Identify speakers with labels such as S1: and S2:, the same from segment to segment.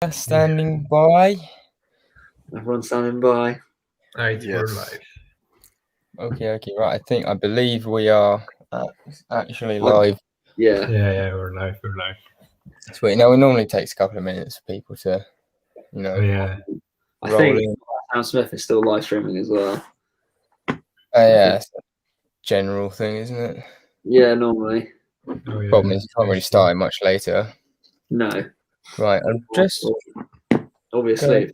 S1: Standing by.
S2: Everyone's standing by.
S3: Right, we're live.
S1: Okay, right. I believe we are actually live.
S2: Yeah,
S3: we're live.
S1: Sweet. Now, it normally takes a couple of minutes for people to,
S3: Yeah.
S2: I
S1: roll
S2: think
S1: in.
S2: Sam Smith is still live streaming as well.
S1: Yeah, it's a general thing, isn't it?
S2: Yeah, normally.
S3: Oh, yeah.
S1: Problem is, you can't really start it much later.
S2: No.
S1: Right, I'm just.
S2: Obviously.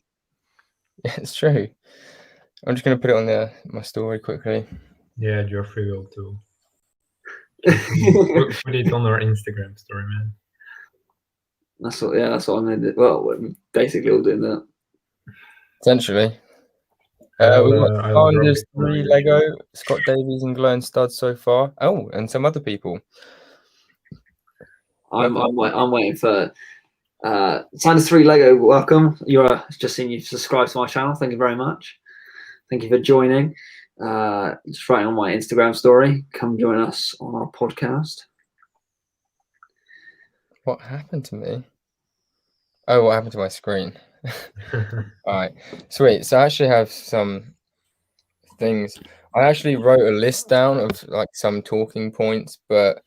S1: Yeah, it's true. I'm just going to put it on my story quickly.
S3: Yeah, Geoffrey will too. Put it on our Instagram story, man.
S2: That's what I'm going to do. Well, we're basically all doing that.
S1: Essentially. We've got Sanders, 3 Lego, Scott Davies and Glow and Studs so far. Oh, and some other people.
S2: I'm waiting for Sanders 3 Lego. Welcome. Just seen you subscribe to my channel. Thank you very much. Thank you for joining. Just writing on my Instagram story. Come join us on our podcast.
S1: What happened to me? Oh, what happened to my screen? All right, sweet. So I actually have some things. I actually wrote a list down of like some talking points, but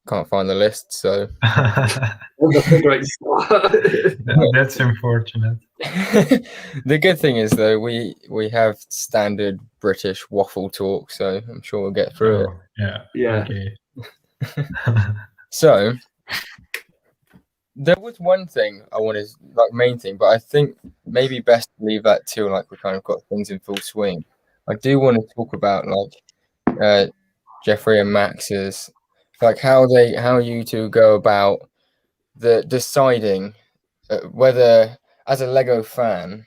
S1: can't find the list. So
S2: That's a great start.
S3: That's unfortunate.
S1: The good thing is though, we have standard British waffle talk, so I'm sure we'll get through
S3: it.
S2: Yeah.
S3: Okay.
S1: So there was one thing I wanted, like main thing, but I think maybe best to leave that till like we kind of got things in full swing. I do want to talk about like Geoffrey and Max's, like how you two go about the deciding whether, as a Lego fan,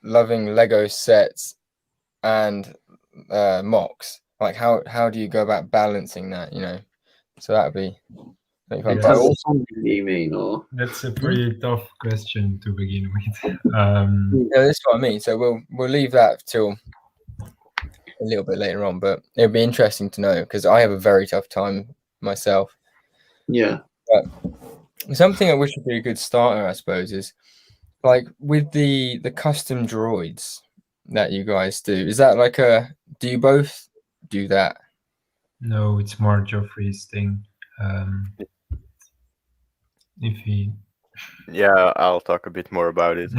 S1: loving Lego sets and MOCs, like how do you go about balancing that? So that'd be.
S2: You mean, or
S3: that's a pretty tough question to begin with.
S1: Yeah, that's what I mean. So we'll leave that till a little bit later on, but it'll be interesting to know because I have a very tough time myself.
S2: Yeah.
S1: But something I wish would be a good starter, I suppose, is like with the custom droids that you guys do. Is that like do you both do that?
S3: No, it's more Geoffrey's thing.
S4: Yeah, I'll talk a bit more about it.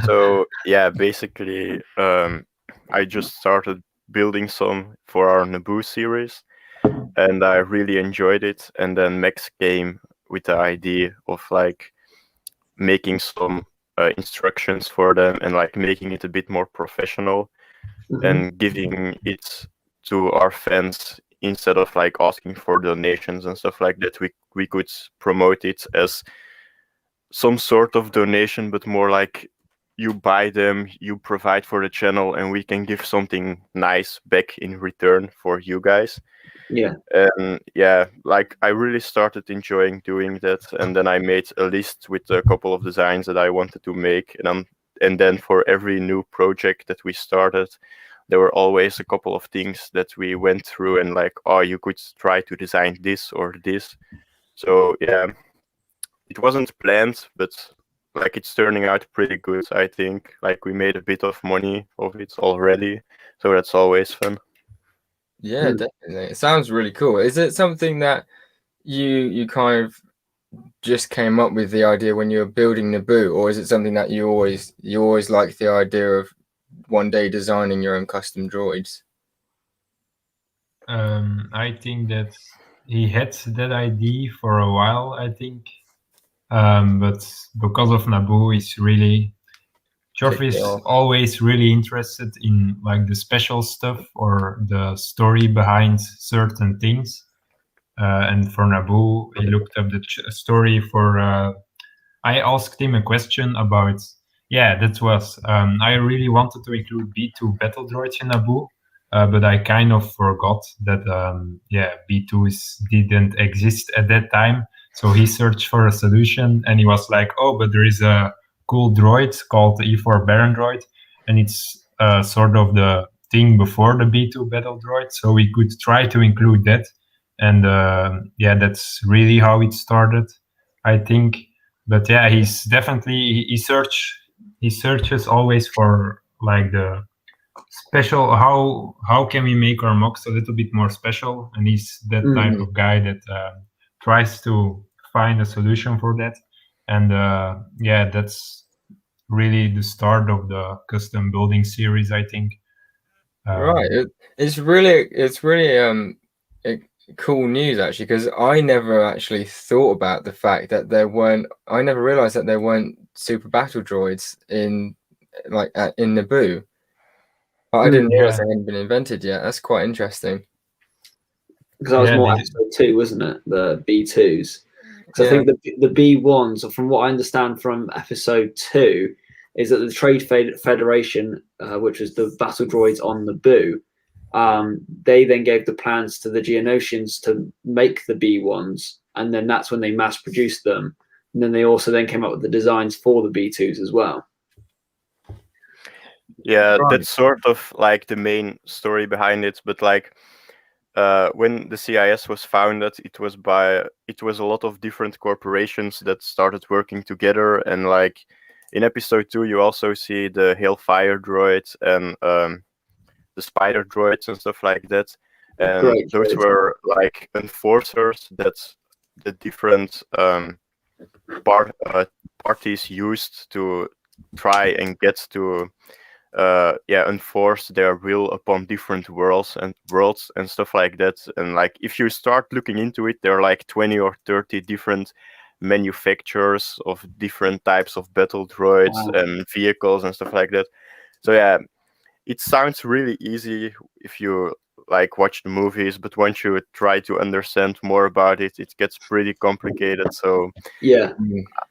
S4: So yeah, basically I just started building some for our Naboo series and I really enjoyed it, and then Max came with the idea of like making some instructions for them and like making it a bit more professional and giving it to our fans instead of like asking for donations and stuff like that. We could promote it as some sort of donation, but more like you buy them, you provide for the channel, and we can give something nice back in return for you guys.
S2: Yeah.
S4: And yeah, like I really started enjoying doing that, and then I made a list with a couple of designs that I wanted to make, and then for every new project that we started, there were always a couple of things that we went through and like, oh, you could try to design this or this. So yeah, it wasn't planned, but like it's turning out pretty good, I think. Like we made a bit of money of it already, so that's always fun.
S1: Yeah, definitely. It sounds really cool. Is it something that you kind of just came up with the idea when you were building Naboo, or is it something that you always liked the idea of one day designing your own custom droids?
S3: I think that he had that idea for a while, I think. But because of Naboo, Geoffrey's always really interested in like the special stuff or the story behind certain things. And for Naboo, he looked up the story for. I asked him a question about. Yeah, that was. I really wanted to include B2 battle droids in Naboo, but I kind of forgot that. B2s didn't exist at that time. So he searched for a solution, and he was like, "Oh, but there is a cool droid called the E4 Baron droid, and it's sort of the thing before the B2 battle droid. So we could try to include that." And that's really how it started. I think but yeah, he's definitely he searches always for like the special, how can we make our MOCs a little bit more special, and he's that type of guy that tries to find a solution for that. And yeah, that's really the start of the custom building series, I think.
S1: Right, it's really cool news actually, because I never actually thought about the fact that I never realized that there weren't super battle droids in in Naboo. I didn't realize they hadn't been invented yet. That's quite interesting.
S2: Because that was more episode 2, wasn't it? The B2s. Because I think the B1s, from what I understand from episode 2, is that the Trade Federation, which was the battle droids on Naboo, they then gave the plans to the Geonosians to make the B1s, and then that's when they mass produced them. And then they also then came up with the designs for the B2s as well.
S4: Yeah, that's sort of like the main story behind it. But like when the CIS was founded, it was a lot of different corporations that started working together. And like in episode 2, you also see the Hailfire droids and the Spider droids and stuff like that. And those were like enforcers that the different parties used to try and get to enforce their will upon different worlds and stuff like that. And like if you start looking into it, there are like 20 or 30 different manufacturers of different types of battle droids and vehicles and stuff like that. So yeah, it sounds really easy if you like watch the movies, but once you try to understand more about it, it gets pretty complicated. So
S2: yeah,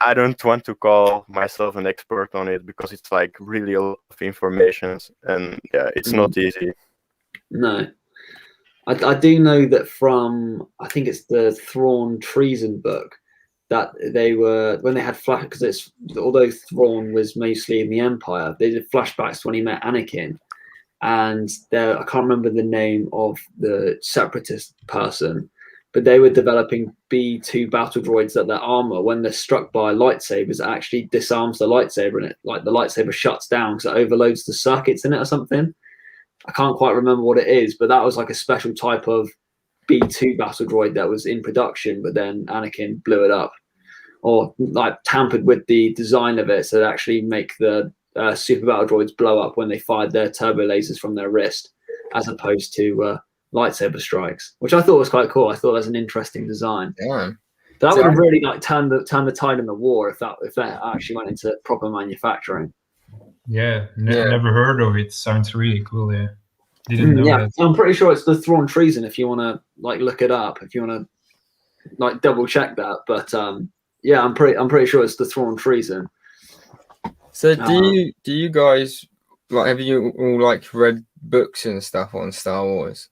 S4: I don't want to call myself an expert on it because it's like really a lot of information, and yeah, it's not easy.
S2: No, I do know that from, I think it's the Thrawn Treason book, that they were, when they had flash, because it's, although Thrawn was mostly in the Empire, they did flashbacks to when he met Anakin, and I can't remember the name of the separatist person, but they were developing B2 battle droids that their armor, when they're struck by lightsabers, actually disarms the lightsaber, and it, like, the lightsaber shuts down because it overloads the circuits in it or something. I can't quite remember what it is, but that was like a special type of B2 battle droid that was in production, but then Anakin blew it up, or like tampered with the design of it, so they actually make the super battle droids blow up when they fired their turbo lasers from their wrist, as opposed to lightsaber strikes, which I thought was quite cool. I thought that was an interesting design.
S1: Yeah.
S2: But that would have really like turned the tide in the war if that actually went into proper manufacturing.
S3: Yeah, never heard of it. Sounds really cool. Yeah, didn't know that.
S2: I'm pretty sure it's the Thrawn Treason. If you want to like look it up, if you want to like double check that, but yeah, I'm pretty sure it's the Thrawn Treason.
S1: So do you guys like, have you all like read books and stuff on Star Wars?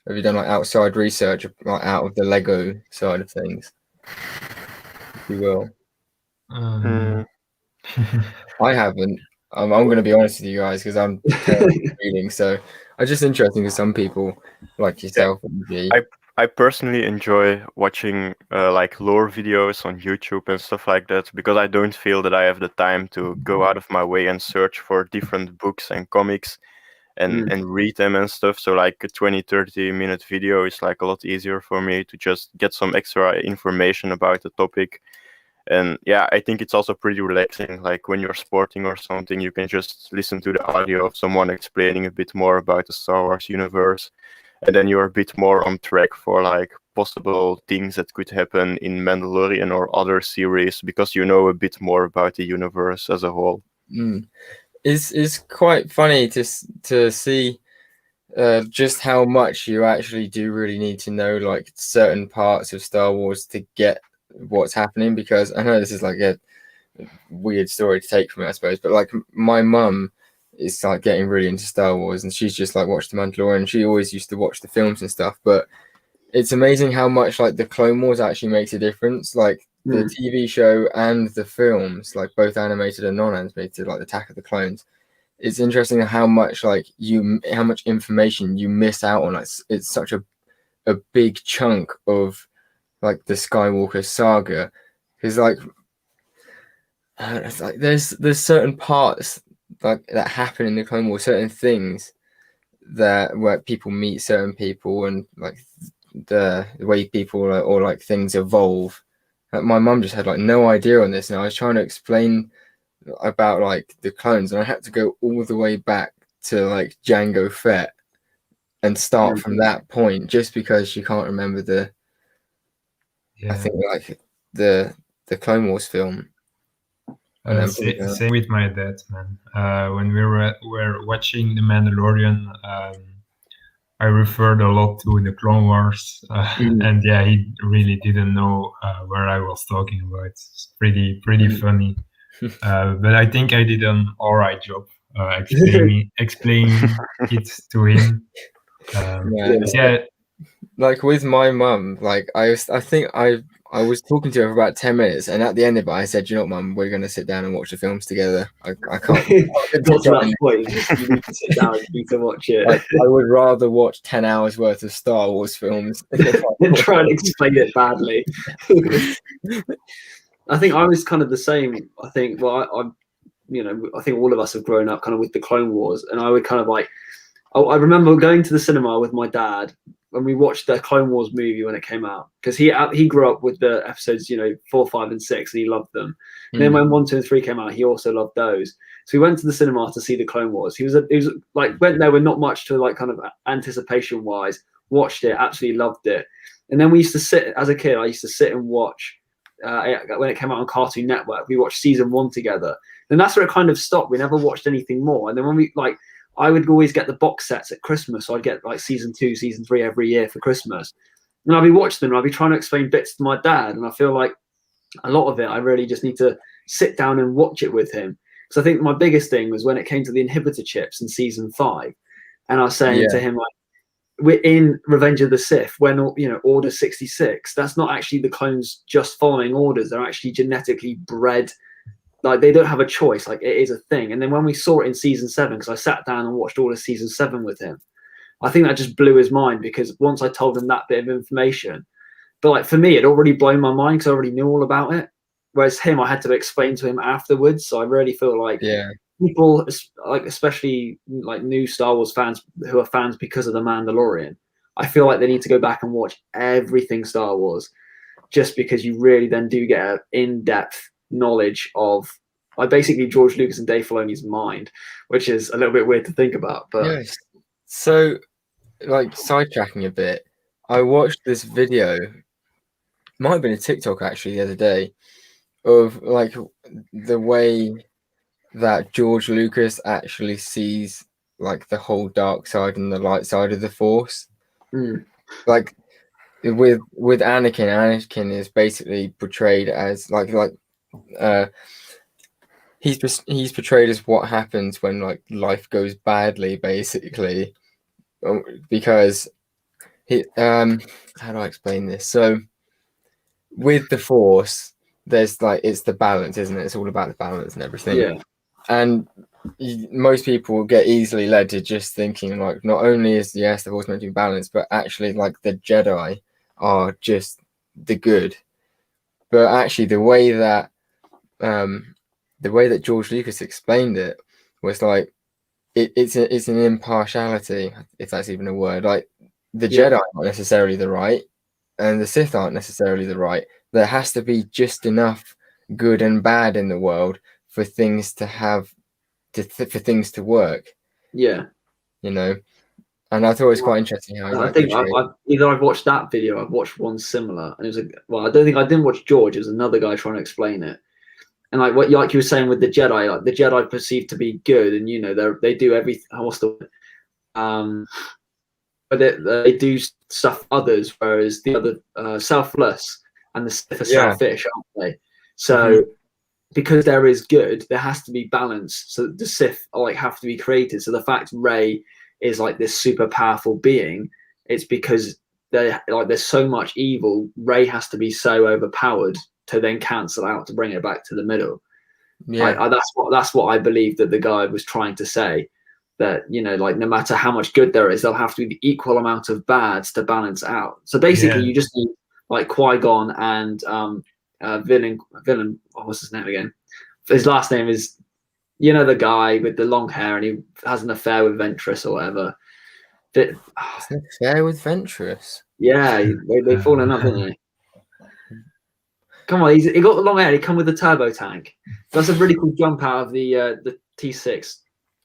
S1: Have you done like outside research, like out of the Lego side of things, if you will? I haven't. I'm going to be honest with you guys, because I'm reading, so it's just interesting because some people like yourself.
S4: I personally enjoy watching like lore videos on YouTube and stuff like that, because I don't feel that I have the time to go out of my way and search for different books and comics and read them and stuff. So like a 20-30 minute video is like a lot easier for me to just get some extra information about the topic. And yeah, I think it's also pretty relaxing. Like when you're sporting or something, you can just listen to the audio of someone explaining a bit more about the Star Wars universe. And then you're a bit more on track for like possible things that could happen in Mandalorian or other series, because you know a bit more about the universe as a whole.
S1: It's quite funny to see just how much you actually do really need to know like certain parts of Star Wars to get what's happening, because I know this is like a weird story to take from it, I suppose, but like my mum is like getting really into Star Wars, and she's just like watched The Mandalorian. She always used to watch the films and stuff, but it's amazing how much like the Clone Wars actually makes a difference. Like the TV show and the films, like both animated and non-animated, like Attack of the Clones. It's interesting how much like how much information you miss out on. Like, it's such a big chunk of like the Skywalker saga, because like it's like there's certain parts like that happen in the Clone Wars, certain things that where people meet certain people and like the way people or like things evolve. Like, my mum just had like no idea on this, and I was trying to explain about like the clones, and I had to go all the way back to like Jango Fett and start from that point, just because she can't remember the I think like the Clone Wars film.
S3: Same with my dad, man. When we were watching The Mandalorian, I referred a lot to the Clone Wars, and yeah, he really didn't know where I was talking about. It's pretty funny, but I think I did an alright job explaining it to him. Yeah.
S1: Like with my mum, like I think I was talking to her for about 10 minutes, and at the end of it, I said, "You know what, Mum, we're going to sit down and watch the films together. I can't."
S2: Got to that point, you need to sit down and need to watch it.
S1: Like, I would rather watch 10 hours worth of Star Wars films
S2: than try and explain it badly. I think I was kind of the same. I think, well, I think all of us have grown up kind of with the Clone Wars, and I would kind of like, I remember going to the cinema with my dad when we watched the Clone Wars movie when it came out, because he grew up with the episodes, 4, 5, and 6, and he loved them. And then when 1, 2, and 3 came out, he also loved those. So we went to the cinema to see the Clone Wars. He was like went there with not much to like kind of anticipation wise. Watched it, absolutely loved it. And then we used to sit as a kid. I used to sit and watch when it came out on Cartoon Network. We watched season 1 together. And that's where it kind of stopped. We never watched anything more. And then when I would always get the box sets at Christmas. So I'd get like season 2, season 3 every year for Christmas. And I'd be watching them and I'd be trying to explain bits to my dad. And I feel like a lot of it, I really just need to sit down and watch it with him. Because I think my biggest thing was when it came to the inhibitor chips in season 5. And I was saying to him, like, we're in Revenge of the Sith, when, Order 66, that's not actually the clones just following orders. They're actually genetically bred. Like, they don't have a choice. Like, it is a thing. And then when we saw it in season 7, because I sat down and watched all of season 7 with him, I think that just blew his mind, because once I told him that bit of information, but like for me, it already blown my mind because I already knew all about it. Whereas him, I had to explain to him afterwards. So I really feel like people, like especially like new Star Wars fans who are fans because of The Mandalorian, I feel like they need to go back and watch everything Star Wars, just because you really then do get an in-depth knowledge of like basically George Lucas and Dave Filoni's mind, which is a little bit weird to think about. But
S1: yes. So, like sidetracking a bit, I watched this video, might have been a TikTok actually the other day, of like the way that George Lucas actually sees like the whole dark side and the light side of the Force. Like with Anakin is basically portrayed as he's portrayed as what happens when like life goes badly, basically, because he how do I explain this? So with the Force, there's like, it's the balance, isn't it? It's all about the balance and everything.
S2: Yeah.
S1: And most people get easily led to just thinking like, not only is the Force meant to be balanced, but actually like the Jedi are just the good. But actually the way that George Lucas explained it was like it's an impartiality, if that's even a word. Like the Jedi aren't necessarily the right, and the Sith aren't necessarily the right. There has to be just enough good and bad in the world for things to for things to work.
S2: Yeah.
S1: And I thought it was quite interesting how
S2: I think I've watched that video, I've watched one similar, and it was I didn't watch George. It was another guy trying to explain it. And like you were saying with the Jedi, like the Jedi perceived to be good, and they do everything. What's the word? But they do stuff others, whereas the other selfless, and the Sith are selfish, aren't they? So because there is good, there has to be balance. So the Sith have to be created. So the fact Rey is like this super powerful being, it's because there's so much evil. Rey has to be so overpowered to then cancel out, to bring it back to the middle. That's what I believe that the guy was trying to say, that like no matter how much good there is, there'll have to be the equal amount of bads to balance out. So basically you just need like Qui-Gon and villain, what was his name again, his last name is, you know, the guy with the long hair, and he has an affair with Ventress or whatever.
S1: It's an affair with Ventress.
S2: Yeah, they fall in love, don't they? Come on, he got the long hair. He come with the turbo tank. That's a really cool jump out of the T6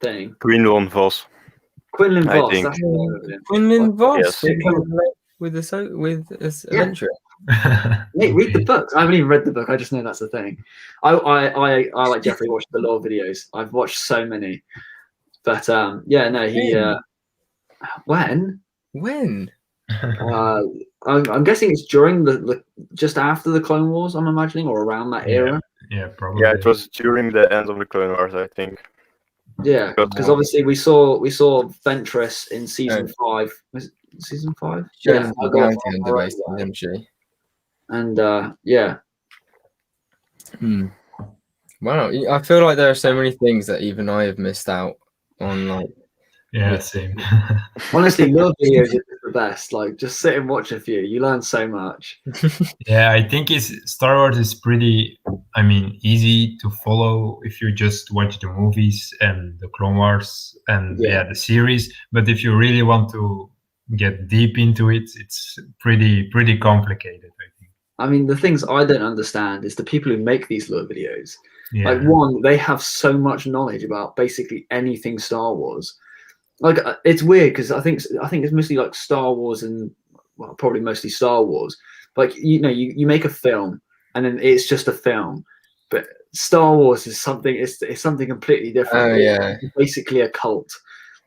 S2: thing.
S4: Quinlan Vos.
S2: Quinlan
S4: I
S2: Vos.
S4: think.
S2: That's the name of him.
S1: Quinlan Vos
S4: Yes.
S1: with this
S2: Yeah.
S1: adventure.
S2: Mate, read the books. I haven't even read the book. I just know that's the thing. I like Jeffrey watched the lore videos. I've watched so many, but yeah, no, he when I'm guessing it's during the just after the Clone Wars. I'm imagining, or around that era.
S3: Yeah, probably.
S4: Yeah, it was during the end of the Clone Wars, I think.
S2: Yeah, because obviously we saw Ventress in season 5. Was it season 5?
S1: Yeah,
S2: and yeah.
S1: Wow, I feel like there are so many things that even I have missed out on. Like,
S3: yeah, same.
S2: Honestly, love videos are the best. Like, just sit and watch a few. You learn so much.
S3: Yeah, I think Star Wars is pretty, I mean, easy to follow if you just watch the movies and the Clone Wars and the series. But if you really want to get deep into it, it's pretty complicated, I think.
S2: I mean, the things I don't understand is the people who make these lore videos.
S3: Yeah.
S2: Like, one, they have so much knowledge about basically anything Star Wars. Like, it's weird because I think it's mostly like Star Wars and, well, probably mostly Star Wars. Like, you know, you make a film and then it's just a film, but Star Wars is something. It's something completely different.
S1: Oh yeah,
S2: it's basically a cult.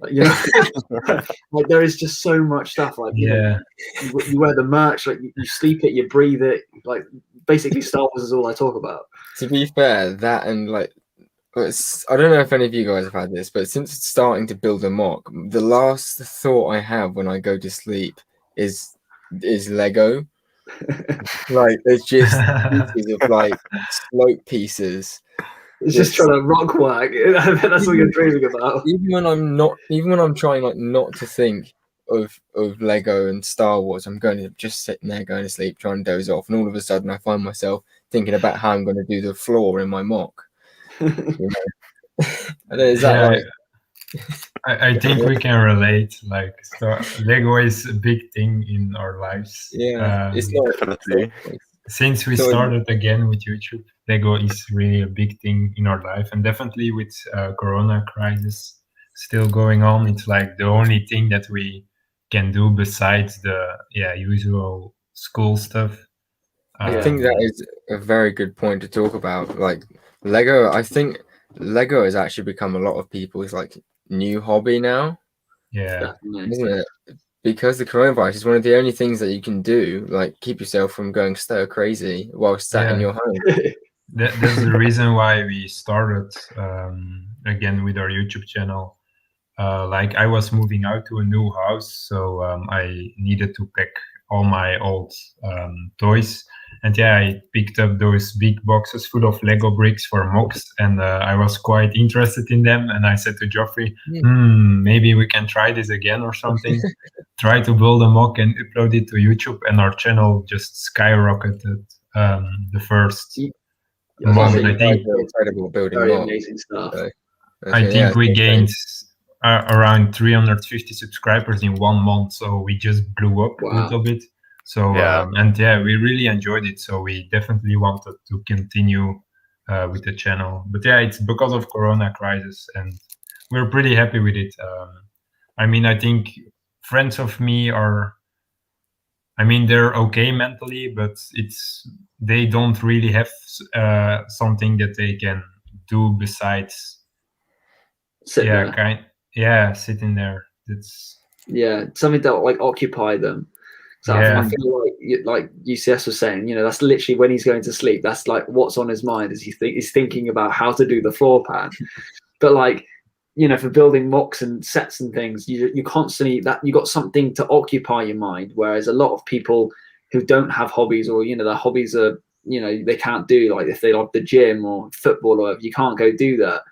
S2: Like, you know, like there is just so much stuff. Like, you know, you wear the merch, like you sleep it, you breathe it. Like, basically, Star Wars is all I talk about.
S1: To be fair, that and like. I don't know if any of you guys have had this, but since starting to build a mock, the last thought I have when I go to sleep is Lego. Like, there's just pieces of like slope pieces.
S2: It's just trying to rock work. That's what you're dreaming about.
S1: Even when I'm trying like not to think of Lego and Star Wars, I'm going to just sitting there going to sleep, trying to doze off, and all of a sudden I find myself thinking about how I'm going to do the floor in my mock. You know? Is that
S3: I think we can relate. Like, Lego is a big thing in our lives.
S1: Yeah, it's not
S4: definitely.
S3: Since we started again with YouTube, Lego is really a big thing in our life, and definitely with Corona crisis still going on, it's like the only thing that we can do besides the usual school stuff.
S1: I think that is a very good point to talk about. Like, Lego, I think Lego has actually become a lot of people's like new hobby now.
S3: Yeah,
S1: isn't it? Because the coronavirus is one of the only things that you can do, like keep yourself from going stir crazy while sat in your home.
S3: That's the reason why we started again with our YouTube channel. Like, I was moving out to a new house, so I needed to pack all my old toys. And I picked up those big boxes full of Lego bricks for MOCs, and I was quite interested in them. And I said to Geoffrey, maybe we can try this again or something. Try to build a mock and upload it to YouTube, and our channel just skyrocketed the first month. I think
S1: incredible building
S2: very amazing stuff.
S1: So,
S3: I think we gained around 350 subscribers in 1 month, so we just blew up a little bit. So we really enjoyed it. So we definitely wanted to continue with the channel. But it's because of Corona crisis, and we're pretty happy with it. I mean, I think friends of me are, I mean, they're okay mentally, but they don't really have something that they can do besides sitting there. It's
S2: something that like occupy them. So I feel like UCS was saying, you know, that's literally when he's going to sleep. That's like what's on his mind, is he's thinking about how to do the floor plan. But like, you know, for building mocks and sets and things, you constantly you got something to occupy your mind. Whereas a lot of people who don't have hobbies, or you know, their hobbies are, you know, they can't do, like if they like the gym or football or whatever, you can't go do that.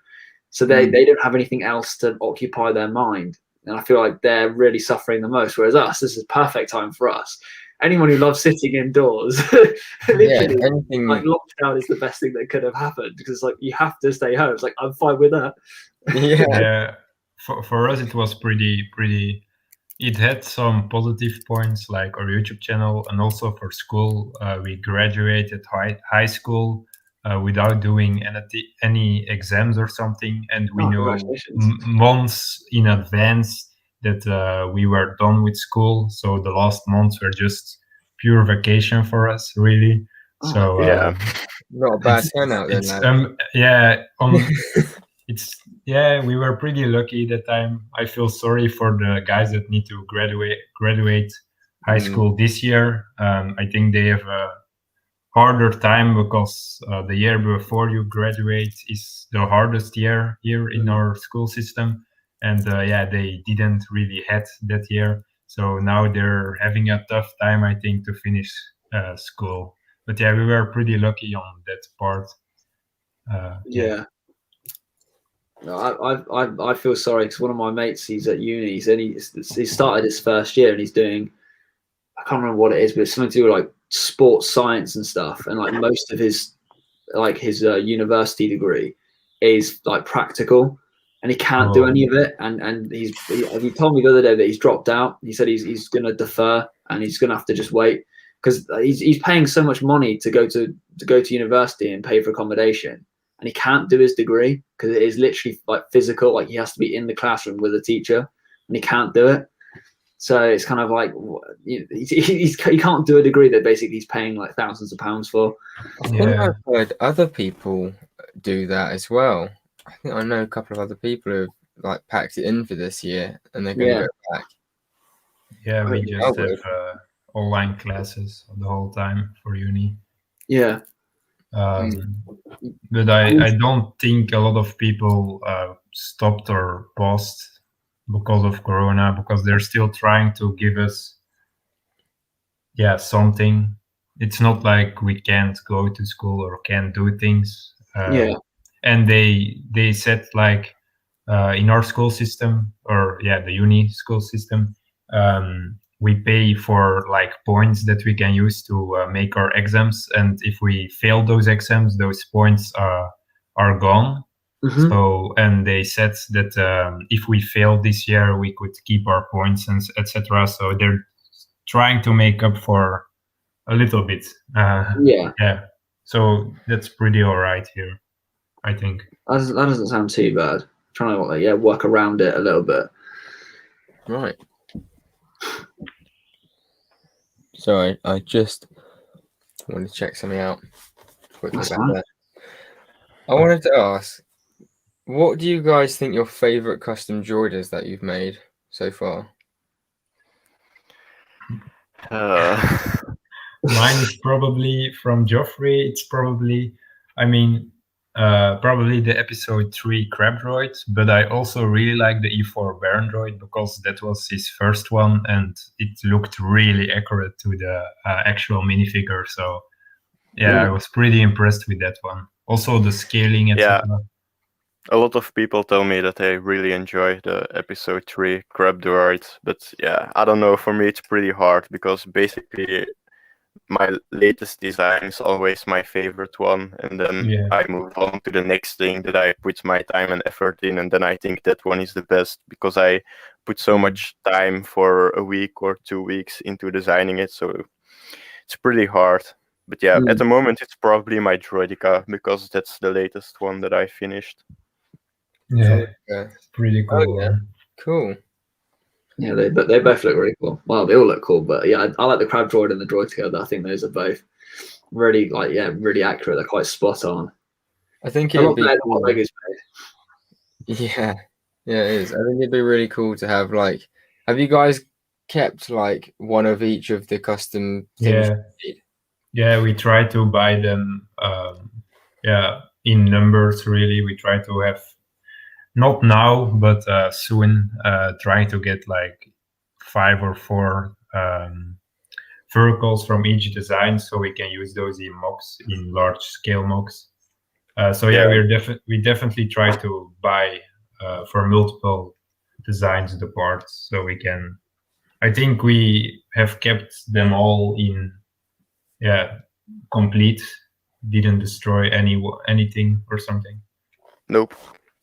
S2: So they don't have anything else to occupy their mind. And I feel like they're really suffering the most. Whereas us, this is perfect time for us. anyone who loves sitting indoors, literally,
S1: anything
S2: like lockdown is the best thing that could have happened because it's like you have to stay home. It's like I'm fine with that.
S3: Yeah. For us, it was pretty. It had some positive points, like our YouTube channel, and also for school. We graduated high school without doing any exams or something, and we knew months in advance that we were done with school. So the last months were just pure vacation for us, really. So
S4: yeah,
S1: not a bad turnout then.
S3: We were pretty lucky that time. I feel sorry for the guys that need to graduate high school this year. I think they have a harder time because the year before you graduate is the hardest year here in our school system. And they didn't really had that year. So now they're having a tough time, I think, to finish school. But yeah, we were pretty lucky on that part.
S2: No, I feel sorry because one of my mates, he's at uni. He started his first year and he's doing, I can't remember what it is, but it's something to do with like sports science and stuff. And like most of his university degree is like practical, and he can't do any of it. And he told me the other day that he's dropped out. He said he's going to defer and he's going to have to just wait because he's paying so much money to go to university and pay for accommodation. And he can't do his degree because it is literally like physical. Like he has to be in the classroom with a teacher, and he can't do it. So it's kind of like he can't do a degree that basically he's paying like thousands of pounds for.
S1: I think I've heard other people do that as well. I think I know a couple of other people who've like packed it in for this year, and they're going to go back.
S3: Yeah, we just have online classes the whole time for uni.
S2: Yeah.
S3: But I don't think a lot of people stopped or paused because of Corona, because they're still trying to give us something. It's not like we can't go to school or can't do things. And they said like in our school system, or the uni school system, we pay for like points that we can use to make our exams, and if we fail those exams, those points are gone. So, and they said that if we fail this year, we could keep our points and etc. So they're trying to make up for a little bit. So that's pretty all right here, I think.
S2: That doesn't sound too bad. Trying to work around it a little bit.
S1: Right. Sorry, I just wanted to check something out quickly about that. I wanted to ask, what do you guys think your favorite custom droid is that you've made so far?
S3: Mine is probably from Joffrey. It's probably, probably the episode 3 Crab Droid, but I also really like the E4 Baron Droid because that was his first one and it looked really accurate to the actual minifigure. So I was pretty impressed with that one. Also the scaling, etc.
S4: A lot of people tell me that they really enjoy the episode 3 Crab Droid, but I don't know, for me it's pretty hard because basically my latest design is always my favorite one, and then I move on to the next thing that I put my time and effort in, and then I think that one is the best because I put so much time for a week or 2 weeks into designing it, so it's pretty hard. But at the moment it's probably my Droidica because that's the latest one that I finished.
S3: Pretty cool.
S1: Cool.
S2: Yeah, they both look really cool. Well, they all look cool, but I like the Crab Droid and the Droidica. I think those are both really really accurate. They're quite spot on.
S1: I think it would be cool.
S2: Lego's made.
S1: Yeah, it is. I think it'd be really cool to have like. Have you guys kept like one of each of the custom things?
S3: Yeah, we try to buy them. In numbers. Really, we try to have. Not now, but soon, trying to get like 5 or 4 verticals from each design, so we can use those in MOCs, in large scale MOCs. We definitely try to buy for multiple designs the parts, so we can I think we have kept them all in, complete. Didn't destroy anything or something.
S4: Nope.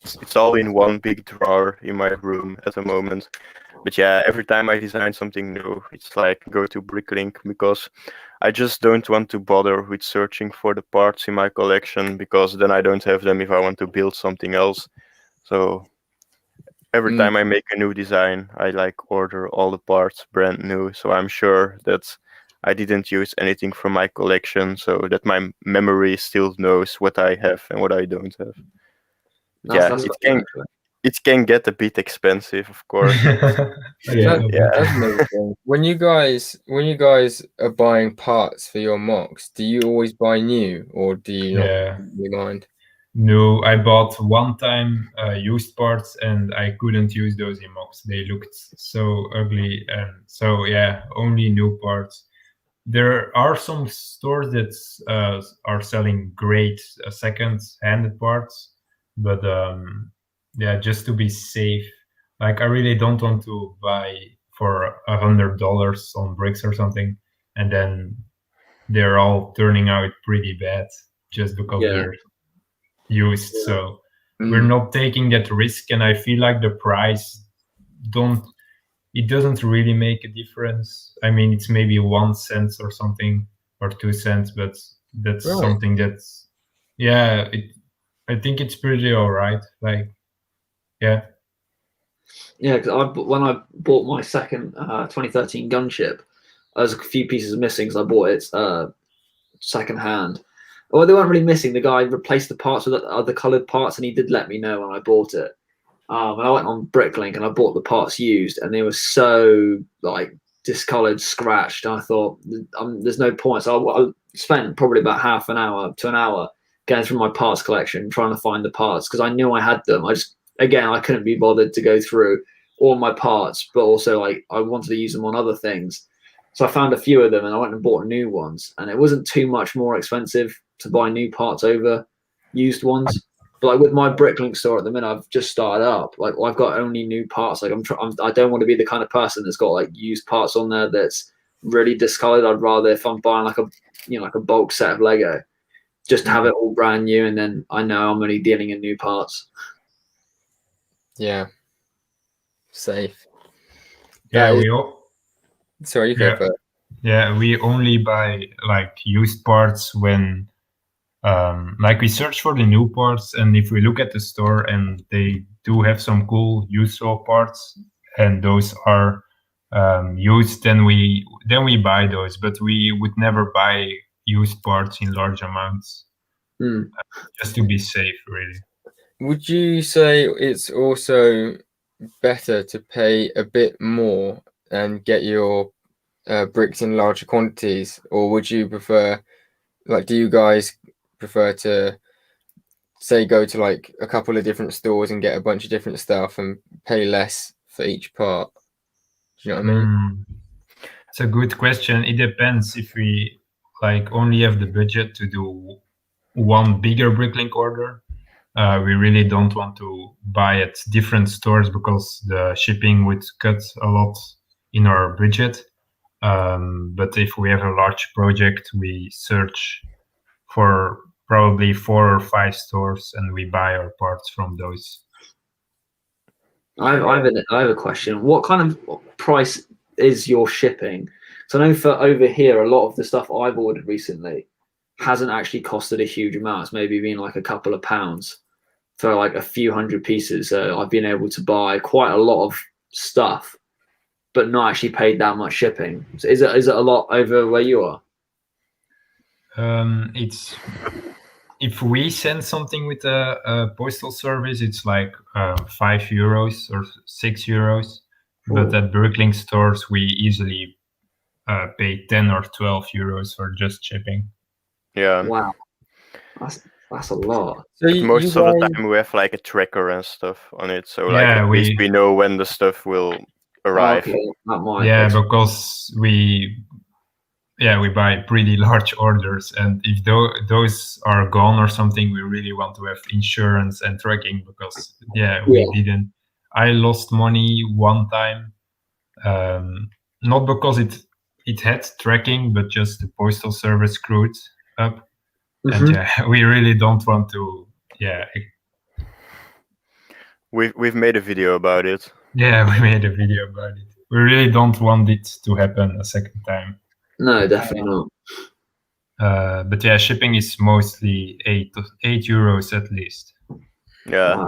S4: It's all in one big drawer in my room at the moment. But yeah, every time I design something new, it's like go to Bricklink, because I just don't want to bother with searching for the parts in my collection, because then I don't have them if I want to build something else. So every time I make a new design, I like order all the parts brand new, so I'm sure that I didn't use anything from my collection, so that my memory still knows what I have and what I don't have. It can get a bit expensive, of course.
S1: That's amazing. When you guys are buying parts for your MOCs, do you always buy new, or do you not mind?
S3: No, I bought one time used parts, and I couldn't use those in MOCs. They looked so ugly, and so only new parts. There are some stores that are selling great second-handed parts, but just to be safe, like I really don't want to buy for $100 on bricks or something, and then they're all turning out pretty bad just because they're used. So we're not taking that risk, and I feel like the price doesn't really make a difference. I mean, it's maybe 1 cent or something, or 2 cents, but that's something that's I think it's pretty all right. Like,
S2: because when I bought my second 2013 gunship, there's a few pieces missing because I bought it second hand. Well, they weren't really missing. The guy replaced the parts with other coloured parts, and he did let me know when I bought it. And I went on Bricklink and I bought the parts used, and they were so like discoloured, scratched. And I thought, there's no point. So I spent probably about half an hour to an hour going through my parts collection, trying to find the parts, because I knew I had them. I couldn't be bothered to go through all my parts, but also like I wanted to use them on other things. So I found a few of them, and I went and bought new ones, and it wasn't too much more expensive to buy new parts over used ones. But like with my Bricklink store at the minute, I've just started up. Like I've got only new parts. Like I don't want to be the kind of person that's got like used parts on there that's really discolored. I'd rather, if I'm buying like a bulk set of Lego, just have it all brand new, and then I know I'm only dealing in new parts.
S1: Yeah. Safe.
S3: Sorry, you go first. Yeah, we only buy like used parts when like we search for the new parts, and if we look at the store and they do have some cool useful parts and those are used, then we buy those, but we would never buy used parts in large amounts, just to be safe, really.
S1: Would you say it's also better to pay a bit more and get your bricks in larger quantities, or would you prefer, like, do you guys prefer to say go to like a couple of different stores and get a bunch of different stuff and pay less for each part? Do you know what I mean?
S3: It's a good question. It depends. If we like only have the budget to do one bigger Bricklink order, we really don't want to buy at different stores because the shipping would cut a lot in our budget. But if we have a large project, we search for probably 4 or 5 stores and we buy our parts from those.
S2: I have a question. What kind of price is your shipping? So I know for over here, a lot of the stuff I've ordered recently hasn't actually costed a huge amount. It's maybe been like a couple of pounds for like a few hundred pieces. So I've been able to buy quite a lot of stuff, but not actually paid that much shipping. So is it a lot over where you are?
S3: It's, if we send something with a postal service, it's like €5 or €6. But at Bricklink stores, we easily pay 10 or 12 euros for just shipping.
S4: Yeah.
S2: Wow, that's a lot.
S4: So most of the time we have like a tracker and stuff on it, so like at least we know when the stuff will arrive.
S3: Okay. Because we buy pretty large orders, and if those are gone or something, we really want to have insurance and tracking, because we didn't. I lost money one time not because it had tracking, but just the postal service screwed up. And we really don't want to. Yeah,
S4: we've made a video about it.
S3: Yeah, we made a video about it. We really don't want it to happen a second time.
S2: No, definitely not.
S3: But yeah, shipping is mostly €8 at least.
S4: Yeah.
S2: Wow.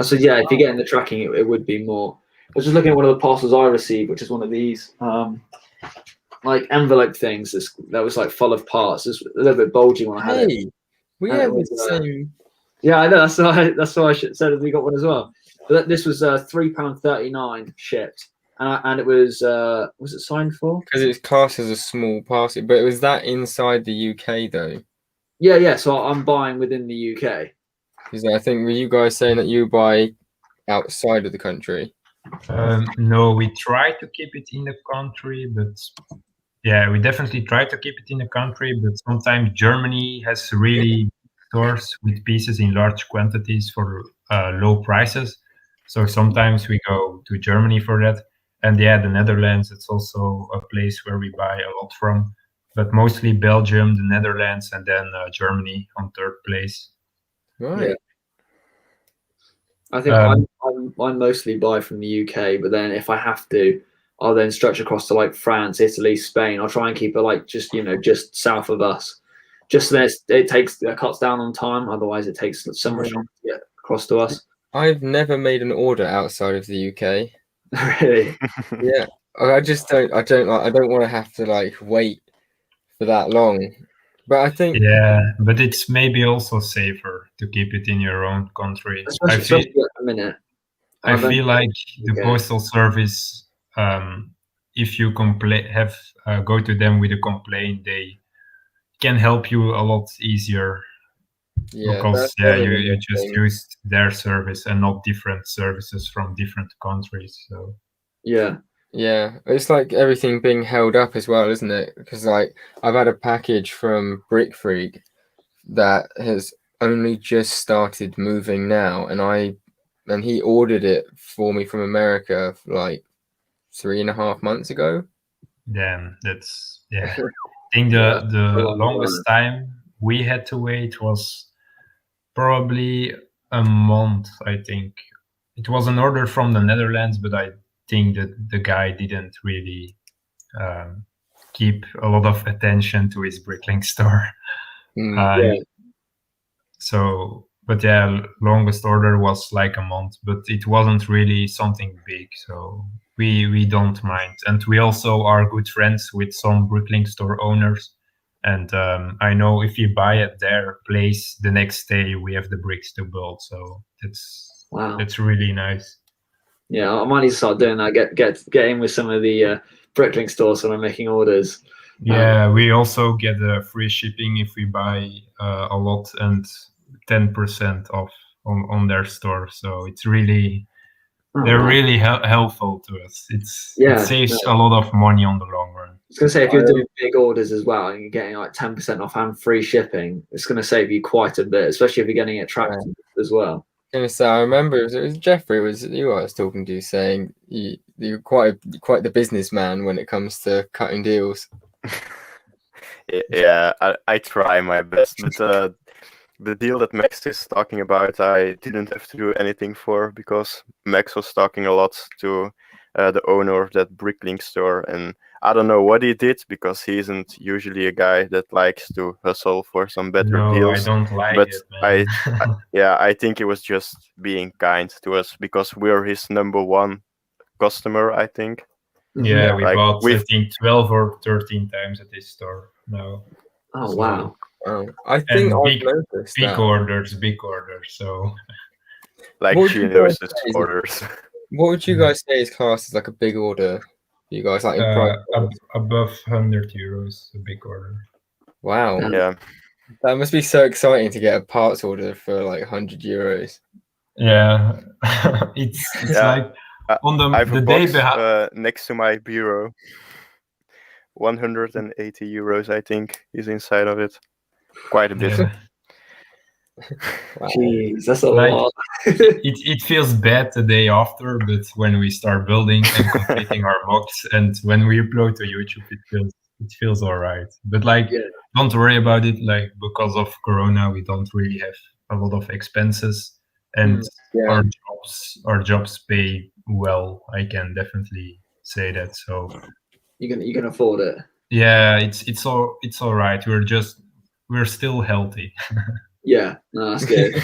S2: So yeah, if you're getting the tracking, it would be more. I was just looking at one of the parcels I received, which is one of these like envelope things that was like full of parts. It's a little bit bulgy when I had it.
S1: We have the same.
S2: Yeah, I know. That's why I said we got one as well. But this was £3.39 shipped, and it was it signed for?
S1: Because it's classed as a small parcel, but it was that inside the UK though.
S2: Yeah. So I'm buying within the UK.
S1: Because I think were you guys saying that you buy outside of the country?
S3: No, we try to keep it in the country, but yeah, we definitely try to keep it in the country. But sometimes Germany has really stores with pieces in large quantities for low prices. So sometimes we go to Germany for that. And yeah, the Netherlands, it's also a place where we buy a lot from. But mostly Belgium, the Netherlands, and then Germany on third place.
S1: Right.
S2: Yeah. I think I mostly buy from the UK, but then if I have to, I'll then stretch across to like France, Italy, Spain. I'll try and keep it like just just south of us, just so that it cuts down on time. Otherwise, it takes so much longer to get across to us.
S1: I've never made an order outside of the UK.
S2: Really?
S1: Yeah, I just don't. I don't want to have to like wait for that long. But I think
S3: but it's maybe also safer to keep it in your own country.
S2: Especially at the minute.
S3: I feel like the postal service, if you go to them with a complaint, they can help you a lot easier.
S1: Yeah,
S3: because you just used their service and not different services from different countries. So
S2: yeah,
S1: it's like everything being held up as well, isn't it? Because like I've had a package from Brick Freak that has only just started moving now, and he ordered it for me from America like 3.5 months ago.
S3: Damn, that's I think the longest time we had to wait was probably a month. I think it was an order from the Netherlands, but I think that the guy didn't really keep a lot of attention to his Bricklink store. So, but yeah, longest order was like a month, but it wasn't really something big, so we don't mind. And we also are good friends with some Bricklink store owners. And I know if you buy at their place, the next day we have the bricks to build. So it's really nice.
S2: Yeah, I might need to start doing that. Get in with some of the Bricklink stores when I'm making orders.
S3: Yeah, we also get free shipping if we buy a lot and 10% off on their store. So it's really they're really helpful to us. It saves a lot of money on the long run.
S2: I was going to say, if you're doing big orders as well and you're getting like 10% off and free shipping, it's going to save you quite a bit, especially if you're getting it tracked as well.
S1: I remember it was Jeffrey. Was you I was talking to, saying you're quite the businessman when it comes to cutting deals.
S4: Yeah, I try my best, but the deal that Max is talking about, I didn't have to do anything for, because Max was talking a lot to the owner of that Bricklink store, and I don't know what he did, because he isn't usually a guy that likes to hustle for some better deals.
S3: I don't like
S4: but
S3: it, man.
S4: I think it was just being kind to us, because we're his number one customer, I think.
S3: Yeah, we bought I think 12 or 13 times at this store now.
S2: Oh, so, wow.
S1: I think
S3: big orders. So
S4: like Geonosis orders.
S1: What would you guys say is classed as like a big order? You guys like in price?
S3: Above €100, a big order.
S1: Wow.
S4: Yeah.
S1: That must be so exciting to get a parts order for like €100.
S3: Yeah. it's like on the day
S4: behind next to my bureau. €180, I think, is inside of it. Quite a bit.
S1: Wow.
S2: Jeez, that's a
S3: Like,
S2: lot.
S3: it feels bad the day after, but when we start building and completing our mocks, and when we upload to YouTube, it feels all right. But like,
S2: Yeah.
S3: don't worry about it. Like, because of Corona, we don't really have a lot of expenses, and
S1: Yeah.
S3: our jobs pay well. I can definitely say that. So
S2: You can afford it.
S3: yeah, it's all right. We're still healthy.
S2: Yeah, no, that's good.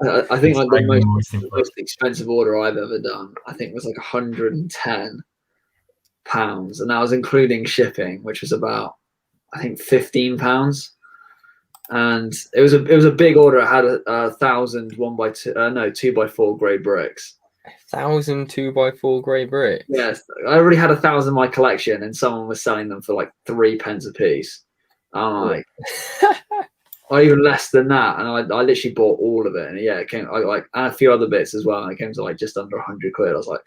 S2: I think like the
S3: most important.
S2: most expensive order I've ever done, I think was like £110, and that was including shipping, which was about, I think, £15. And it was a big order. It had 1,000 2x4 grey bricks.
S1: 1,000 2x4 grey brick.
S2: Yes, I already had 1,000 in my collection, and someone was selling them for like 3p a piece. I'm like, or even less than that, and I literally bought all of it, and yeah, it came and a few other bits as well, and it came to like just under 100 quid. I was like,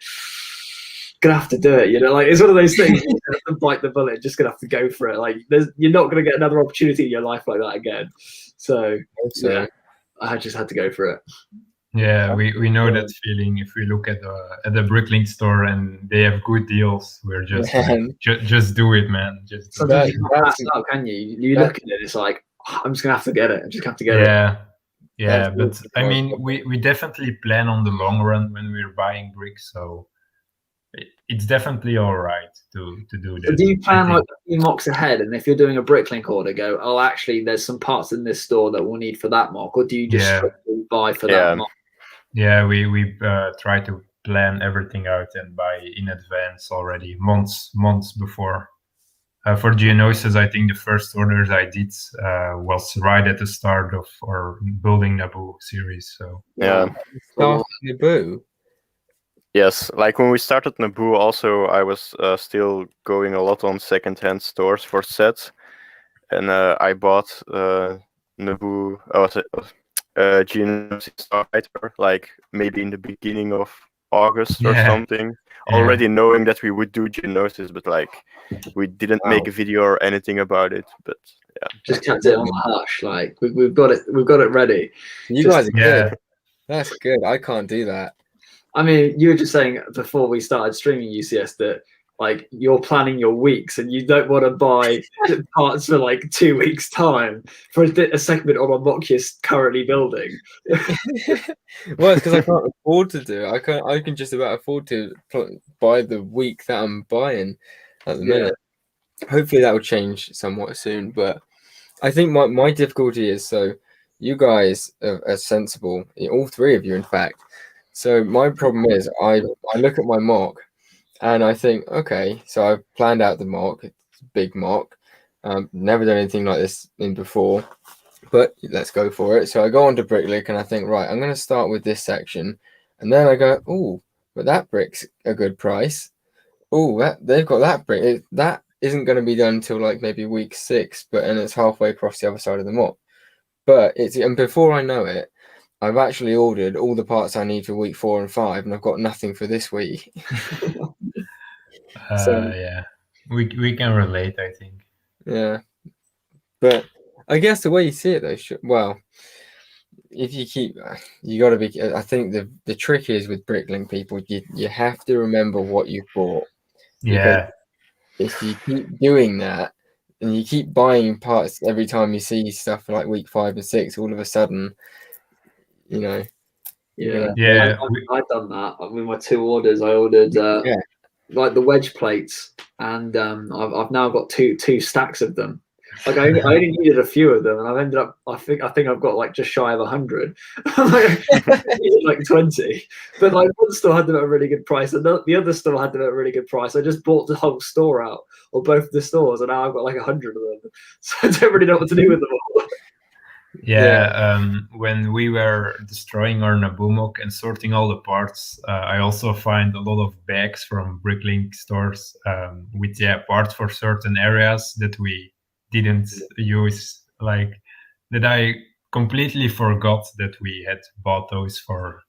S2: gonna have to do it, like it's one of those things. You have to bite the bullet, just gonna have to go for it. Like you're not gonna get another opportunity in your life like that again. So yeah, I just had to go for it.
S3: Yeah, we know that feeling. If we look at the Bricklink store and they have good deals, we're just just do it, man. Just
S2: sometimes you can't pass up, can you? You look at it, it's like, I'm just gonna have to get it. I just have to get it.
S3: Yeah, but I mean, we definitely plan on the long run when we're buying bricks, so it's definitely all right to do that.
S2: So do you plan like a few mocks ahead, and if you're doing a Bricklink order, go, oh, actually, there's some parts in this store that we'll need for that mock, or do you just strictly buy for that mock?
S3: Yeah, we try to plan everything out and buy in advance already, months before. For Geonosis, I think the first orders I did was right at the start of our building Naboo series. So
S4: yeah,
S1: Naboo.
S4: Yes, like when we started Naboo, also I was still going a lot on secondhand stores for sets, and I bought Naboo. Geonosis Starfighter, like maybe in the beginning of August or something, already knowing that we would do Geonosis, but like we didn't make a video or anything about it. But yeah,
S2: just kept it on the hush. Like we've got it ready.
S1: You guys are good. That's good. I can't do that.
S2: I mean, you were just saying before we started streaming UCS that like you're planning your weeks and you don't want to buy parts for like 2 weeks time for a segment on a mock you're currently building.
S1: Well, it's because I can't afford to do it. I can just about afford to buy the week that I'm buying at the minute. Hopefully that will change somewhat soon, but I think my difficulty is, so you guys are sensible, all three of you in fact. So my problem is I look at my mock and I think, okay, so I've planned out the mock. It's a big mock. Never done anything like this in before, but let's go for it. So I go onto Bricklink and I think, right, I'm going to start with this section. And then I go, oh, but that brick's a good price. Oh, they've got that brick. That isn't going to be done until like maybe week 6, and it's halfway across the other side of the mock. But and before I know it, I've actually ordered all the parts I need for week 4 and 5, and I've got nothing for this week.
S3: Yeah, we can relate, I think.
S1: Yeah, but I guess the way you see it, though, well, if you got to be. I think the trick is with Bricklink people, you have to remember what you bought.
S3: Yeah.
S1: If you keep doing that and you keep buying parts every time you see stuff for like week 5 and 6, all of a sudden,
S2: Yeah.
S3: I've
S2: done that with my 2 orders. I ordered like the wedge plates, and I've now got two stacks of them. Like I only needed a few of them, and I've ended up. I think I've got like just shy of 100. like 20, but like one store had them at a really good price, and the other store had them at a really good price. I just bought the whole store out, or both of the stores, and now I've got like 100 of them. So I don't really know what to do with them all.
S3: When we were destroying our Naboo mock and sorting all the parts, I also find a lot of bags from Bricklink stores with parts for certain areas that we didn't use, like that I completely forgot that we had bought those for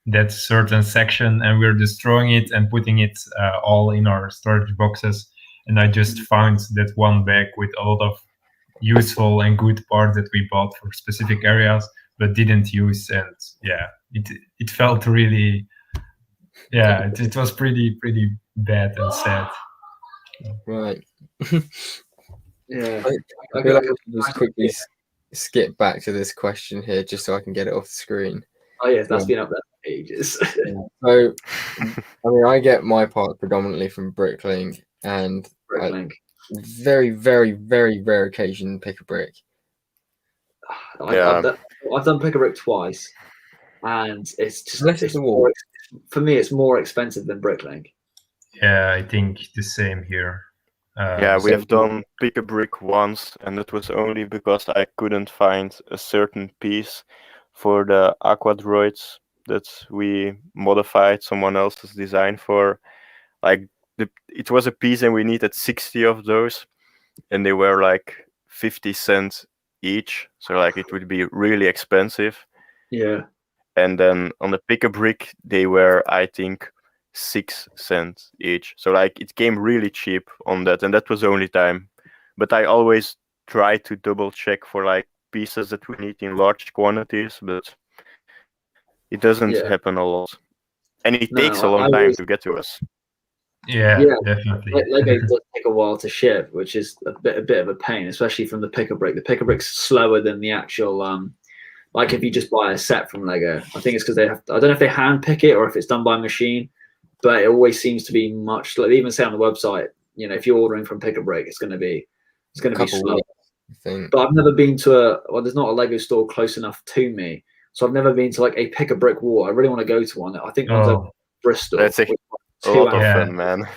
S3: that certain section, and we're destroying it and putting it all in our storage boxes, and I just found that one bag with a lot of useful and good parts that we bought for specific areas, but didn't use, and it felt really, it was pretty bad and sad.
S1: Right.
S2: Yeah.
S1: I feel like I should just quickly skip back to this question here just so I can get it off the screen.
S2: Oh yes, that's been up there for ages.
S1: So, I mean, I get my part predominantly from Bricklink, and very, very, very rare occasion pick a brick.
S2: I've done pick a brick twice, and it's just for me it's more expensive than Bricklink.
S3: Yeah, I think the same here.
S4: We have done pick a brick once, and it was only because I couldn't find a certain piece for the aqua droids that we modified someone else's design for. Like it was a piece, and we needed 60 of those, and they were like 50 cents each. So like it would be really expensive.
S2: Yeah.
S4: And then on the pick a brick, they were, I think, 6 cents each. So like it came really cheap on that, and that was the only time. But I always try to double check for like pieces that we need in large quantities, but it doesn't happen a lot. And it takes a long time to get to us.
S3: Yeah, definitely.
S2: Lego does take a while to ship, which is a bit of a pain, especially from the pick a brick. The pick a brick's slower than the actual like if you just buy a set from Lego. I think it's because they have I don't know if they hand pick it or if it's done by machine, but it always seems to be much like they even say on the website, if you're ordering from pick a brick, it's gonna be slow. But I've never been to there's not a Lego store close enough to me. So I've never been to like a pick a brick wall. I really want to go to one. I think one's at Bristol.
S4: That's a lot of fun, man.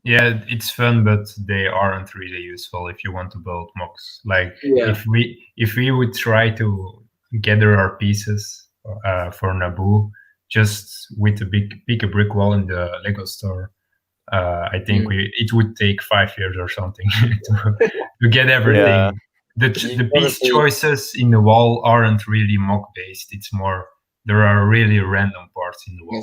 S3: Yeah, it's fun, but they aren't really useful if you want to build MOCs. Like if we would try to gather our pieces for Naboo just with a big pick a brick wall in the Lego store, I think it would take 5 years or something to get everything. Yeah. The piece choices in the wall aren't really MOC based. It's more there are really random parts in the wall.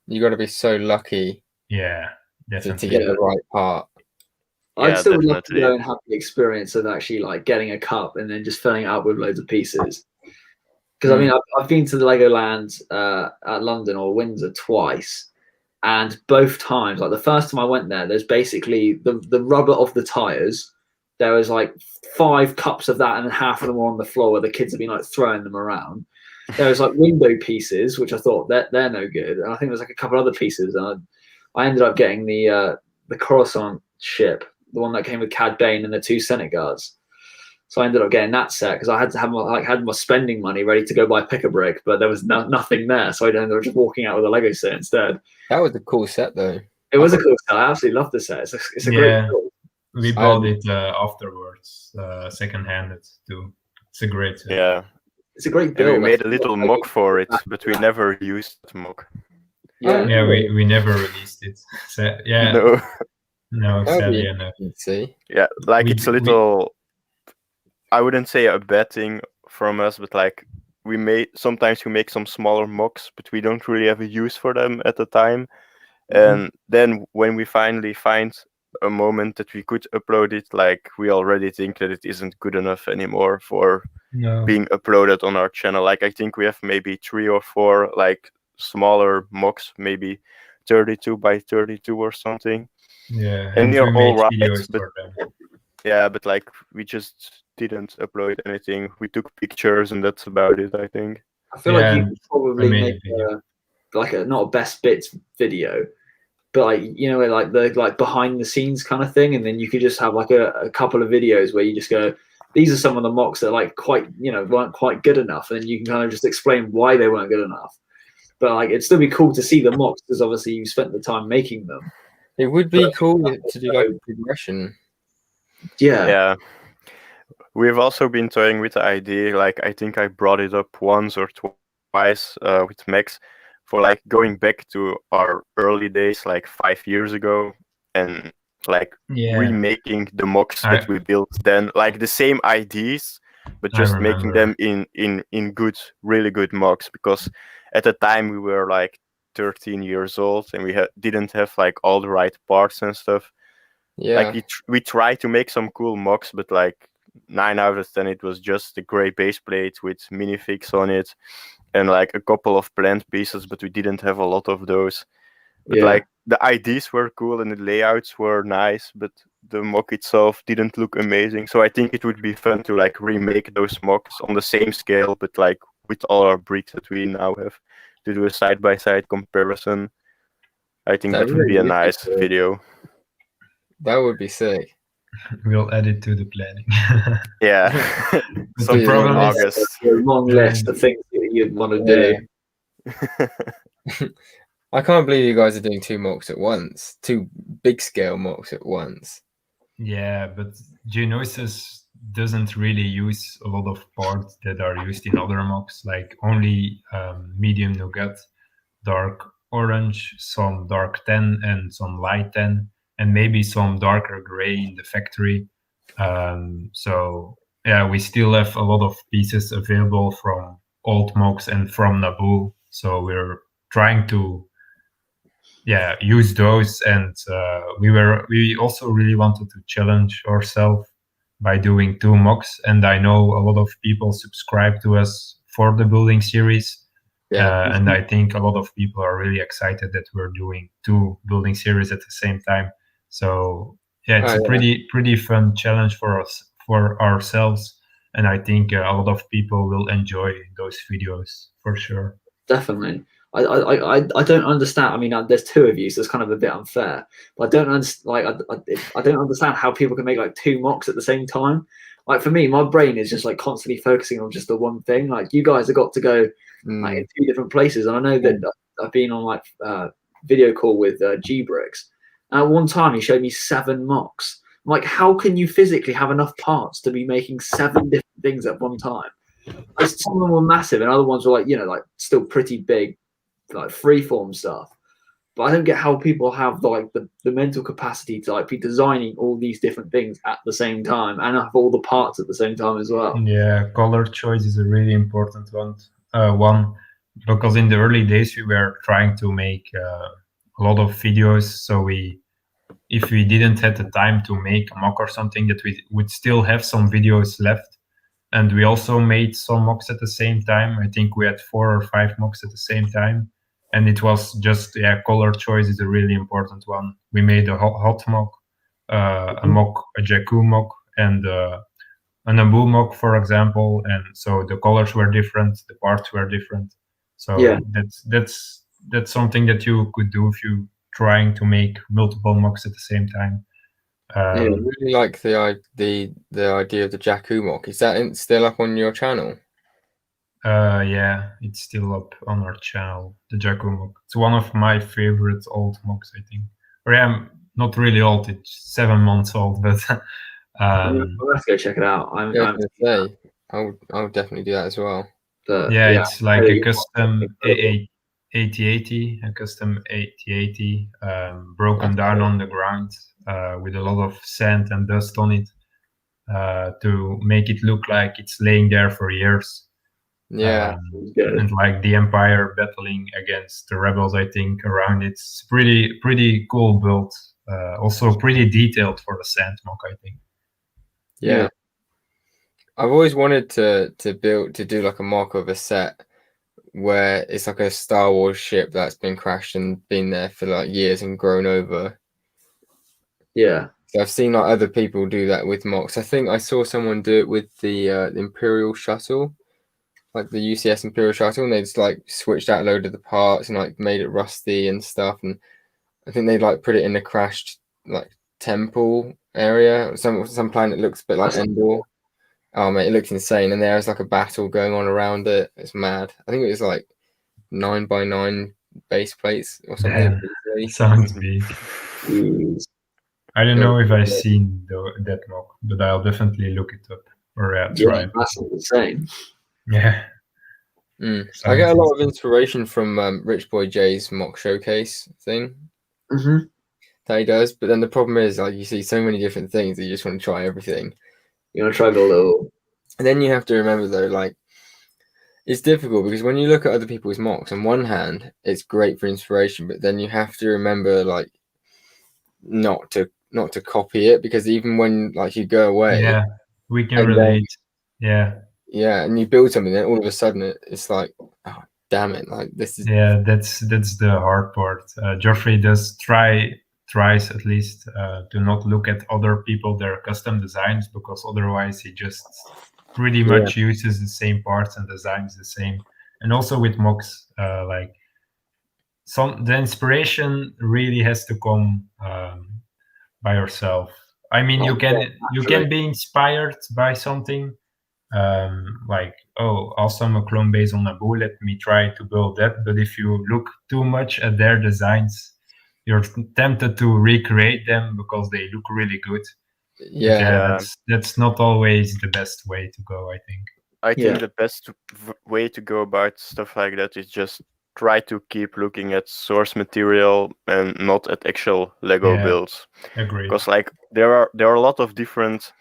S1: You got to be so lucky.
S3: Yeah, definitely.
S1: To get the right part.
S2: I'd still love to go and have the experience of actually like getting a cup and then just filling it up with loads of pieces. Because I mean, I've been to the Legoland at London or Windsor twice, and both times, like the first time I went there, there's basically the rubber of the tires. There was like 5 cups of that, and half of them were on the floor where the kids have been like throwing them around. There was like window pieces, which I thought they're no good, and I think there's like a couple other pieces. And I ended up getting the Coruscant ship, the one that came with Cad Bane and the 2 Senate guards. So I ended up getting that set because I had to have my spending money ready to go buy pick a brick, but there was nothing there, so I ended up just walking out with a Lego set instead.
S1: That was a cool set, though.
S2: It was a cool set. I absolutely loved the set. It's a great build.
S3: We bought it afterwards, second-handed too. It's a great set.
S4: Yeah,
S2: it's a great build.
S4: And we made a little MOC for it, but we never used the MOC.
S3: Yeah, we never released it. So, yeah. No, sadly enough.
S4: Yeah, like it's a little. I wouldn't say a bad thing from us, but like sometimes we make some smaller MOCs, but we don't really have a use for them at the time. And then when we finally find a moment that we could upload it, like we already think that it isn't good enough anymore for being uploaded on our channel. Like I think we have maybe 3 or 4 like smaller MOCs, maybe 32 by 32 or something.
S3: Yeah,
S4: and they're all right.
S3: But,
S4: yeah, but like we just didn't upload anything. We took pictures and that's about it, I think.
S2: I feel like you could probably make not a best bits video, but like the behind the scenes kind of thing, and then you could just have like a couple of videos where you just go, these are some of the MOCs that like weren't quite good enough, and you can kind of just explain why they weren't good enough. But like it'd still be cool to see the MOCs because obviously you spent the time making them.
S1: It would be cool to do like a progression.
S4: Yeah. We've also been toying with the idea, like I think I brought it up once or twice with Max, for like going back to our early days, like 5 years ago, and like remaking the MOCs that we built then, like the same ideas, but just making them in good, really good MOCs, because at the time we were like 13 years old and we didn't have like all the right parts and stuff. Like we tried to make some cool MOCs, but like 9 out of 10 it was just the gray base plate with minifigs on it and like a couple of plant pieces, but we didn't have a lot of those. But like the IDs were cool and the layouts were nice, but the mock itself didn't look amazing. So I think it would be fun to like remake those mocks on the same scale, but like with all our bricks that we now have, to do a side-by-side comparison. I think that would be a nice video.
S1: That would be sick.
S3: We'll add it to the planning.
S4: Yeah.
S3: The problem is
S2: August. A long list of things that you'd want to
S1: do. I can't believe you guys are doing 2 mocks at once, 2 big scale mocks at once.
S3: Yeah, but Geonosis doesn't really use a lot of parts that are used in other mocks, like only medium nougat, dark orange, some dark 10 and some light 10, and maybe some darker gray in the factory. So yeah, we still have a lot of pieces available from old mocks and from Naboo. So we're trying to use those, and we also really wanted to challenge ourselves by doing 2 mocks. And I know a lot of people subscribe to us for the building series. And I think a lot of people are really excited that we're doing 2 building series at the same time. So yeah, it's a pretty fun challenge for us, for ourselves, and I think a lot of people will enjoy those videos for sure.
S2: Definitely. I don't understand. I mean, there's 2 of you, so it's kind of a bit unfair. But I don't understand. I don't understand how people can make like 2 mocks at the same time. Like for me, my brain is just like constantly focusing on just the one thing. Like you guys have got to go like in 2 different places, and I know that I've been on like video call with G-Bricks, and at one time he showed me 7 mocks. I'm like, how can you physically have enough parts to be making 7 different things at one time? Like, some of them were massive, and other ones were like, you know, like still pretty big, like freeform stuff. But I don't get how people have like the mental capacity to like be designing all these different things at the same time and have all the parts at the same time as well.
S3: Yeah, color choice is a really important one, because in the early days we were trying to make a lot of videos. So if we didn't have the time to make a mock or something, that we would still have some videos left. And we also made some mocks at the same time. I think we had 4 or 5 mocks at the same time. And it was just, color choice is a really important one. We made a hot mock, a Jakku mock, and a Naboo mock, for example. And so the colors were different, the parts were different. So that's something that you could do if you're trying to make multiple mocks at the same time.
S1: I really like the idea of the Jakku mock. Is that still up on your channel?
S3: Yeah, it's still up on our channel, the Jakku mock. It's one of my favorite old mocks, I think. Or yeah, not really old, it's 7 months old, but
S2: let's go check it out.
S1: I would definitely do that as well.
S3: But, it's like a custom 8080, a custom 8080, broken down on the ground with a lot of sand and dust on it to make it look like it's laying there for years. And like the Empire battling against the rebels, I think, around it. It's pretty cool build. Also pretty detailed for the sand mock, I think.
S1: Yeah. I've always wanted to do like a mock of a set where it's like a Star Wars ship that's been crashed and been there for like years and grown over.
S2: Yeah.
S1: So I've seen like other people do that with mocks. I think I saw someone do it with the Imperial shuttle, like the UCS Imperial shuttle, and they just like switched out a load of the parts and like made it rusty and stuff. And I think they like put it in a crashed like temple area, some planet looks a bit like Endor. Oh mate, it looks insane, and there's like a battle going on around it. It's mad. I think it was like 9x9 base plates or something.
S3: Sounds big. I don't know if I've seen that mock, but I'll definitely look it up or try.
S2: Yeah, that's insane.
S3: Yeah.
S1: I get a lot of inspiration from Rich Boy J's mock showcase thing that he does, but then the problem is like you see so many different things that you just want to try everything.
S2: You want to try the little,
S1: and then you have to remember though, like it's difficult because when you look at other people's mocks, on one hand it's great for inspiration, but then you have to remember like not to copy it, because even when like you go away,
S3: We can
S1: And
S3: relate. Yeah.
S1: Yeah, and you build something, then all of a sudden it's like, oh, damn it, like this is.
S3: Yeah, that's the hard part. Geoffrey tries at least to not look at other people, their custom designs, because otherwise he just pretty much uses the same parts and designs the same. And also with MOCs, like the inspiration really has to come by yourself. I mean, you can be inspired by something, like, oh, awesome, a clone based on Naboo, let me try to build that. But if you look too much at their designs, you're tempted to recreate them because they look really good.
S1: Yeah,
S3: that's not always the best way to go, I think.
S4: I think the best way to go about stuff like that is just try to keep looking at source material and not at actual Lego builds.
S3: Agree.
S4: Because like there are a lot of different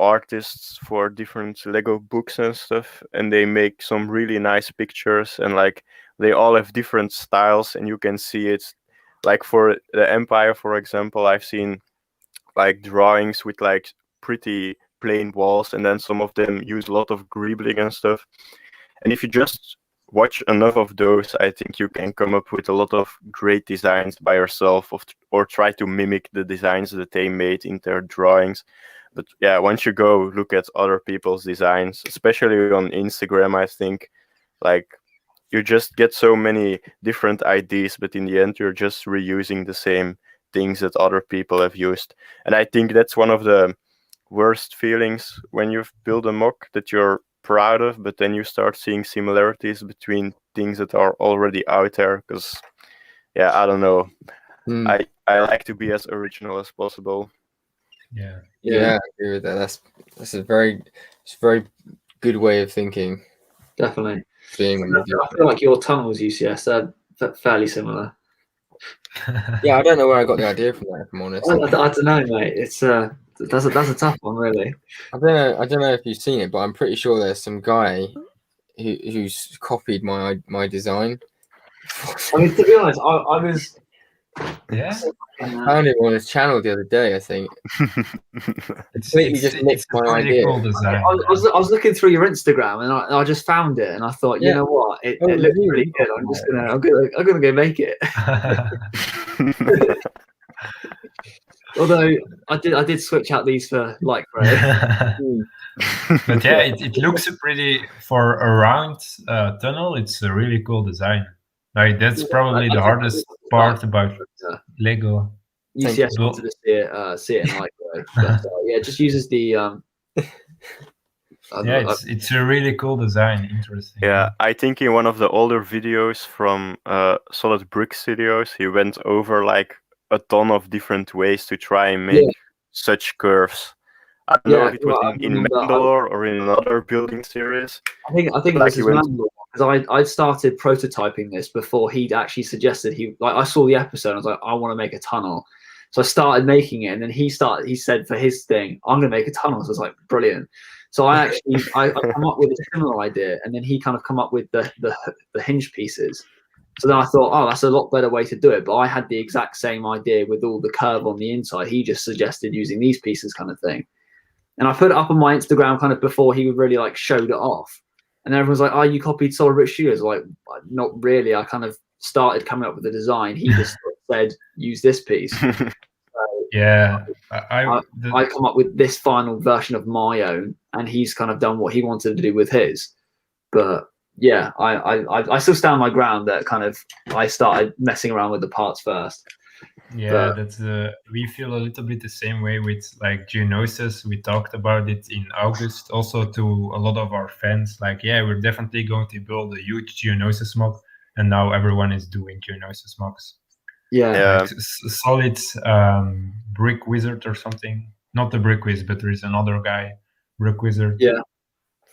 S4: artists for different Lego books and stuff, and they make some really nice pictures, and like they all have different styles, and you can see it. Like for the Empire, for example, I've seen like drawings with like pretty plain walls, and then some of them use a lot of greebling and stuff. And if you just watch enough of those, I think you can come up with a lot of great designs by yourself, or try to mimic the designs that they made in their drawings. But yeah, once you go look at other people's designs, especially on Instagram, I think like you just get so many different ideas, but in the end you're just reusing the same things that other people have used. And I think that's one of the worst feelings when you've built a mock that you're proud of, but then you start seeing similarities between things that are already out there. Because I don't know, I like to be as original as possible.
S1: I agree with that. That's a very good way of thinking.
S2: Definitely.
S1: I
S2: feel like your tunnels, UCS, are fairly similar.
S1: Yeah, I don't know where I got the idea from that, if I'm honest.
S2: I don't know, mate. It's that's a tough one, really.
S1: I don't know if you've seen it, but I'm pretty sure there's some guy who's copied my design.
S2: I mean, to be honest, I was.
S1: I found it on his channel the other day, I think. Completely just nicked my idea.
S3: Cool design,
S2: I was looking through your Instagram, and I just found it, and I thought, you know what, it looks really good. I'm gonna go make it. Although I did switch out these for light gray.
S3: But yeah, it looks pretty, for a round tunnel. It's a really cool design. Like that's probably the hardest part about Lego.
S2: UCS wanted to see it in light gray. But, it just uses the.
S3: It's a really cool design. Interesting.
S4: Yeah, I think in one of the older videos from Solid Brick Studios, he went over like a ton of different ways to try and make such curves. I don't know if it was in Mandalore or in another building series.
S2: I think this is Mandalore, because I started prototyping this before he'd actually suggested I saw the episode, and I was like, I want to make a tunnel. So I started making it, and then he said for his thing, I'm going to make a tunnel. So I was like, brilliant. So I come up with a similar idea, and then he kind of come up with the hinge pieces. So then I thought, oh, that's a lot better way to do it. But I had the exact same idea with all the curve on the inside. He just suggested using these pieces, kind of thing. And I put it up on my Instagram kind of before he really like showed it off. And everyone's like, oh, you copied Solid Brick Studios? Like, not really. I kind of started coming up with the design. He just said, use this piece. I come up with this final version of my own, and he's kind of done what he wanted to do with his. But yeah, I still stand my ground that kind of I started messing around with the parts first.
S3: Yeah, that's we feel a little bit the same way with like Geonosis. We talked about it in August, also to a lot of our fans. Like, yeah, we're definitely going to build a huge Geonosis mock, and now everyone is doing Geonosis mocks.
S2: Yeah.
S3: Like Solid Brick Wizard or something. Not the Brick Wiz, but there is another guy, Brick Wizard.
S2: Yeah.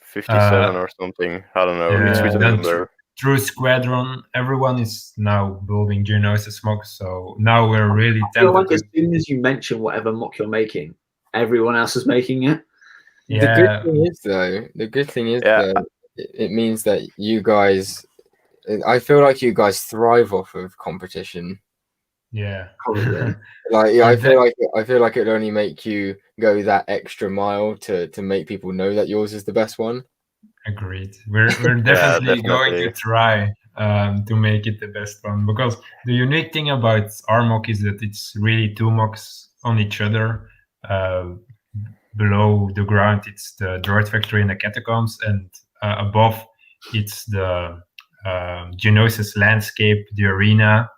S4: 57 or something. I don't know. It's with a number.
S3: True Squadron. Everyone is now building Geonosis mocks, so now we're really tempted. I feel
S2: like as soon as you mention whatever mock you're making, everyone else is making it.
S1: Yeah. The good thing is though, it means that you guys, I feel like you guys thrive off of competition.
S3: Yeah.
S2: Probably.
S1: Like I feel like it'd only make you go that extra mile to make people know that yours is the best one.
S3: Agreed. We're definitely going to try to make it the best one, because the unique thing about our MOC is that it's really 2 MOCs on each other. Below the ground, it's the Droid Factory and the Catacombs, and above, it's the Geonosis landscape, the arena.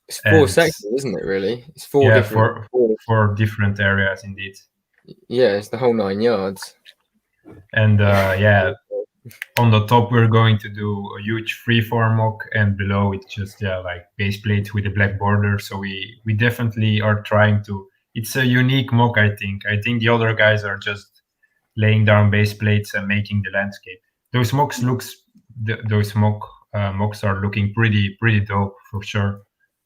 S1: It's 4 sections, isn't it? Really, it's 4
S3: yeah,
S1: different
S3: four different areas indeed.
S1: Yeah, it's the whole 9 yards.
S3: And yeah, on the top we're going to do a huge freeform MOC, and below it's just like base plates with a black border. So we definitely are trying to. It's a unique MOC, I think. I think the other guys are just laying down base plates and making the landscape. Those MOCs MOCs are looking pretty dope for sure.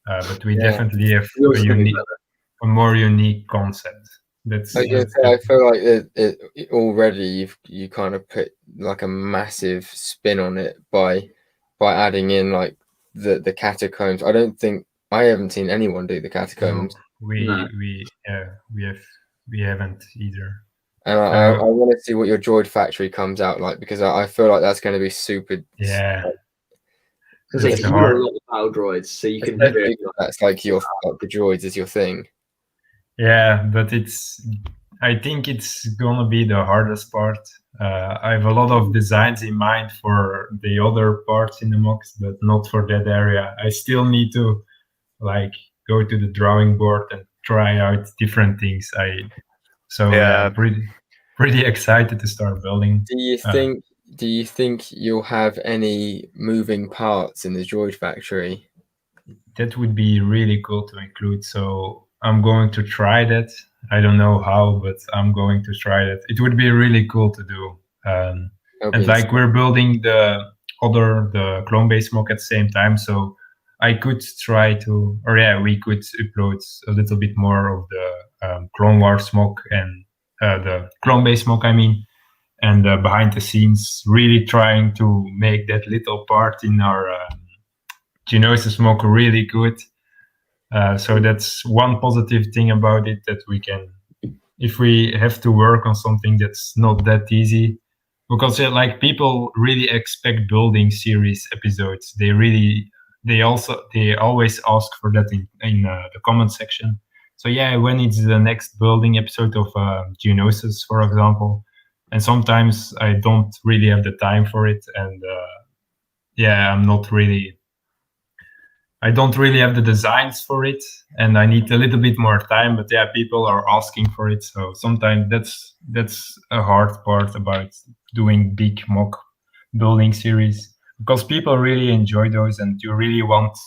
S3: But we definitely have a more unique concept. I
S1: feel like it already you kind of put like a massive spin on it by adding in like the catacombs. I haven't seen anyone do the catacombs.
S3: No, we haven't either.
S1: And I want to see what your Droid Factory comes out like, because I feel like that's going to be super.
S3: Yeah.
S2: Because you know a lot about droids, so you can.
S1: That's like the droids is your thing.
S3: Yeah, but I think it's gonna be the hardest part. I have a lot of designs in mind for the other parts in the MOCs, but not for that area. I still need to like go to the drawing board and try out different things. Pretty excited to start building.
S1: Do you think you'll have any moving parts in the Droid Factory?
S3: That would be really cool to include. So I'm going to try that. I don't know how, but I'm going to try that. It would be really cool to do. And like we're building the clone-based MOC at the same time, so I could try to, we could upload a little bit more of the Clone Wars MOC and the clone-based MOC, I mean, and behind the scenes, really trying to make that little part in our Geonosis MOC really good. So that's one positive thing about it, that we can, if we have to work on something that's not that easy, because like people really expect building series episodes. They always ask for that in the comment section. So yeah, when it's the next building episode of Geonosis, for example, and sometimes I don't really have the time for it, and I don't really have the designs for it, and I need a little bit more time. But yeah, people are asking for it, so sometimes that's a hard part about doing big MOC building series, because people really enjoy those, and you really want,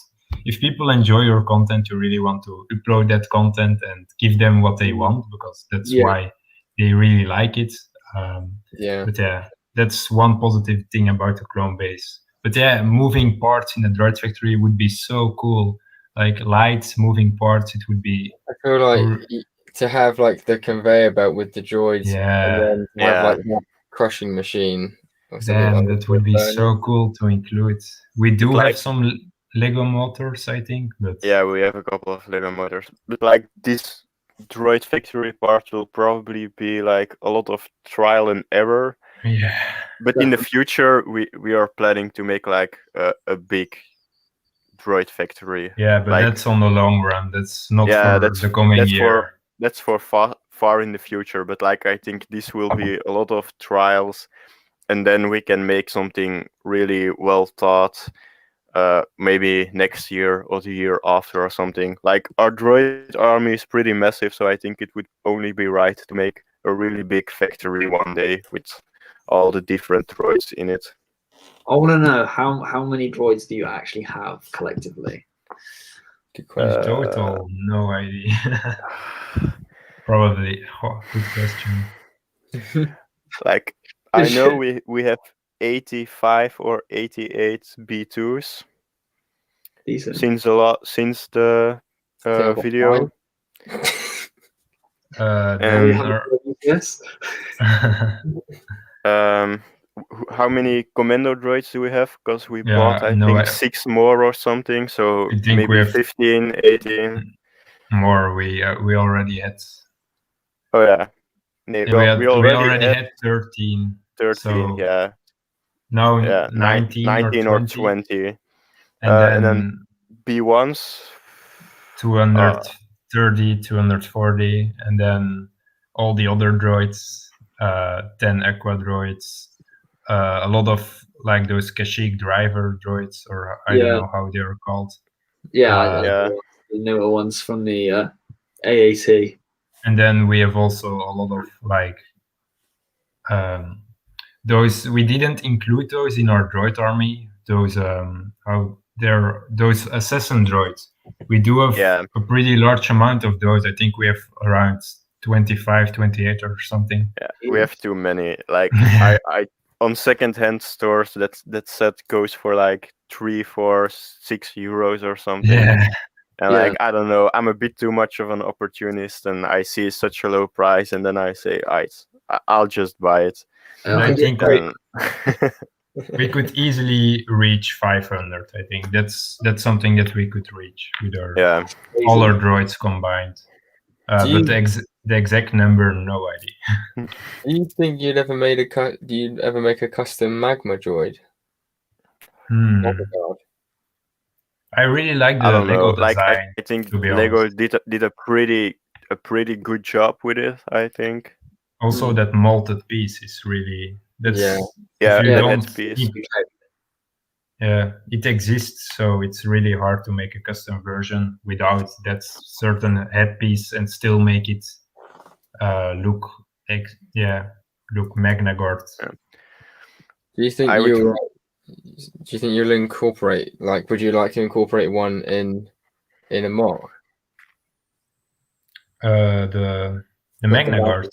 S3: if people enjoy your content, you really want to upload that content and give them what they want, because that's why they really like it. But yeah, that's one positive thing about the clone base. But yeah, moving parts in the Droid Factory would be so cool. Like lights, moving parts, it would be.
S1: I feel like to have like the conveyor belt with the droids, and then have like that crushing machine or something.
S3: Damn, that would be so cool to include. We do have some Lego motors, I think. But
S4: yeah, we have a couple of Lego motors. But like this Droid Factory part will probably be like a lot of trial and error.
S3: Yeah.
S4: But in the future, we are planning to make like a big Droid Factory.
S3: Yeah, but that's on the long run. That's not for the coming year.
S4: That's for far in the future. But like I think this will be a lot of trials, and then we can make something really well thought. Maybe next year or the year after or something. Like our droid army is pretty massive, so I think it would only be right to make a really big factory one day with all the different droids in it.
S2: I want to know how many droids do you actually have collectively?
S1: Good question.
S3: Total, no idea. Probably. Oh, good question.
S4: Like I know we have 85 or 88 B2s.
S2: Decent.
S4: Since the video.
S2: Yes.
S4: how many commando droids do we have? Because we
S3: Yeah,
S4: bought, I
S3: no,
S4: think, 6 more or something. So
S3: I think we
S4: maybe
S3: have
S4: 15, 18.
S3: more. We already had.
S4: Oh yeah, we already had
S3: had 13.
S4: 13.
S3: So
S4: Yeah,
S3: now
S4: yeah,
S3: 19
S4: or
S3: 20.
S4: 20.
S3: And
S4: And then B1s.
S3: 230, 240, and then all the other droids, 10 aqua droids, a lot of like those Kashyyyk driver droids, or I don't know how they're called.
S2: The newer ones from the AAT.
S3: And then we have also a lot of like those. We didn't include those in our droid army. Those those assassin droids. We do have a pretty large amount of those. I think we have around 25, 28 or something.
S4: Yeah, we have too many. Like I on secondhand stores, that set goes for like 3, 4, 6 euros or something.
S3: Yeah.
S4: And like, I don't know, I'm a bit too much of an opportunist, and I see such a low price, and then I say, I'll just buy it.
S3: I think we could easily reach 500. I think that's something that we could reach with our all our droids combined. But the exact number, no idea.
S1: Do you think you'd ever make a custom Magma droid?
S3: I really like the Lego design.
S4: Like I think Lego did a pretty good job with it, I think.
S3: Also, that molded piece is really
S4: piece.
S3: It exists, so it's really hard to make a custom version without that certain headpiece and still make it look Magna Guard.
S1: Do you think you'll incorporate, like, would you like to incorporate one in a mock?
S3: The Magna Guard.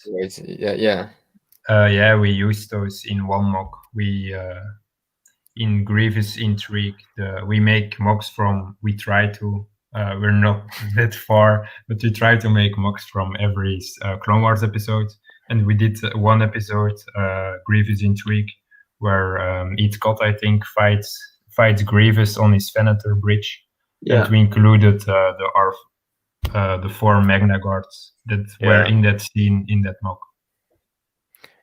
S3: We use those in one mock. We in Grievous Intrigue, we make mocks from. We try to. We're not that far, but we try to make mocks from every Clone Wars episode. And we did one episode, Grievous Intrigue, where Eatcot, I think, fights Grievous on his Venator bridge. And we included the 4 Magna Guards that were in that scene in that mock.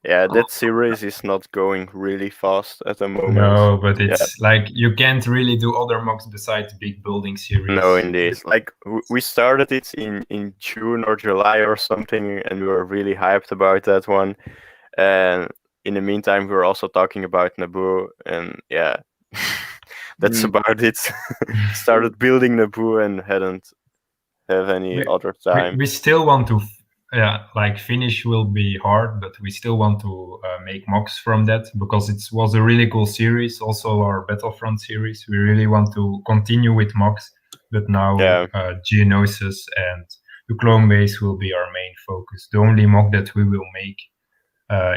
S4: Yeah, that series is not going really fast at the moment.
S3: No, but it's like you can't really do other mocks besides big building series.
S4: No, indeed. Like we started it in June or July or something, and we were really hyped about that one. And in the meantime, we were also talking about Naboo, and that's about it. Started building Naboo and hadn't have any other time.
S3: We still want to. Finish will be hard, but we still want to make mocks from that because it was a really cool series. Also, our Battlefront series, we really want to continue with mocks, but now Geonosis and the clone base will be our main focus. The only mock that we will make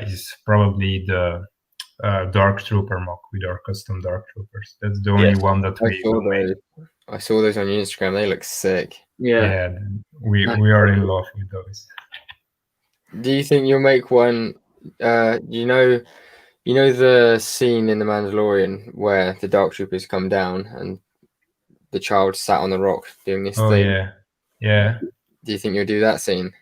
S3: is probably the Dark Trooper mock with our custom Dark Troopers. That's the only one that we will make.
S1: I saw those on your Instagram. They look sick.
S3: Yeah, we are in love with those.
S1: Do you think you'll make one? You know the scene in The Mandalorian where the Dark Troopers come down and the child sat on the rock doing this thing.
S3: Yeah.
S1: Do you think you'll do that scene?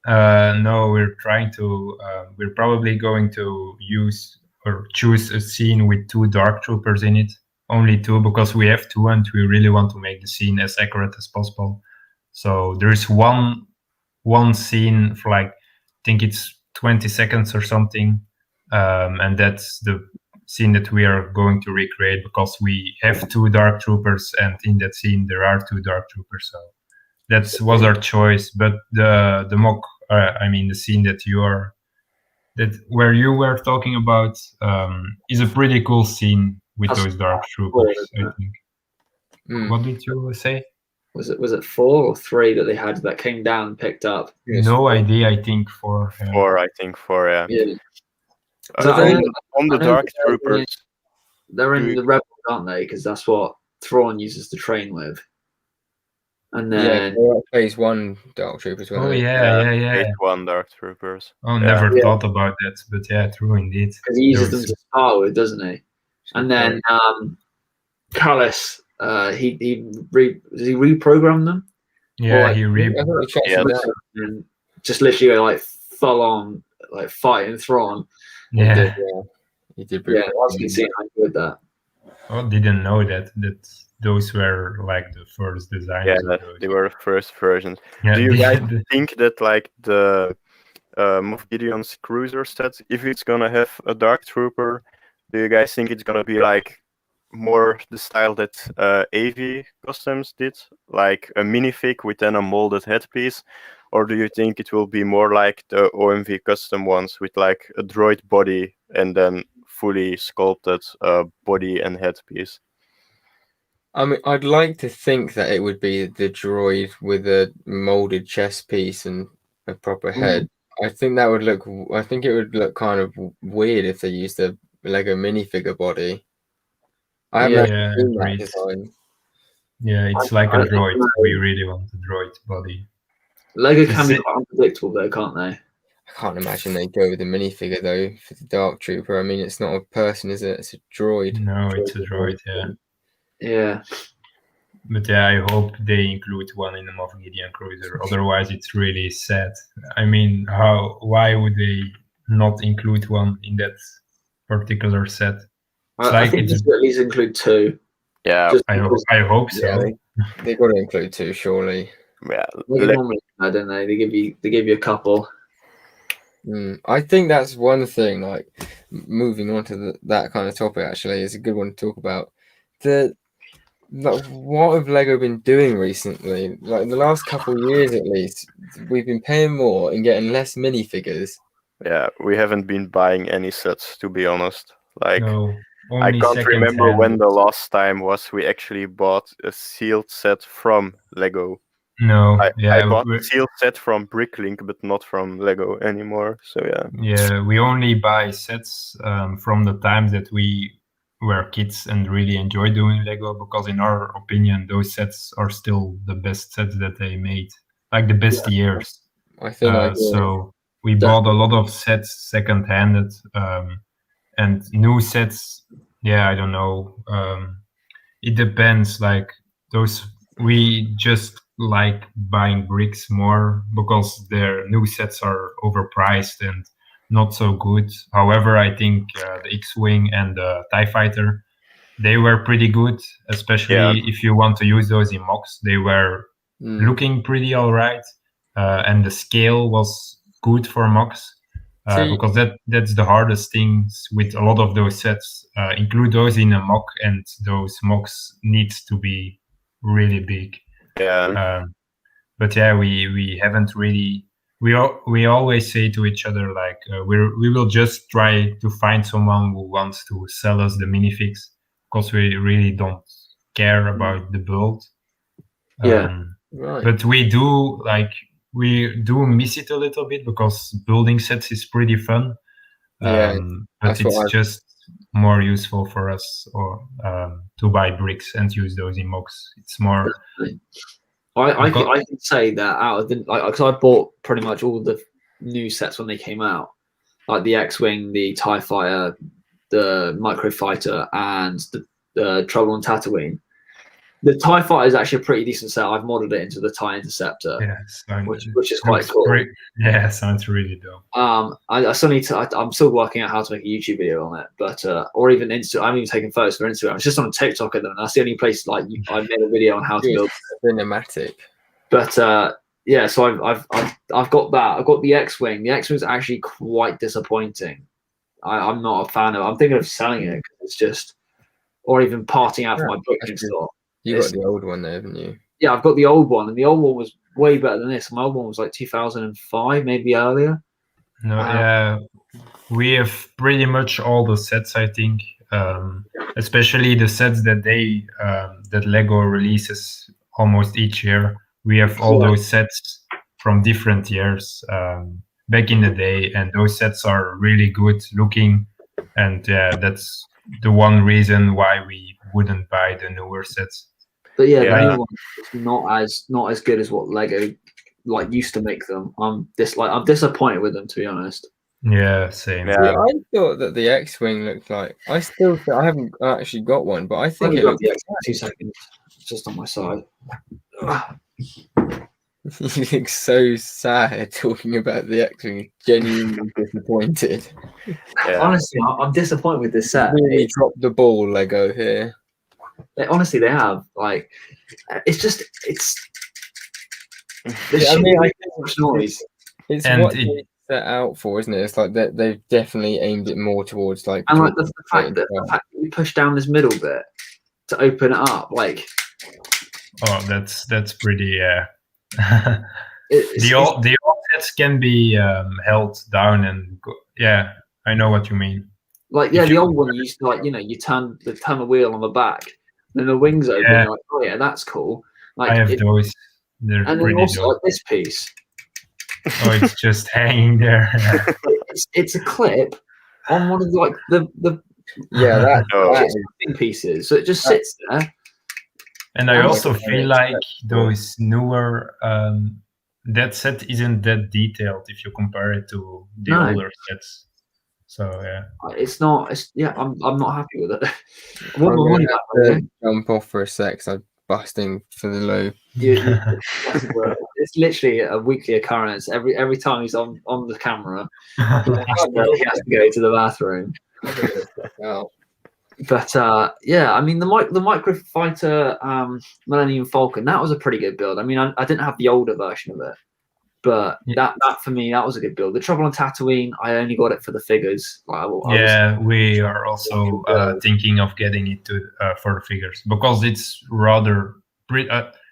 S3: No, we're trying to. We're probably going to use or choose a scene with 2 Dark Troopers in it. Only 2 because we have 2 and we really want to make the scene as accurate as possible. So there's one scene for like, I think it's 20 seconds or something. And that's the scene that we are going to recreate because we have 2 Dark Troopers and in that scene there are 2 Dark Troopers. So that was our choice. But the mock, the scene where you were talking about is a pretty cool scene with those Dark Troopers, I think. What did you say?
S2: Was it 4 or 3 that they had that came down and picked up?
S3: No idea. I think 4.
S4: 4. I think 4. Yeah.
S2: So
S4: on the Dark Troopers,
S2: they're in the Rebels, aren't they? Because that's what Thrawn uses to train with. And then
S1: phase 1 Dark Troopers.
S3: Oh yeah.
S4: Phase 1 Dark Troopers.
S3: Oh, never thought about that, but yeah, true indeed.
S2: Because he uses them to start with, doesn't he? And then Callus, does he reprogram them?
S3: Yeah,
S2: and just literally like full on like fighting Thrawn.
S3: Yeah,
S1: he did.
S2: Yeah, I can see how good that.
S3: I didn't know that those were like the first designs.
S4: Yeah, they were the first versions.
S3: Yeah,
S4: do you guys think that like the Moff Gideon's cruiser set, if it's gonna have a Dark Trooper, do you guys think it's gonna be like more the style that AV Customs did, like a minifig with then a molded headpiece, or do you think it will be more like the OMV custom ones with like a droid body and then fully sculpted body and headpiece?
S1: I mean, I'd like to think that it would be the droid with a molded chest piece and a proper head. I think that would look. I think it would look kind of weird if they used a Lego minifigure body. I haven't seen that design.
S3: Yeah, it's like a droid. We really want a droid body.
S2: Lego can be quite unpredictable though, can't they?
S1: I can't imagine they go with a minifigure though for the Dark Trooper. I mean, it's not a person, is it? It's a droid.
S3: No, it's a droid.
S2: Yeah.
S3: But yeah, I hope they include one in the Moff Gideon cruiser. Otherwise, it's really sad. I mean, why would they not include one in that particular set?
S2: I think they should at least include 2.
S4: Yeah,
S3: I hope so.
S1: Yeah, they got to include 2, surely.
S4: Yeah,
S2: they normally, don't they? They give you a couple.
S1: I think that's one thing. Like moving on to that kind of topic, actually, is a good one to talk about. What have Lego been doing recently? Like in the last couple of years, at least, we've been paying more and getting less minifigures.
S4: Yeah, we haven't been buying any sets, to be honest. Like,
S3: no,
S4: I can't remember when the last time was we actually bought a sealed set from Lego.
S3: No,
S4: I bought a sealed set from Bricklink, but not from Lego anymore. So yeah.
S3: Yeah, we only buy sets from the times that we were kids and really enjoyed doing Lego, because in our opinion, those sets are still the best sets that they made, like the best years.
S1: I think
S3: so. We bought a lot of sets second-handed, and new sets. Yeah, I don't know. It depends. Like those, we just like buying bricks more because their new sets are overpriced and not so good. However, I think the X-Wing and the TIE Fighter, they were pretty good, especially if you want to use those in MOCs. They were looking pretty all right, and the scale was good for MOCs, because that's the hardest things with a lot of those sets. Include those in a MOC, and those MOCs needs to be really big.
S4: Yeah.
S3: But yeah, we haven't really. We always say to each other like we will just try to find someone who wants to sell us the minifigs, because we really don't care about the build.
S2: Right.
S3: But we do miss it a little bit, because building sets is pretty fun. But it's just more useful for us to buy bricks and use those in MOCs. It's more.
S2: I can say that out of because I bought pretty much all the new sets when they came out, like the X-Wing, the TIE Fighter, the Micro Fighter, and the Trouble on Tatooine. The TIE Fighter is actually a pretty decent set. I've modded it into the TIE Interceptor, which is quite cool.
S3: Yeah, sounds really dope.
S2: I still need to. I'm still working out how to make a YouTube video on it, but or even Instagram. I haven't even taken photos for Instagram. It's just on TikTok at the moment. That's the only place I made a video on how to build
S1: cinematic.
S2: But yeah, so I've got that. I've got the X-Wing. The X-Wing is actually quite disappointing. I'm not a fan of it. I'm thinking of selling it because it's just, or even parting out from my booking store.
S1: You got the old one there, haven't you?
S2: Yeah, I've got the old one, and the old one was way better than this. My old one was like 2005, maybe earlier.
S3: No, yeah, we have pretty much all the sets, I think, especially the sets that that Lego releases almost each year. We have all those sets from different years back in the day, and those sets are really good looking. And that's the one reason why we wouldn't buy the newer sets.
S2: But yeah, the
S4: Yeah.
S2: new one is not as good as what Lego like used to make them. I'm disappointed with them, to be honest.
S3: Yeah, same.
S4: Yeah.
S1: Yeah, I thought that the X-wing looked like. I haven't actually got one, but I think
S2: Let me
S1: it
S2: grab
S1: looks.
S2: the X 2 seconds. It's just on my side.
S1: You look so sad talking about the X-wing. Genuinely disappointed.
S4: Yeah.
S2: Honestly, I'm disappointed with this set.
S1: Really dropped the ball, Lego here.
S2: Honestly, they have. Like, it's just There
S1: Yeah, I
S2: should
S1: mean,
S2: be
S1: I
S2: too much noise.
S1: It's
S3: And
S1: what
S3: it-
S1: they set out for, isn't it? It's like they've definitely aimed it more towards like.
S2: And like the fact that you push down this middle bit to open it up, like
S3: Oh, that's pretty.
S2: it's,
S3: The old sets can be held down and yeah, I know what you mean.
S2: like
S3: if
S2: the
S3: you-
S2: old one you used to like you turn the wheel on the back, then the wings open.
S3: Yeah.
S2: You're like, oh yeah, that's cool. Like
S3: I have those. They're
S2: and then
S3: pretty
S2: also
S3: dope.
S2: like this piece,
S3: Oh, it's just hanging there.
S2: it's a clip on one of like the
S1: Yeah, that
S4: Oh.
S1: is
S2: pieces, so it just sits there.
S3: And I
S2: Yeah,
S3: also
S1: like,
S3: feel like those newer that set isn't that detailed if you compare it to the
S2: No.
S3: older sets. So yeah.
S2: It's not. I'm not happy with it. I
S1: I'm
S2: want my
S1: gonna
S2: money back.
S1: have to jump off for a sec. 'Cause I'm busting for the low.
S2: It's literally a weekly occurrence. Every time he's on the camera, he has to go to the bathroom.
S1: Oh,
S2: But yeah, I mean the microfighter Millennium Falcon, that was a pretty good build. I mean, I didn't have the older version of it, but
S3: Yeah.
S2: that for me that was a good build. The Trouble on Tatooine, I only got it for the figures.
S3: Yeah, we are also thinking of getting it for the figures because it's rather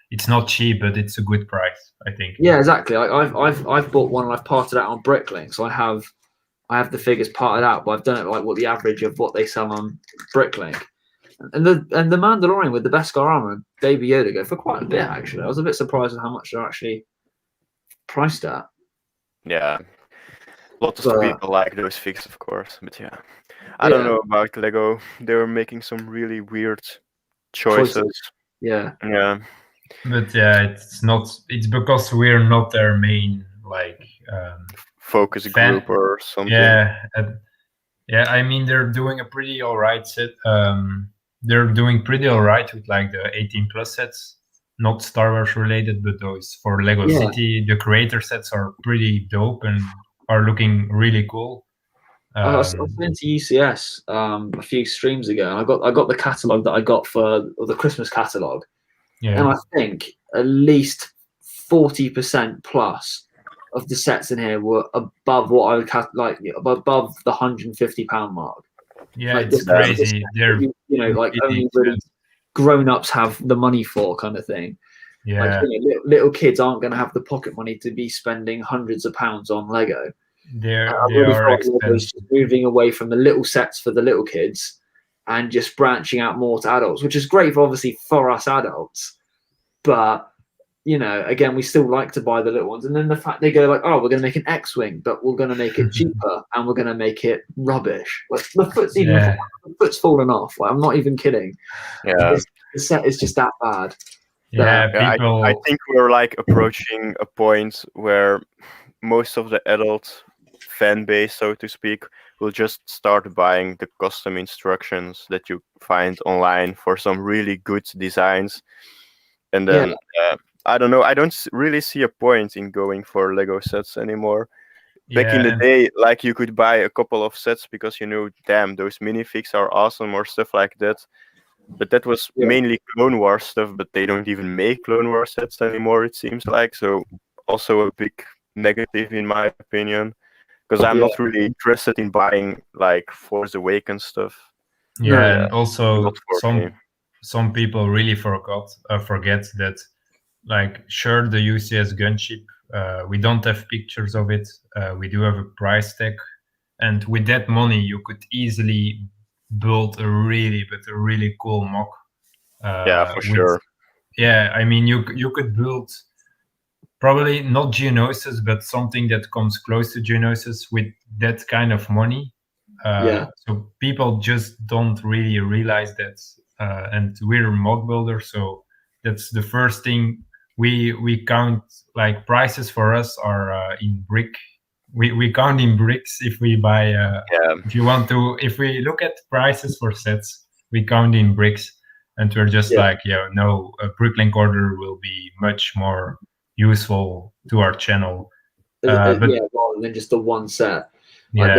S3: it's not cheap, but it's a good price, I think.
S2: Yeah, exactly. I've bought one and I've parted out on Bricklink, so I have the figures parted out, but I've done it like what the average of what they sell on Bricklink. And the Mandalorian with the Beskar armor and Baby Yoda go for quite a bit actually. I was a bit surprised at how much they're actually priced at.
S4: Yeah. Lots of
S2: But-
S4: people like those figures, of course. But yeah. I don't
S2: Yeah.
S4: know about Lego. They were making some really weird choices.
S2: Yeah.
S4: Yeah.
S3: But yeah, it's because we're not their main
S4: Focus
S3: Fan-
S4: group or something.
S3: yeah, I mean they're doing a pretty alright set. They're doing pretty alright with like the 18 plus sets, not Star Wars related, but those for Lego
S2: Yeah.
S3: City, the creator sets are pretty dope and are looking really cool.
S2: I was been to UCS a few streams ago, and I got the catalog that I got for the Christmas catalog,
S3: Yeah,
S2: and I think at least 40% plus of the sets in here were above what I would above the £150 mark.
S3: yeah,
S2: like
S3: it's
S2: this-
S3: crazy. They're
S2: You know, like
S3: really
S2: only really grown-ups have the money for kind of thing.
S3: yeah,
S2: Like, you know, little kids aren't going to have the pocket money to be spending hundreds of pounds on Lego.
S3: they
S2: I
S3: are
S2: really thought Lego's
S3: expensive.
S2: just moving away from the little sets for the little kids and just branching out more to adults, which is great for obviously for us adults. But you know, again, we still like to buy the little ones. And then the fact they go like, oh, we're going to make an X-wing, but we're going to make it cheaper and we're going to make it rubbish. Like the foot's fallen off. Like I'm not even kidding.
S4: Yeah.
S2: The set is just that bad.
S3: Yeah,
S4: Yeah,
S3: people.
S4: I think we're like approaching a point where most of the adult fan base, so to speak, will just start buying the custom instructions that you find online for some really good designs. And then, I don't know, I don't really see a point in going for Lego sets anymore. Back in the day, like you could buy a couple of sets because you know, damn, those minifigs are awesome or stuff like that. But that was mainly Clone Wars stuff, but they don't even make Clone Wars sets anymore, it seems like. So also a big negative in my opinion, because I'm not really interested in buying like Force Awakens stuff.
S3: Yeah, and also
S4: Not for me.
S3: some people really forget that, like, sure, the UCS gunship, we don't have pictures of it. We do have a price tag, and with that money, you could easily build a really cool mock.
S4: Yeah, for sure.
S3: Yeah, I mean, you could build probably not Geonosis, but something that comes close to Geonosis with that kind of money. So people just don't really realize that. And we're mock builders, so that's the first thing we count. Like prices for us are in brick. We count in bricks if we buy. If we look at prices for sets, we count in bricks, and we're just like, no, a bricklink order will be much more useful to our channel.
S2: Rather than just the one set. Like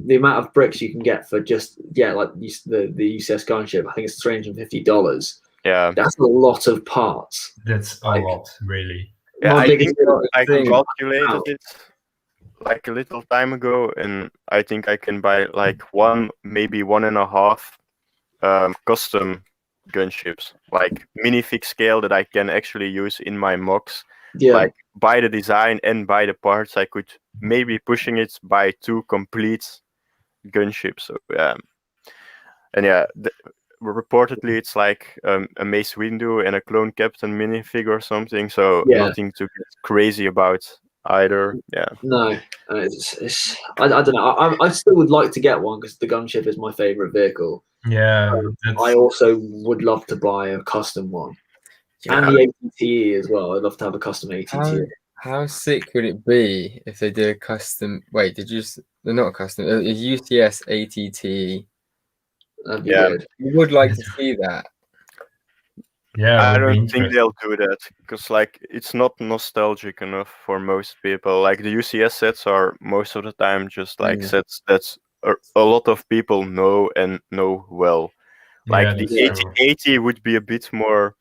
S2: the amount of bricks you can get for just like the UCS gunship, I think it's $350.
S4: Yeah,
S2: that's a lot of parts.
S3: That's a lot, really.
S4: Yeah, I calculated it like a little time ago, and I think I can buy like maybe 1.5 custom gunships, like minifig scale that I can actually use in my MOCs. Like by the design and by the parts, I could maybe pushing it by 2 complete gunships. So and reportedly it's like a Mace Windu and a Clone Captain minifig or something. So nothing to get crazy about either.
S2: No, it's I don't know. I still would like to get one because the gunship is my favorite vehicle. I also would love to buy a custom one. And the ATTE as well. I'd love to have a custom ATTE.
S1: How sick would it be if they did a custom? Wait, they're not a custom. A UCS ATTE.
S2: That'd be good.
S1: You would like to see that.
S3: Yeah,
S4: I don't think they'll do that because like it's not nostalgic enough for most people. Like the UCS sets are most of the time just like sets that's a lot of people know and know well. Like the AT-80 would be a bit more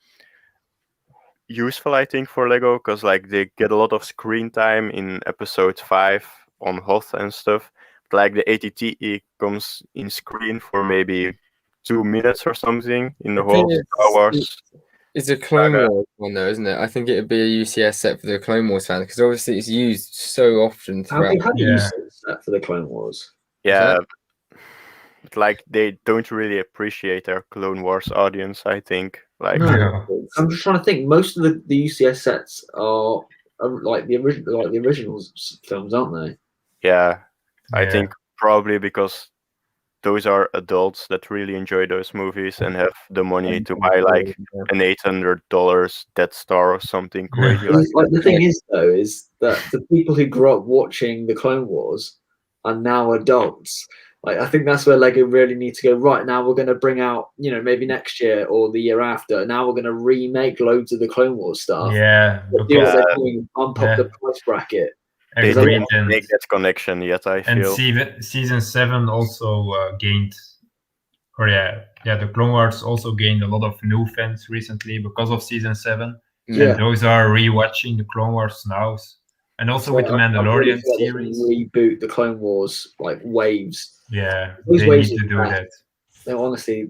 S4: useful, I think, for Lego because like they get a lot of screen time in episode 5 on Hoth and stuff. But, like the ATTE comes in screen for maybe 2 minutes or something in the whole Star Wars.
S1: It's a Clone Wars one though, isn't it? I think it would be a UCS set for the Clone Wars fans because obviously it's used so often throughout.
S2: We've had a UCS set for the Clone Wars.
S4: Yeah. Like they don't really appreciate their Clone Wars audience, I think. Like
S2: I'm just trying to think. Most of the UCS sets are like the originals films, aren't they?
S4: Yeah. I think probably because those are adults that really enjoy those movies and have the money to buy like an $800 Death Star or something crazy.
S2: Like the thing is though, is that the people who grew up watching the Clone Wars are now adults. Like I think that's where Lego really need to go. Right now, we're going to bring out, maybe next year or the year after. Now we're going to remake loads of the Clone Wars stuff. Bump up the price bracket.
S4: They didn't make that connection yet, I feel.
S3: And season 7 also gained, the Clone Wars also gained a lot of new fans recently because of season 7. Yeah. And those are rewatching the Clone Wars now. And also with the Mandalorian series.
S2: Reboot the Clone Wars, like waves.
S3: Yeah, they need to do that.
S2: Honestly,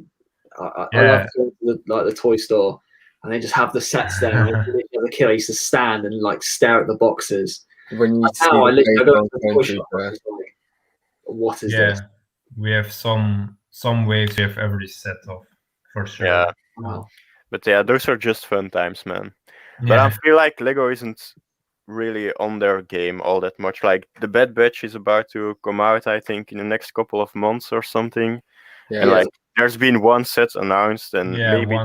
S2: I love to go to the toy store and they just have the sets there. The kid I used to stand and like stare at the boxes.
S1: When you see
S2: I go to the toy shop, like, what is this?
S3: We have some waves we have every set of for sure.
S4: Yeah. Wow. But those are just fun times, man. But I feel like Lego isn't really on their game all that much. Like the Bad Batch is about to come out, I think, in the next couple of months or something. And like there's been one set announced, and maybe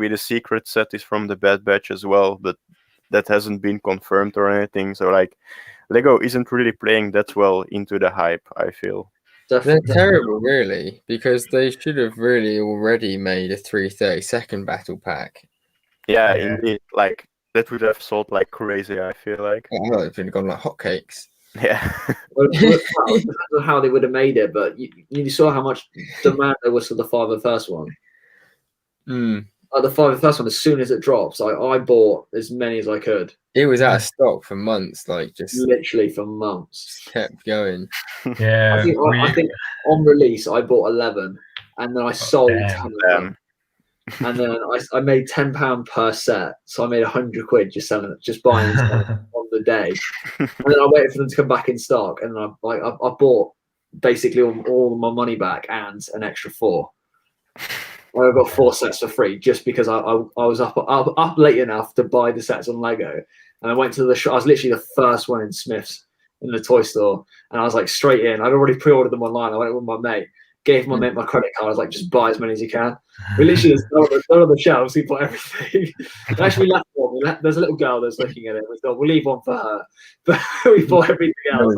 S4: the secret set is from the Bad Batch as well, but that hasn't been confirmed or anything. So like Lego isn't really playing that well into the hype, I feel.
S1: They're terrible, really, because they should have really already made a 332nd battle pack.
S2: Yeah,
S4: indeed. Like that would have sold like crazy, I feel like.
S1: Oh, it would have gone like hotcakes.
S4: Yeah.
S2: Well, it depends on how they would have made it, but you saw how much demand there was for the 501st one. The 501st one, as soon as it drops, I bought as many as I could.
S1: It was out of stock for months, like just
S2: literally for months.
S1: Just kept going.
S3: Yeah.
S2: I think on release I bought 11, and then I sold 10 of them. And then I made £10 per set, so I made £100 just selling it, just buying them on the day. And then I waited for them to come back in stock, and I bought basically all of my money back and an extra 4. I got 4 sets for free just because I was up late enough to buy the sets on Lego, and I went to the shop. I was literally the first one in Smith's in the toy store, and I was like straight in. I'd already pre-ordered them online. I went with my mate. gave my mate my credit card. I was like, just buy as many as you can. We literally just none of the shelves. We bought everything. Actually, we left one. There's a little girl that's looking at it. We thought we'll leave one for her, but we bought everything else.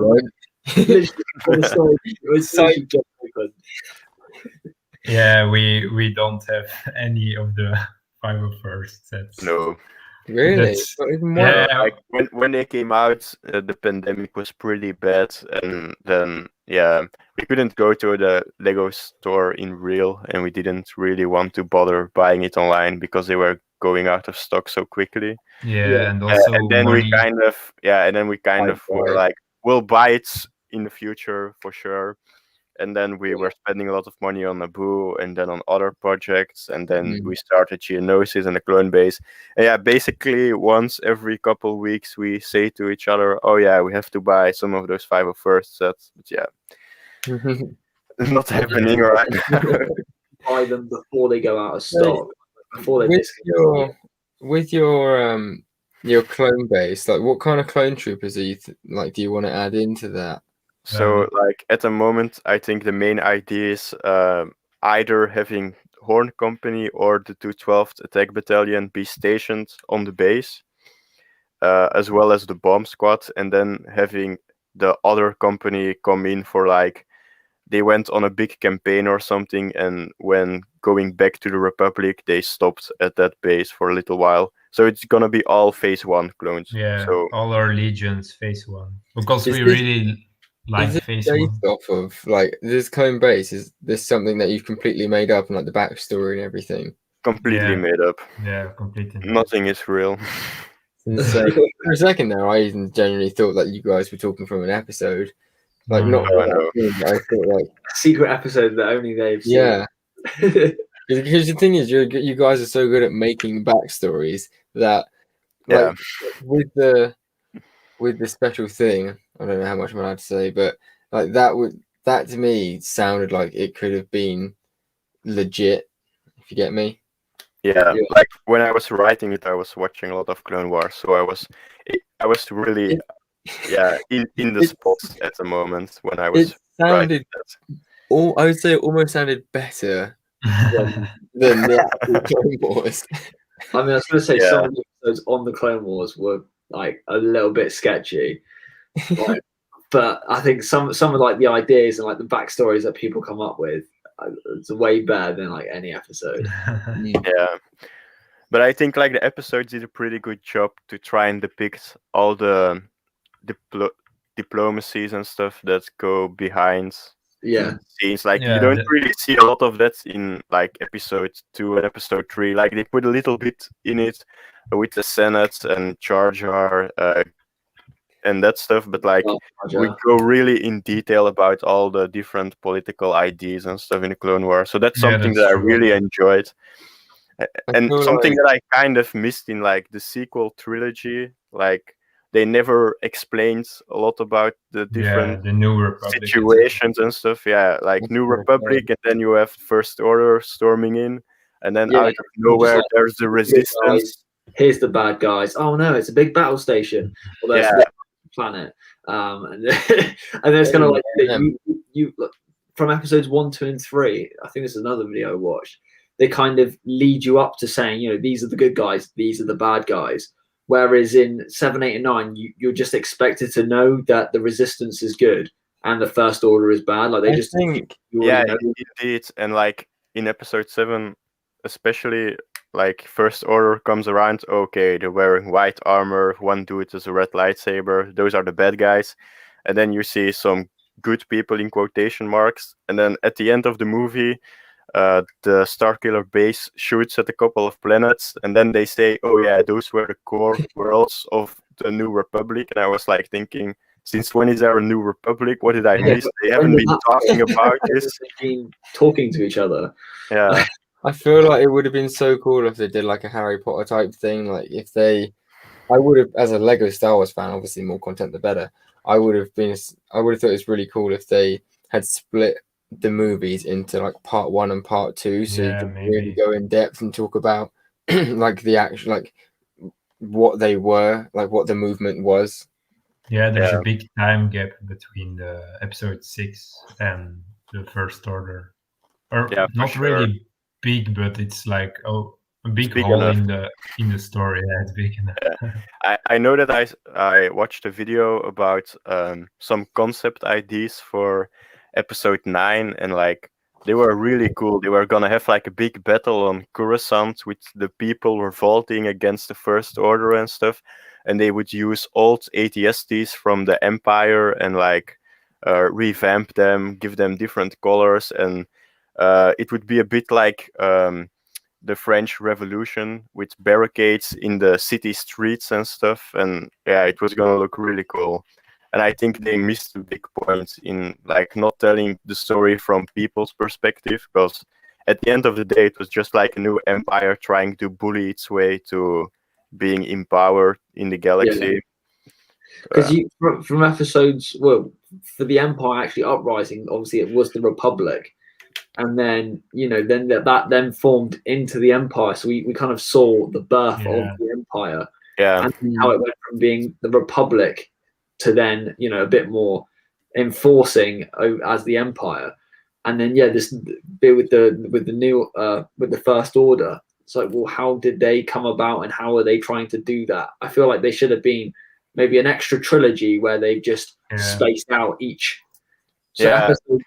S2: Literally, the story, it was so just open.
S3: Yeah, we don't have any of the 501st sets.
S4: No.
S1: Really?
S3: Yeah.
S4: Like when they came out, the pandemic was pretty bad, and then we couldn't go to the Lego store in real, and we didn't really want to bother buying it online because they were going out of stock so quickly.
S3: Yeah, and also
S4: and then we kind of were like, we'll buy it in the future for sure. And then we were spending a lot of money on Naboo and then on other projects. And then we started Geonosis and the clone base. And basically once every couple weeks, we say to each other, oh yeah, we have to buy some of those 501st sets. But it's not happening right now.
S2: Buy them before they go out of stock. Before they
S1: with your clone base, like what kind of clone troopers are you do you want to add into that?
S4: So, like at the moment, I think the main idea is either having Horn Company or the 212th Attack Battalion be stationed on the base, as well as the bomb squad, and then having the other company come in for they went on a big campaign or something, and when going back to the Republic, they stopped at that base for a little while. So it's gonna be all Phase 1 clones.
S3: Yeah,
S4: so
S3: all our legions Phase 1 because we really like Phase 1.
S1: Off of this clone base, is this something that you've completely made up and the backstory and everything?
S4: Completely made up.
S3: Yeah, completely.
S4: Nothing is real.
S1: So for a second there, I even genuinely thought that you guys were talking from an episode. I thought
S2: secret episode that only they've seen.
S1: Yeah. Because the thing is, you guys are so good at making backstories that with the special thing, I don't know how much I'm allowed to say, but that to me sounded like it could have been legit, if you get me.
S4: Yeah, like when I was writing it, I was watching a lot of Clone Wars, so I was really in the spots at the moment when I was writing that.
S1: I would say it almost sounded better than the actual Clone Wars.
S2: I mean, I was going to say some of the episodes on the Clone Wars were a little bit sketchy, but I think some of the ideas and the backstories that people come up with, it's way better than any episode.
S4: Yeah, but I think the episodes did a pretty good job to try and depict all the diplomacies and stuff that go behind scenes. You don't really see a lot of that in episode 2 and episode 3. They put a little bit in it with the Senate and Jar Jar and that stuff, but we go really in detail about all the different political ideas and stuff in the Clone Wars. So that's something that I really enjoyed. And something that I kind of missed in the sequel trilogy, they never explained a lot about the different
S3: the New Republic
S4: situations and stuff. Yeah, New Republic, and then you have First Order storming in, and then out of nowhere there's the Resistance.
S2: Here's the bad guys. Oh no, it's a big battle station. Well, there's the planet, and there's kind of you look, from episodes 1, 2, and 3. I think this is another video I watched. They kind of lead you up to saying, these are the good guys, these are the bad guys. Whereas in 7, 8, and 9, you're just expected to know that the Resistance is good and the First Order is bad.
S4: Indeed. And in episode 7, especially, First Order comes around. Okay, they're wearing white armor. One dude has a red lightsaber. Those are the bad guys. And then you see some good people in quotation marks. And then at the end of the movie, the Starkiller base shoots at a couple of planets, and then they say, oh yeah, those were the core worlds of the New Republic. And I was thinking, since when is there a New Republic? What did I miss? They haven't been talking about this.
S2: Talking to each other.
S4: Yeah.
S1: I feel like it would have been so cool if they did a Harry Potter type thing. I would have, as a Lego Star Wars fan, obviously more content the better. I would have thought it was really cool if they had split the movies into part 1 and part 2, so you could really go in depth and talk about the actual what they were, what the movement was.
S3: There's a big time gap between the episode 6 and the First Order. or
S4: Yeah, for
S3: not
S4: sure.
S3: really big, but it's like a big
S4: big
S3: hole
S4: enough.
S3: in the story. Yeah, it's big enough.
S4: I know that I watched a video about some concept ideas for episode 9, and like they were really cool. They were gonna have like a big battle on Coruscant with the people revolting against the First Order and stuff, and they would use old ATSTs from the Empire and like revamp them, give them different colors, and it would be a bit like the French Revolution with barricades in the city streets and stuff. And yeah, it was gonna look really cool. And I think they missed a big point in like not telling the story from people's perspective, because at the end of the day, it was just like a new empire trying to bully its way to being in power in the galaxy.
S2: Because from episodes, well, for the Empire actually uprising, obviously it was the Republic, and then then that then formed into the Empire. So we kind of saw the birth of the Empire, and how it went from being the Republic to then a bit more enforcing as the Empire, and then this bit with the new with the First Order. It's like, well, how did they come about, and how are they trying to do that? I feel like they should have been maybe an extra trilogy where they've just spaced out each. So episode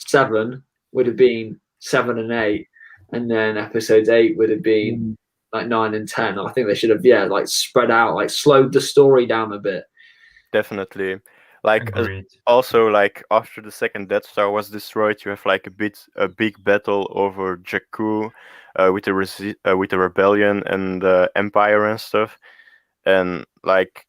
S2: 7 would have been 7 and 8, and then episode 8 would have been like 9 and 10. I think they should have like spread out, like slowed the story down a bit.
S4: Definitely. Like also, like after the second Death Star was destroyed, you have like a big battle over Jakku with the rebellion and the Empire and stuff, and like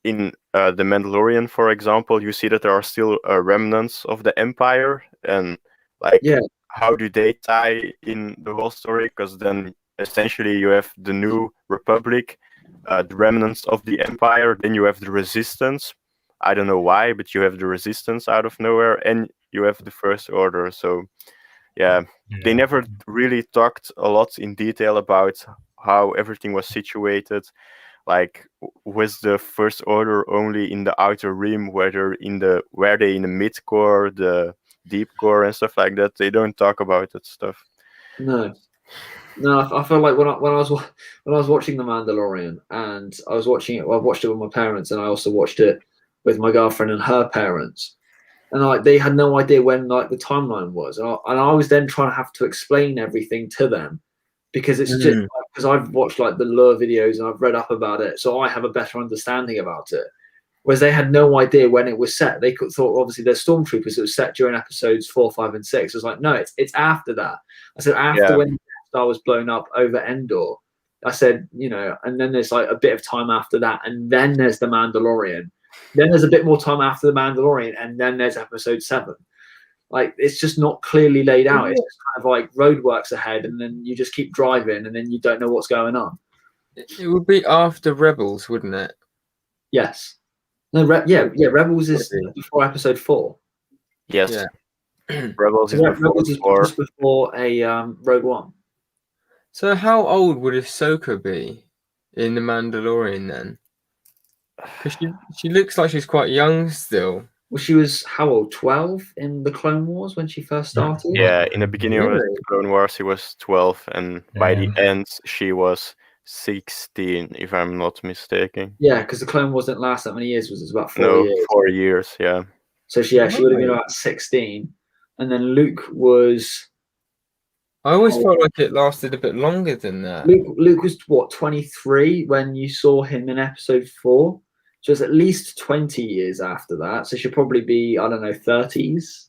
S4: in The Mandalorian, for example, you see that there are still remnants of the Empire, and like how do they tie in the whole story? Because then essentially you have the New Republic, the remnants of the Empire, then you have the Resistance. I don't know why, but you have the Resistance out of nowhere, and you have the First Order. So they never really talked a lot in detail about how everything was situated. Like, was the First Order only in the outer rim, were they in the mid core, the deep core, and stuff like that? They don't talk about that stuff.
S2: No, I feel like when I was watching The Mandalorian, and I watched it with my parents, and I also watched it with my girlfriend and her parents, and like they had no idea when like the timeline was, and I was then trying to have to explain everything to them, because it's just because I've watched like the lore videos and I've read up about it, so I have a better understanding about it. Whereas they had no idea when it was set. They thought obviously there's stormtroopers. It was set during episodes 4, 5, and 6. I was like, no, it's after that. I said after when the Star was blown up over Endor. I said, and then there's like a bit of time after that, and then there's the Mandalorian. Then there's a bit more time after the Mandalorian, and then there's episode 7. Like, it's just not clearly laid out. It's just kind of like roadworks ahead, and then you just keep driving, and then you don't know what's going on.
S1: It would be after Rebels, wouldn't it?
S2: Yes. No, Rebels is before episode 4.
S4: Yes.
S1: Yeah.
S4: Rebels is
S2: just before a Rogue One.
S1: So how old would Ahsoka be in The Mandalorian then? Because she looks like she's quite young still.
S2: Well, she was how old? 12 in the Clone Wars when she first started?
S4: Yeah, in the beginning of the Clone Wars, she was 12, and by the end, she was 16, if I'm not mistaken.
S2: Yeah, because the Clone Wars didn't last that many years. It was about 4 years.
S4: 4 years, yeah.
S2: So she would have been about 16. And then Luke was...
S1: I always felt like it lasted a bit longer than that.
S2: Luke was, what, 23 when you saw him in episode 4? So it's at least 20 years after that. So she'll probably be, I don't know, 30s.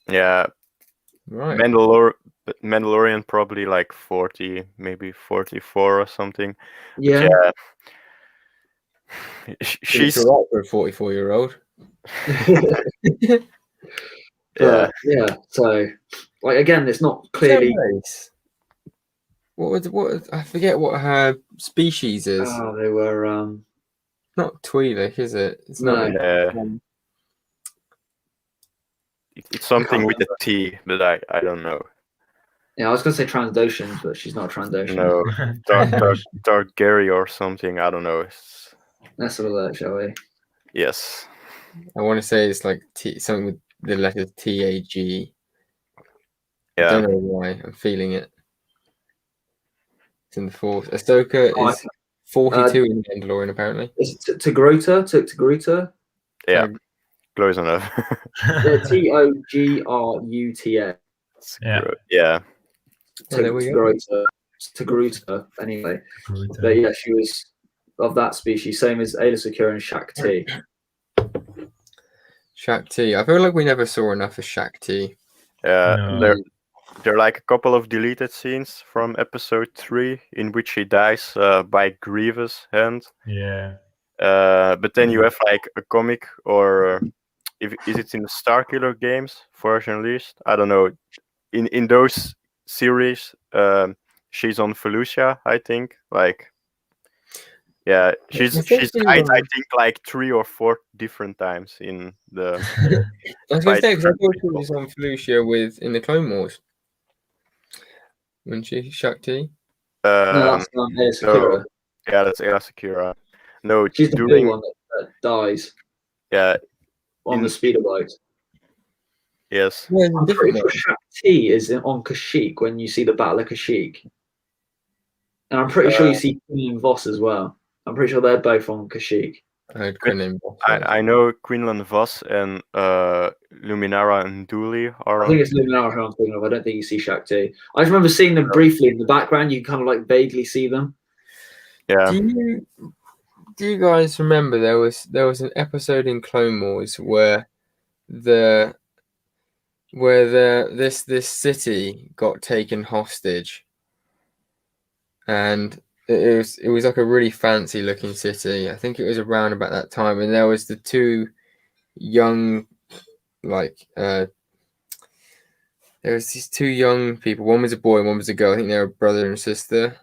S4: Yeah.
S1: Right.
S4: Mandalorian probably like 40, maybe 44 or something.
S2: Yeah.
S4: She's
S1: all right for a 44-year-old.
S2: Yeah. So, like, again, it's not clearly.
S1: What I forget what her species is.
S2: Oh, they were
S1: not Twi'lek, is it? It's
S2: no.
S1: not.
S4: It's something with a T, but I don't know.
S2: Yeah, I was gonna say Trandoshans, but she's not a Trandoshan.
S4: No, Dark Gary or something. I don't know.
S2: Let's have a look, shall we?
S4: Yes.
S1: I want to say it's like something with the letter TAG. I don't know why. I'm feeling it. It's in the fourth. Ahsoka is 42 in Mandalorian, apparently.
S2: Is it Togruta?
S4: Yeah, close enough.
S2: Togruta.
S4: Yeah.
S2: Togruta. Anyway, but yeah, she was of that species, same as Aayla Secura and Shakti.
S1: Shakti. I feel like we never saw enough of Shakti.
S4: There are like a couple of deleted scenes from episode 3 in which he dies by Grievous' hand.
S3: Yeah.
S4: But then you have like a comic, or is it in the Starkiller games Force Unleashed? I don't know. In those series, she's on Felucia, I think. Like, yeah, she's died, I think, like 3 or 4 different times in the.
S1: I was going to say, because I thought she was on Felucia in the Clone Wars. When she Shakti?
S2: No, that's Aayla Secura.
S4: Yeah, that's Aayla Secura. No,
S2: she's the blue one that dies.
S4: Yeah.
S2: On the speeder bike.
S4: Yes.
S2: Yeah, I'm pretty sure Shakti is on Kashyyyk when you see the Battle of Kashyyyk. And I'm pretty sure you see Quinlan Voss as well. I'm pretty sure they're both on Kashyyyk.
S4: I know Quinlan Voss and Luminara and Dooley are.
S2: I think it's Luminara who I'm thinking of. I don't think you see Shakti. I just remember seeing them briefly in the background. You can kind of like vaguely see them.
S4: Yeah.
S1: Do you guys remember there was an episode in Clone Wars where this city got taken hostage, and it was like a really fancy looking city. I think it was around about that time, and there was the two young, like there was these two young people. One was a boy, one was a girl. I think they were brother and sister.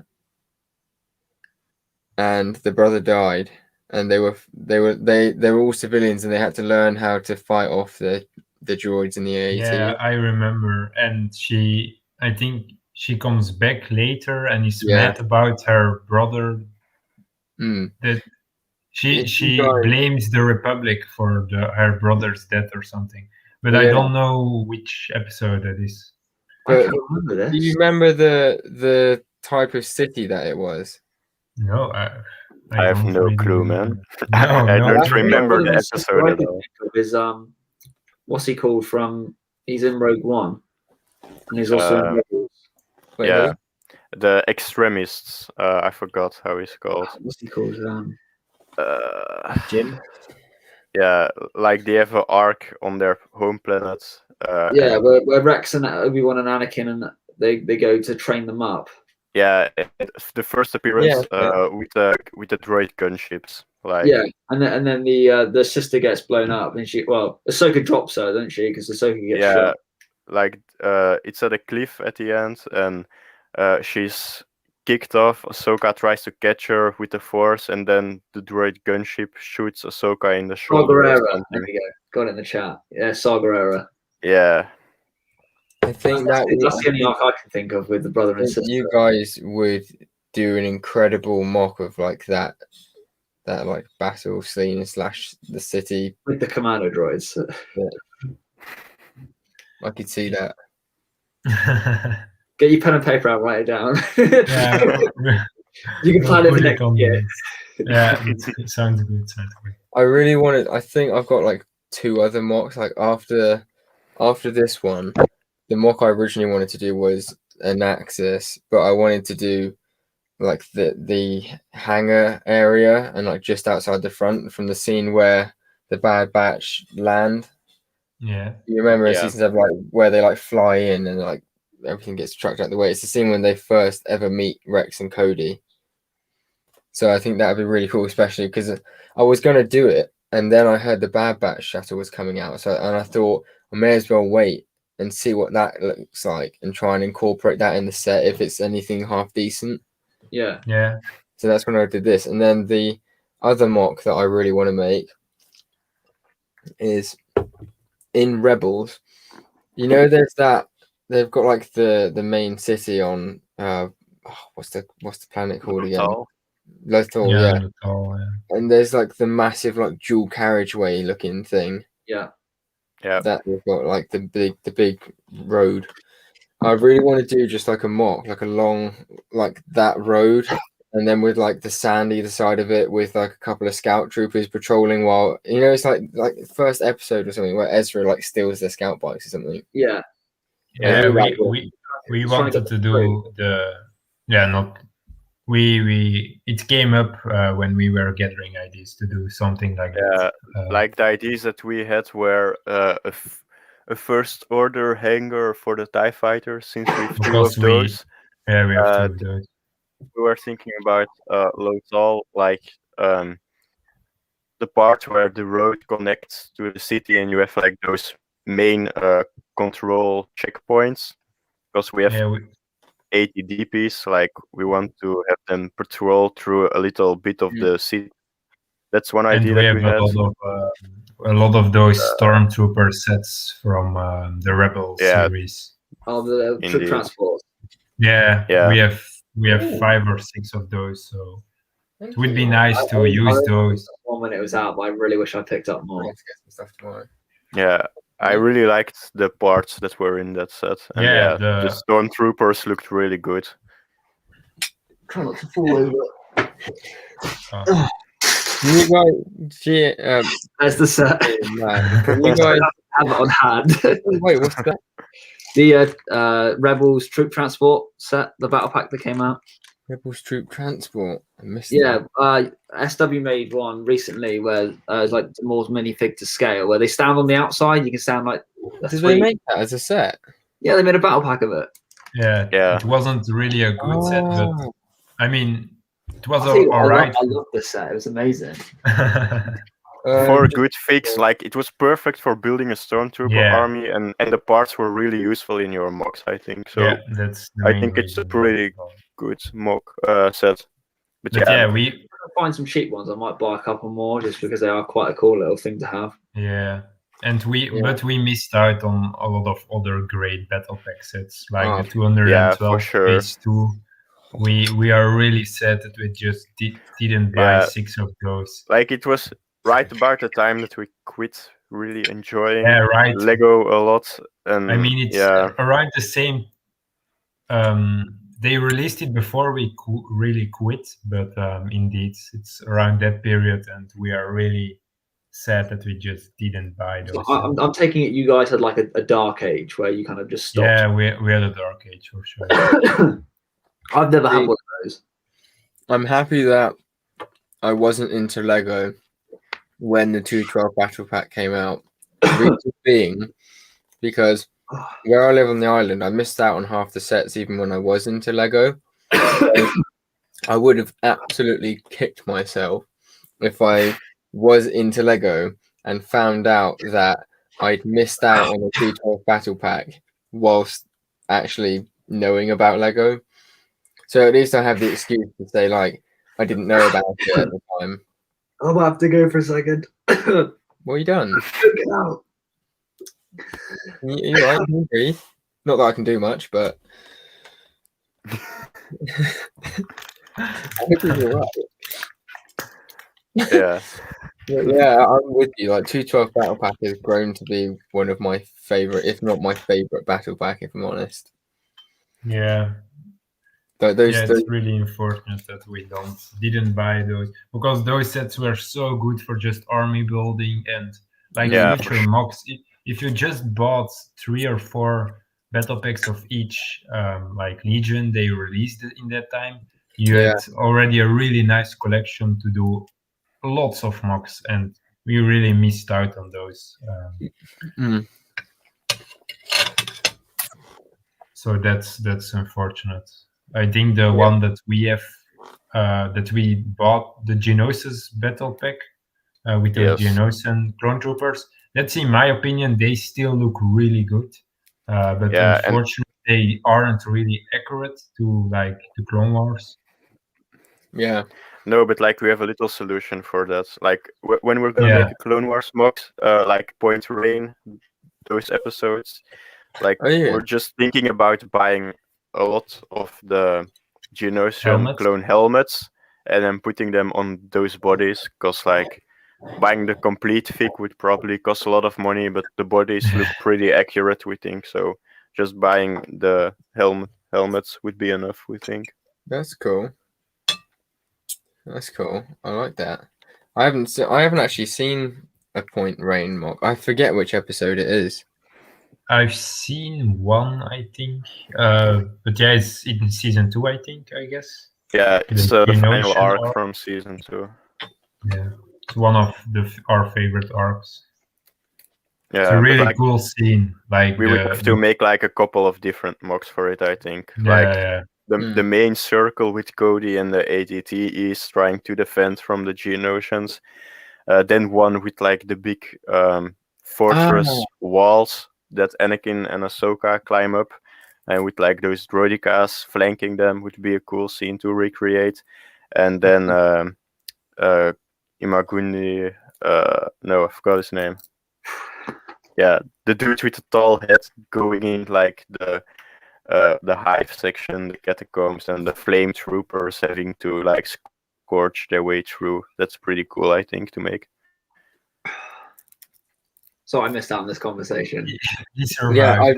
S1: And the brother died, and they were all civilians, and they had to learn how to fight off the droids in the AT.
S3: Yeah, I remember. And I think she comes back later and is mad about her brother. That she blames the Republic for her brother's death or something. But I don't know which episode that is.
S2: I can't remember this.
S1: Do you remember the type of city that it was?
S3: No,
S4: I have no clue, man.
S3: No,
S4: I don't remember the episode at all.
S2: Is what's he called from? He's in Rogue One, and he's also in Rebels.
S4: Yeah, the extremists. I forgot how he's called.
S2: What's he called?
S1: Jim.
S4: Yeah, like they have an arc on their home planet.
S2: Where Rex and Obi-Wan and Anakin and they go to train them up.
S4: Yeah, the first appearance with the droid gunships. Like,
S2: and then the sister gets blown up, and Ahsoka drops her, doesn't she? Because Ahsoka gets shot.
S4: Like it's at a cliff at the end, and she's kicked off. Ahsoka tries to catch her with the Force, and then the droid gunship shoots Ahsoka in the shoulder.
S2: There we go. Got it in the chat. Yeah, Saw Gerrera.
S4: Yeah.
S1: I think that's
S2: the only arc I can think of with the brother and sister.
S1: You guys would do an incredible mock of like that like battle scene / the city
S2: with the commando droids.
S1: I could see that.
S2: Get your pen and paper out, write it down. You can plan it for next year.
S3: Yeah, it sounds good.
S1: I really wanted. I think I've got like 2 other mocks. Like after this one. The mock I originally wanted to do was an Axis, but I wanted to do like the hangar area and like just outside the front from the scene where the Bad Batch land.
S3: Yeah.
S1: You remember in season 7, like where they like fly in and like everything gets trucked out the way. It's the scene when they first ever meet Rex and Cody. So I think that would be really cool, especially because I was going to do it, and then I heard the Bad Batch shuttle was coming out. And I thought I may as well wait and see what that looks like and try and incorporate that in the set if it's anything half decent.
S2: Yeah.
S1: So that's when I did this. And then the other mock that I really want to make is in Rebels. You know, there's that they've got like the main city on what's the planet called again? Lothal, yeah.
S3: Lothal, yeah.
S1: And there's like the massive like dual carriageway looking thing.
S2: Yeah.
S1: That we've got like the big road. I really want to do just like a mock, like a long, like that road, and then with like the sand either side of it, with like a couple of scout troopers patrolling while it's like the first episode or something where Ezra like steals their scout bikes or something.
S3: Yeah,
S2: Yeah,
S3: we wanted to do it came up when we were gathering ideas to do something like that.
S4: Like the ideas that we had were a first order hangar for the TIE fighter, since we have two of those.
S3: Yeah, we have two of those.
S4: We were thinking about Lothal, like the part where the road connects to the city, and you have like those main control checkpoints, because we have 80 DPs. Like we want to have them patrol through a little bit of the city. That's one idea that we had.
S3: A lot of those stormtrooper sets from the Rebel series.
S2: Oh, the troop transport.
S3: Yeah, we have 5 or 6 of those, so it would be nice to use those.
S2: One when it was out, but I really wish I picked up more.
S1: Let's get some stuff tomorrow.
S4: Yeah, I really liked the parts that were in that set. And the stormtroopers looked really good.
S2: Try not to fall over.
S1: You guys,
S2: there's the set.
S1: Can you guys
S2: have it on hand?
S1: Wait, what's that?
S2: The Rebels troop transport set, the battle pack that came out.
S1: Rebels troop transport. I missed that.
S2: SW made one recently where it's like more minifig to scale, where they stand on the outside. You can stand like.
S1: Did they make that as a set?
S2: Yeah, they made a battle pack of it.
S3: Yeah. It wasn't really a good set, but I mean, it was all right.
S2: I love this set. It was amazing.
S4: For a good fix, like it was perfect for building a stormtrooper army, and the parts were really useful in your mocks, I think. So I think it's a pretty good mock set. But
S2: we find some cheap ones. I might buy a couple more just because they are quite a cool little thing to have.
S3: Yeah. And but we missed out on a lot of other great battle pack sets, like the 212 phase 2. We are really sad that we just didn't buy 6 of those.
S4: Like it was right about the time that we quit really enjoying
S3: Lego
S4: a lot. And
S3: I mean, it's around the same. They released it before we really quit, but indeed, it's around that period, and we are really sad that we just didn't buy those.
S2: So I'm taking it you guys had like a dark age where you kind of just stopped.
S3: Yeah, we had a dark age for sure.
S2: I've never had one of those.
S1: I'm happy that I wasn't into Lego when the 212 Battle Pack came out. The reason being because where I live on the island, I missed out on half the sets even when I was into Lego. I would have absolutely kicked myself if I was into Lego and found out that I'd missed out on the 212 Battle Pack whilst actually knowing about Lego. So at least I have the excuse to say, like, I didn't know about it at the time.
S2: I'm gonna have to go for a second.
S1: What are you done?
S2: Get out.
S1: You right? Can you breathe? Not that I can do much, but I hope you're right.
S4: Yeah,
S1: I'm with you. Like 212 Battle Pack has grown to be one of my favorite, if not my favorite, battle pack. If I'm honest.
S3: Yeah. It's really unfortunate that we didn't buy those, because those sets were so good for just army building and like future mocks. If you just bought 3 or 4 battle packs of each like Legion they released in that time, you had already a really nice collection to do lots of mocks, and we really missed out on those. So that's unfortunate. I think the one that we have, that we bought, the Geonosis battle pack with the Geonosis and clone troopers. That's, in my opinion, they still look really good, but unfortunately, they aren't really accurate to like the Clone Wars.
S1: Yeah.
S4: No, but like we have a little solution for that. Like when we're gonna make a Clone Wars mocks, like Point Rain, those episodes, like we're just thinking about buying a lot of the Geonosis clone helmets and then putting them on those bodies, because like buying the complete fig would probably cost a lot of money, but the bodies look pretty accurate, we think. So just buying the helmets would be enough, we think.
S1: That's cool. That's cool. I like that. I haven't actually seen a Point Rain mock. I forget which episode it is.
S3: I've seen one, I think, but yeah, it's in season 2, I think. I guess.
S4: Yeah, it's
S3: The
S4: the final
S3: Geonosis
S4: arc from season 2.
S3: Yeah, it's one of our favorite arcs.
S4: Yeah,
S3: It's a really
S4: like,
S3: cool scene. Like
S4: we would have to make like a couple of different mocks for it, I think.
S3: Yeah,
S4: like
S3: yeah.
S4: the main circle with Cody and the ATT is trying to defend from the Geonosians. Then one with like the big fortress walls that Anakin and Ahsoka climb up, and with like those droidicas flanking them would be a cool scene to recreate. And then Imagundi, no, I forgot his name. Yeah, the dude with the tall head going in like the hive section, the catacombs, and the flame troopers having to like scorch their way through. That's pretty cool, I think, to make.
S2: So I missed out on this conversation.
S1: Yeah, I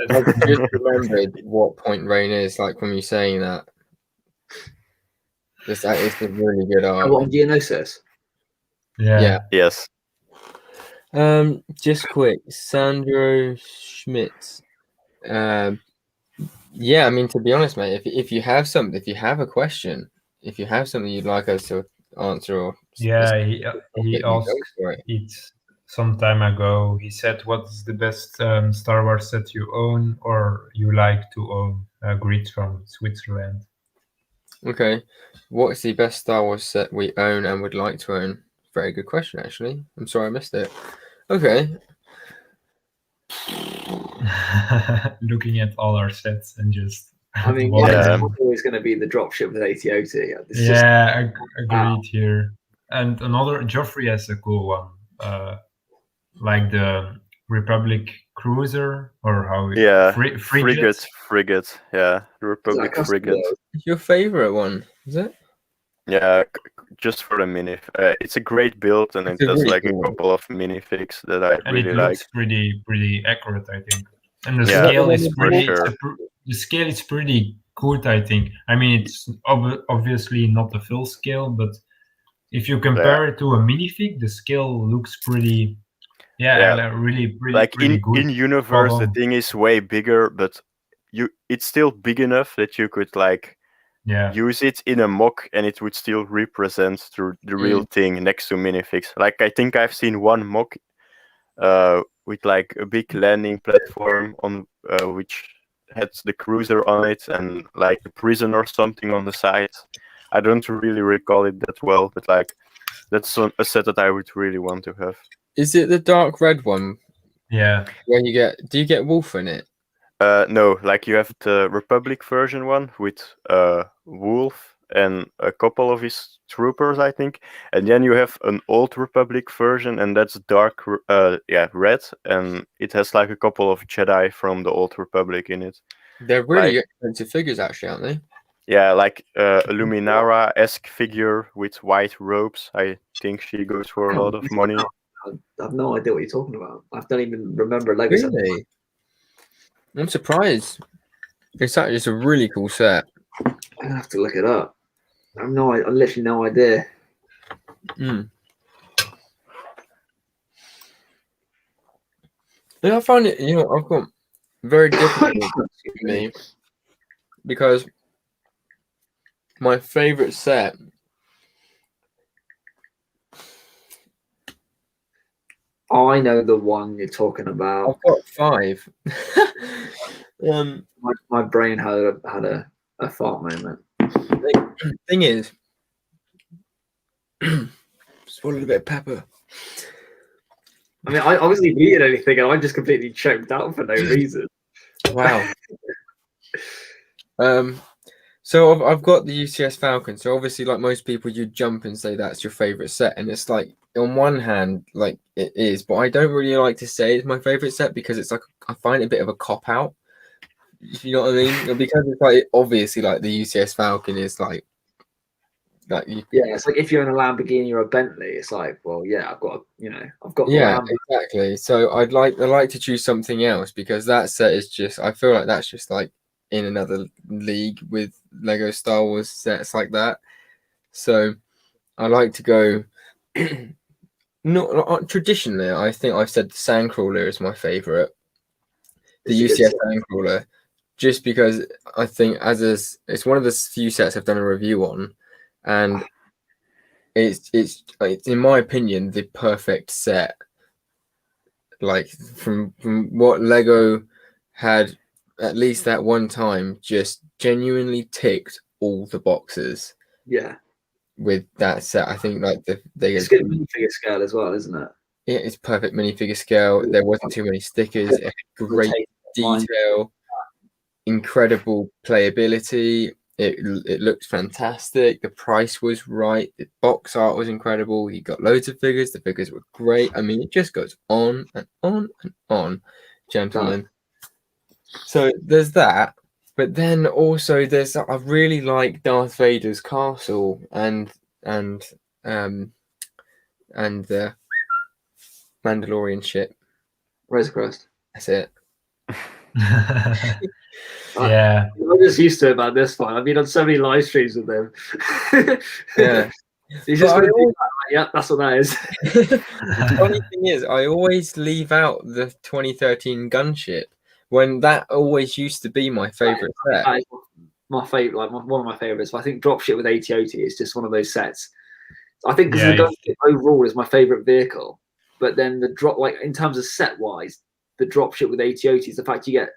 S1: just remembered what Point Rain is, like from you saying that. It's a really good arc.
S2: What, Geonosis?
S3: Yeah.
S4: Yes.
S1: Just quick, Sandro Schmidt. Yeah, I mean, to be honest, mate, if you have a question, if you have something you'd like us to answer, or
S3: he asked it some time ago. He said, "What's the best Star Wars set you own or you like to own?" Grit from Switzerland.
S1: Okay, what's the best Star Wars set we own and would like to own? Very good question, actually. I'm sorry I missed it. Okay.
S3: Looking at all our sets and just.
S2: I mean, it's always going to be the dropship with AT-OT.
S3: Agreed here. And another, Joffrey has a cool one, like the Republic Cruiser, or how?
S4: Frigate. Yeah, the Republic Frigate.
S1: Your favorite one, is it?
S4: Yeah, just for the mini. It's a great build, and it does like a couple of minifigs that I really like.
S3: Looks pretty accurate, I think. And the scale is pretty. The scale is pretty good, I think. I mean, it's obviously not the full scale, but if you compare it to a minifig, the scale looks pretty. Really
S4: like
S3: pretty good.
S4: In universe, the thing is way bigger, but it's still big enough that you could like use it in a mock, and it would still represent the real thing next to minifigs. Like I think I've seen one mock with like a big landing platform on which had the cruiser on it and like the prison or something on the side. I don't really recall it that well, but like that's a set that I would really want to have.
S1: Is it the dark red one?
S3: Yeah.
S1: Where do you get Wolf in it?
S4: No, like you have the Republic version one with Wolf and a couple of his troopers, I think, and then you have an old Republic version, and that's dark, red, and it has like a couple of Jedi from the old Republic in it.
S1: They're really expensive figures, actually, aren't they?
S4: Yeah, like a Luminara-esque figure with white robes. I think she goes for a lot of money.
S2: I have no idea what you're talking about. I don't even remember Lego set.
S1: Really? I'm surprised. It's actually a really cool set.
S2: I'm gonna have to look it up. I literally no idea.
S1: Yeah, I find it. I've got very difficult for me because my favorite set.
S2: I know the one you're talking about.
S1: I've got 5.
S2: My brain had a fart moment.
S1: Thing is, swallowed a bit of pepper.
S2: I mean, I wasn't even eating anything, and I just completely choked out for no reason.
S1: Wow. So I've got the UCS Falcon. So obviously, like most people, you jump and say that's your favorite set, and it's like on one hand, like it is, but I don't really like to say it's my favorite set because it's like I find it a bit of a cop out. You know what I mean? Because it's like obviously like the UCS Falcon is like Like
S2: it's like if you're in a Lamborghini or a Bentley, it's like, well, yeah, I've got the Lamborghini.
S1: Exactly. So I like to choose something else, because that set is just, I feel like that's just like in another league with Lego Star Wars sets like that. So I like to go not traditionally. I think I've said the Sand Crawler is my favorite, the Ucf Iron Crawler, just because I think it's one of the few sets I've done a review on, and it's in my opinion the perfect set. Like from what Lego had, at least that one time, just genuinely ticked all the boxes.
S2: Yeah.
S1: With that set, I think like
S2: it's good minifigure scale as well, isn't it?
S1: Yeah, it's perfect minifigure scale. There wasn't too many stickers. Great detail, incredible playability. It looked fantastic. The price was right. The box art was incredible. You got loads of figures. The figures were great. I mean, it just goes on and on and on, gentlemen. So there's that. But then also I really like Darth Vader's castle and the Mandalorian ship.
S2: Razor Crest.
S1: That's it.
S3: Yeah.
S2: I'm just used to it about this one. I've been on so many live streams with them.
S1: Yeah.
S2: You just always, yeah, that's what that is.
S1: The funny thing is, I always leave out the 2013 gunship, when that always used to be my favorite set.
S2: That is my favorite, like one of my favorites. But I think Dropship with AT-OT is just one of those sets. I think because the gunship overall is my favorite vehicle, but then the drop, like in terms of set wise, the Dropship with AT-OT is the fact you get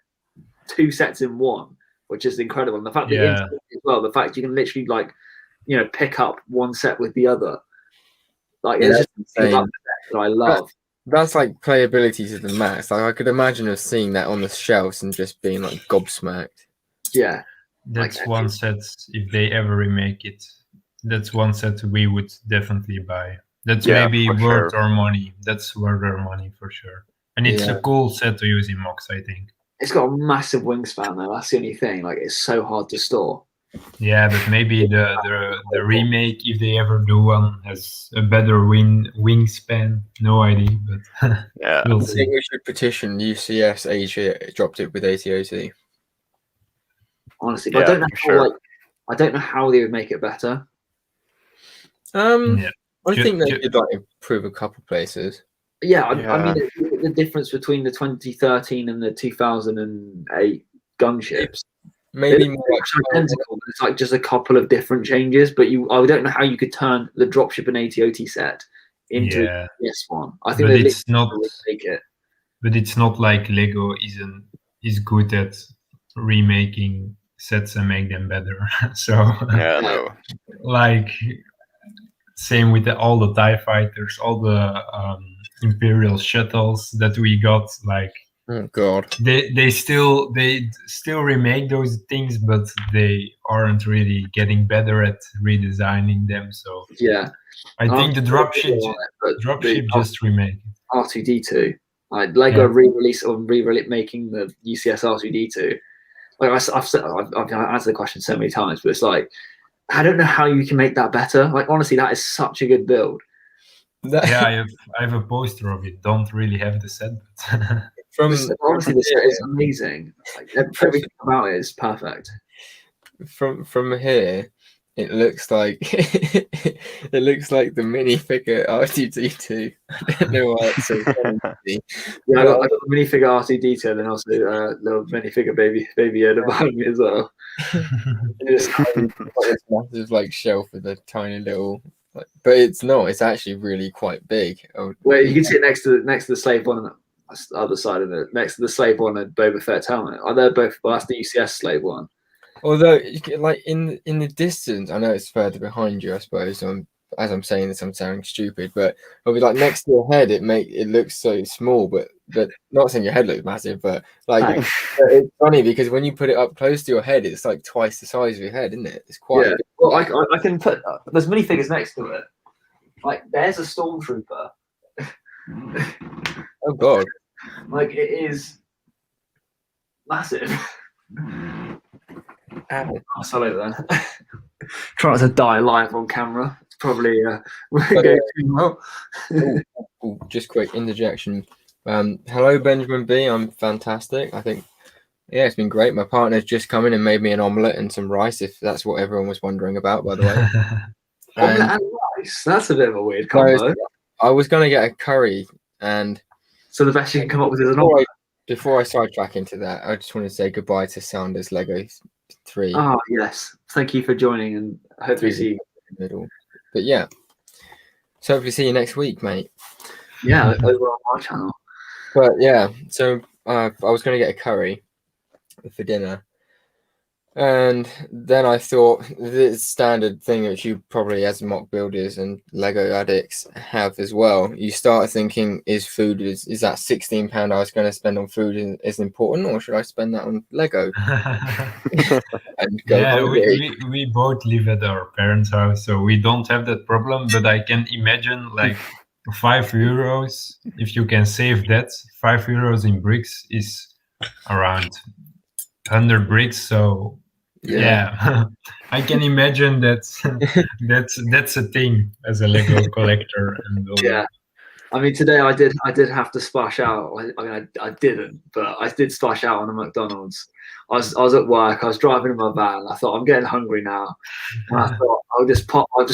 S2: 2 sets in one, which is incredible. And the fact that as well, the fact you can literally like, pick up one set with the other, like it's just insane. That I love.
S1: That's like playability to the max. Like I could imagine us seeing that on the shelves and just being like gobsmacked.
S2: Yeah,
S3: that's one set. If they ever remake it, that's one set we would definitely buy. That's maybe worth our money. That's worth our money for sure. And it's a cool set to use in MOCs, I think.
S2: It's got a massive wingspan though. That's the only thing. Like it's so hard to store.
S3: Yeah, but maybe the remake, if they ever do one, has a better wingspan. No idea, but we'll see.
S1: I think we should petition UCF's Asia dropped it with AT-OT.
S2: Honestly, but I don't know how they would make it better.
S1: I think they could like improve a couple places.
S2: Yeah, I mean the difference between the 2013 and the 2008 gunships.
S1: Maybe more
S2: identical. It's like just a couple of different changes, but I don't know how you could turn the Dropship and AT-OT set into this one. I think
S3: it's not.
S2: Make it.
S3: But it's not like Lego is good at remaking sets and make them better. So like same with all the TIE fighters, all the Imperial shuttles that we got, like.
S1: Oh God!
S3: They still remake those things, but they aren't really getting better at redesigning them. So I think the dropship just remake
S2: R2d2. Like Lego re-release or making the UCS R2d2. Like I've answered the question so many times, but it's like I don't know how you can make that better. Like honestly, that is such a good build.
S3: I have a poster of it. Don't really have the set.
S2: Honestly, the set is amazing. Like, everything about it is perfect.
S1: From here, it looks like the minifigure R2D2. I don't know why it's so funny.
S2: I got the minifigure R2D2, and then also little minifigure baby Yoda behind me as well.
S1: It's this massive like shelf with a tiny little. But it's not. It's actually really quite big.
S2: Well, you can see it next to the slave one on the other side of it, next to the slave one and Boba Fett's helmet. Are they both? Well, that's the UCS slave one.
S1: Although, like in the distance, I know it's further behind you. I suppose. As I'm saying this, I'm sounding stupid, but it'll be like next to your head. It looks so small, but not saying your head looks massive, but like it's funny because when you put it up close to your head, it's like twice the size of your head, isn't it? It's quite.
S2: Yeah. Well, I can put there's minifigures next to it. Like there's a stormtrooper.
S1: Oh God!
S2: Like it is massive.
S1: Ow.
S2: Oh, sorry then. Try not to die live on camera. It's probably
S1: But,
S2: going too well.
S1: Just quick interjection. Hello, Benjamin B. I'm fantastic. I think, yeah, it's been great. My partner's just come in and made me an omelette and some rice, if that's what everyone was wondering about, by the way.
S2: Omelette and rice? That's a bit of a weird combo.
S1: I was going to get a curry, and
S2: so the best you can come up with is an omelette.
S1: Before I sidetrack into that, I just want to say goodbye to Sounders Lego 3.
S2: Oh, yes. Thank you for joining, and hopefully see you
S1: in the middle. But yeah, so hopefully see you next week, mate.
S2: Yeah, over on my channel.
S1: But yeah, so I was going to get a curry for dinner. And then I thought this standard thing which you probably as mock builders and Lego addicts have as well. You start thinking, is that £16 I was going to spend on food is important, or should I spend that on Lego? And go
S3: we both live at our parents' house, so we don't have that problem. But I can imagine like €5, if you can save that. €5 in bricks is around 100 bricks, so. Yeah. I can imagine that's a thing as a Lego collector.
S2: Yeah, I mean today I did have to splash out. I mean I didn't, but I did splash out on a McDonald's. I was at work. I was driving in my van. I thought I'm getting hungry now, and I thought I'll just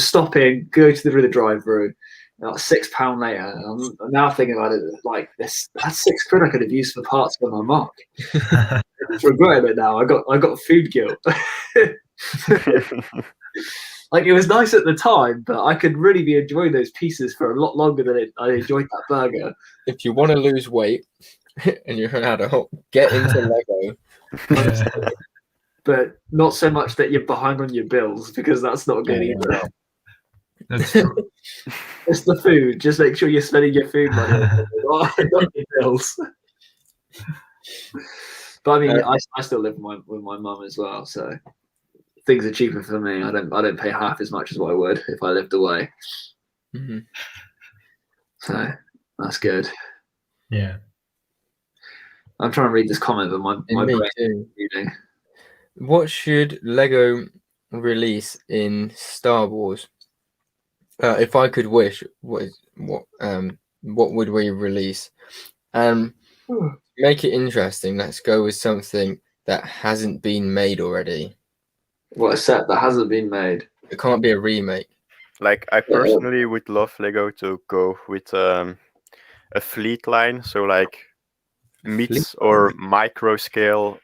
S2: stop in, go to the drive-through. Like £6 later, and I'm now thinking about it like this. That's £6 I could have used for parts for my mock. I'm regretting it now. I got food guilt. Like it was nice at the time, but I could really be enjoying those pieces for a lot longer than I enjoyed that burger.
S1: If you want to lose weight and you're an adult, get into Lego.
S2: But not so much that you're behind on your bills, because that's not good either.
S3: That's true.
S2: It's the food. Just make sure you're spending your food money, not your bills. But I mean, I still live with my mum as well, so things are cheaper for me. I don't pay half as much as what I would if I lived away.
S1: Mm-hmm.
S2: So that's good.
S3: Yeah.
S2: I'm trying to read this comment, but my brain is reading.
S1: What should Lego release in Star Wars? If I could wish, what would we release? Make it interesting. Let's go with something that hasn't been made already.
S2: What, a set that hasn't been made?
S1: It can't be a remake.
S4: Like I personally would love Lego to go with a fleet line, so like mids or micro scale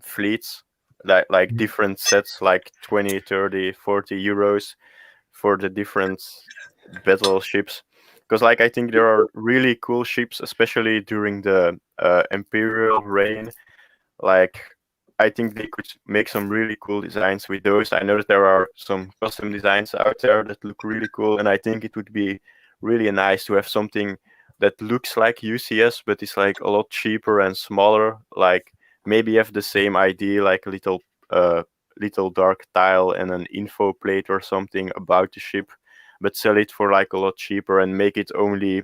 S4: fleets, like different sets, like 20, 30, 40 euros for the different battle ships. Because like I think there are really cool ships, especially during the Imperial reign. Like I think they could make some really cool designs with those. I know that there are some custom designs out there that look really cool, and I think it would be really nice to have something that looks like UCS, but it's like a lot cheaper and smaller. Like maybe have the same idea, like a little dark tile and an info plate or something about the ship, but sell it for like a lot cheaper and make it only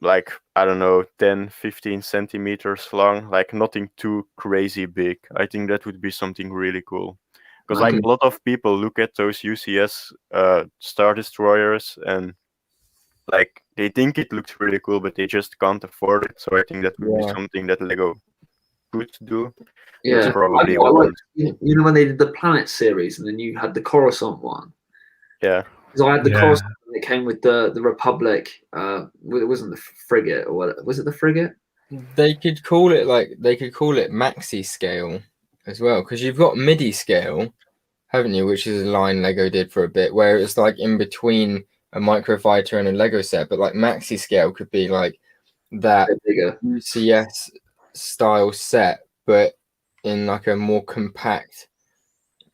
S4: like, I don't know, 10, 15 centimeters long, like nothing too crazy big. I think that would be something really cool. Because like a lot of people look at those UCS Star Destroyers and like they think it looks really cool, but they just can't afford it. So I think that would be something that Lego could do.
S2: Yeah,
S4: it's probably
S2: you know when they did the Planet series and then you had the Coruscant one.
S4: Yeah.
S2: Because I had the Coruscant that came with the Republic. It wasn't the frigate, or what? Was it the frigate?
S1: They could call it maxi scale as well, because you've got midi scale, haven't you? Which is a line Lego did for a bit, where it's like in between a microfighter and a Lego set. But like maxi scale could be like that UCS style set, but in like a more compact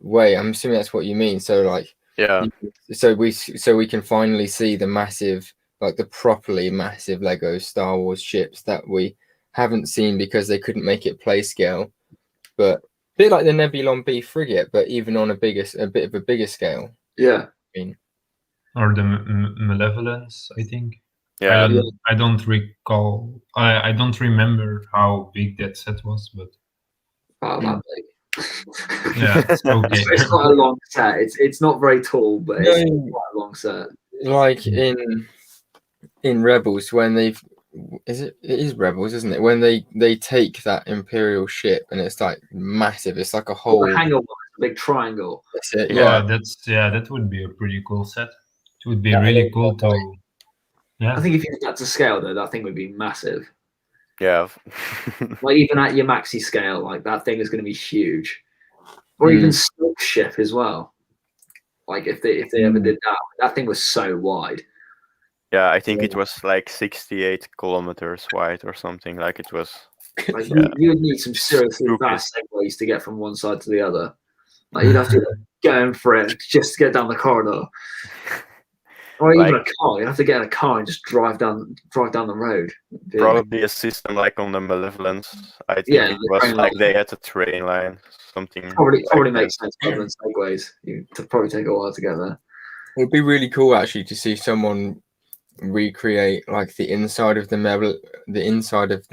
S1: way. I'm assuming that's what you mean. So like.
S4: Yeah.
S1: So we can finally see the massive, like the properly massive Lego Star Wars ships that we haven't seen because they couldn't make it play scale. But a bit like the Nebulon B frigate, but even on a bit of a bigger scale.
S2: Yeah.
S3: Or the Malevolence, I think.
S4: Yeah.
S3: I don't recall. I don't remember how big that set was, but
S2: that big.
S3: Yeah, it's okay.
S2: It's quite a long set. It's not very tall, but it's quite a long set.
S1: Like in Rebels, when it is Rebels, isn't it? When they take that Imperial ship and it's like massive. It's like a whole
S2: hangar one, a big triangle.
S1: That's it.
S3: Yeah,
S1: Yeah,
S3: that would be a pretty cool set. It would be really cool to. Yeah,
S2: I think if you did that to scale, though, that thing would be massive.
S4: Yeah.
S2: Like even at your maxi scale, like that thing is going to be huge. Or even Snoke ship as well. Like if they ever did that thing was so wide.
S4: Yeah, I think it was like 68 kilometers wide or something. Like it was.
S2: Like you would need some seriously fast segways to get from one side to the other. Like you'd have to go in for it just to get down the corridor. Or even a car. You'd have to get in a car and just drive down the road.
S4: Probably a system like on the Malevolence. I think it was like they had a train line, something.
S2: Probably makes sense other than segways. It'd probably take a while to get there.
S1: It'd be really cool actually to see someone recreate like the inside of the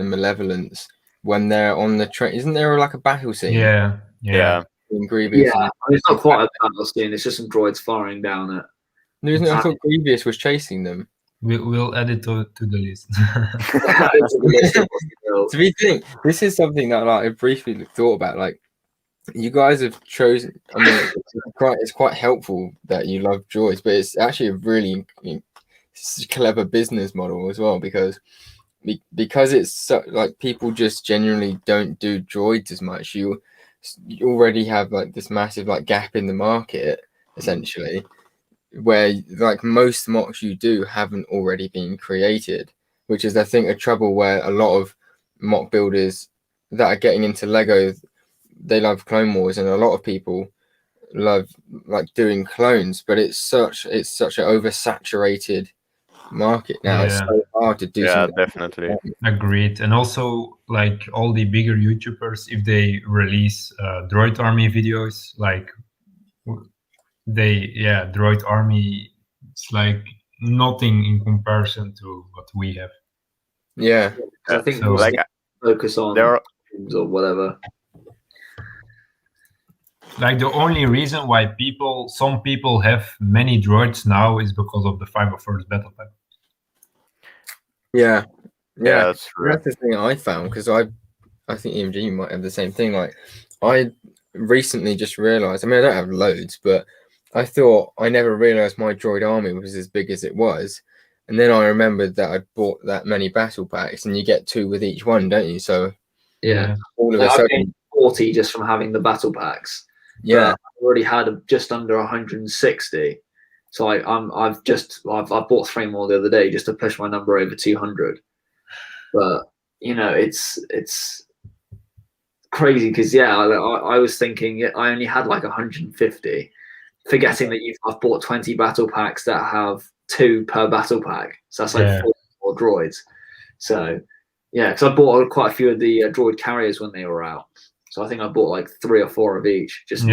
S1: Malevolence when they're on the train. Isn't there like a battle scene?
S3: Yeah.
S1: In Grievous.
S2: Yeah, it's not quite a battle scene. It's just some droids firing down it.
S1: No, isn't it? I thought Grievous was chasing them.
S3: We'll add it to the list.
S1: To be think, this is something that like I briefly thought about. Like, you guys have chosen. I mean, it's quite helpful that you love droids, but it's actually a really clever business model as well because it's so, like people just genuinely don't do droids as much. You already have like this massive like gap in the market essentially, where like most MOCs you do haven't already been created, which is I think a trouble where a lot of MOC builders that are getting into Lego, they love Clone Wars, and a lot of people love like doing clones, but it's such an oversaturated market now. It's so hard to do.
S4: Yeah, definitely
S3: agreed. And also like all the bigger YouTubers, if they release droid army videos, like droid army, it's like nothing in comparison to what we have.
S1: Yeah,
S2: I think so, like focus on or whatever.
S3: Like the only reason why some people have many droids now is because of the 501st battle pack.
S1: Yeah,
S4: that's true.
S1: That's the thing I found because I think EMG might have the same thing. Like I recently just realized. I mean, I don't have loads, but I thought I never realized my droid army was as big as it was, and then I remembered that I'd bought that many battle packs, and you get 2 with each one, don't you? So all of a sudden,
S2: I've gained 40 just from having the battle packs.
S1: Yeah,
S2: I've already had just under 160. So I've bought 3 more the other day just to push my number over 200. But you know, it's crazy because I was thinking I only had like 150, forgetting that I've bought 20 battle packs that have 2 per battle pack. So that's like 4 droids. So because I bought quite a few of the droid carriers when they were out. So I think I bought like 3 or 4 of each. Just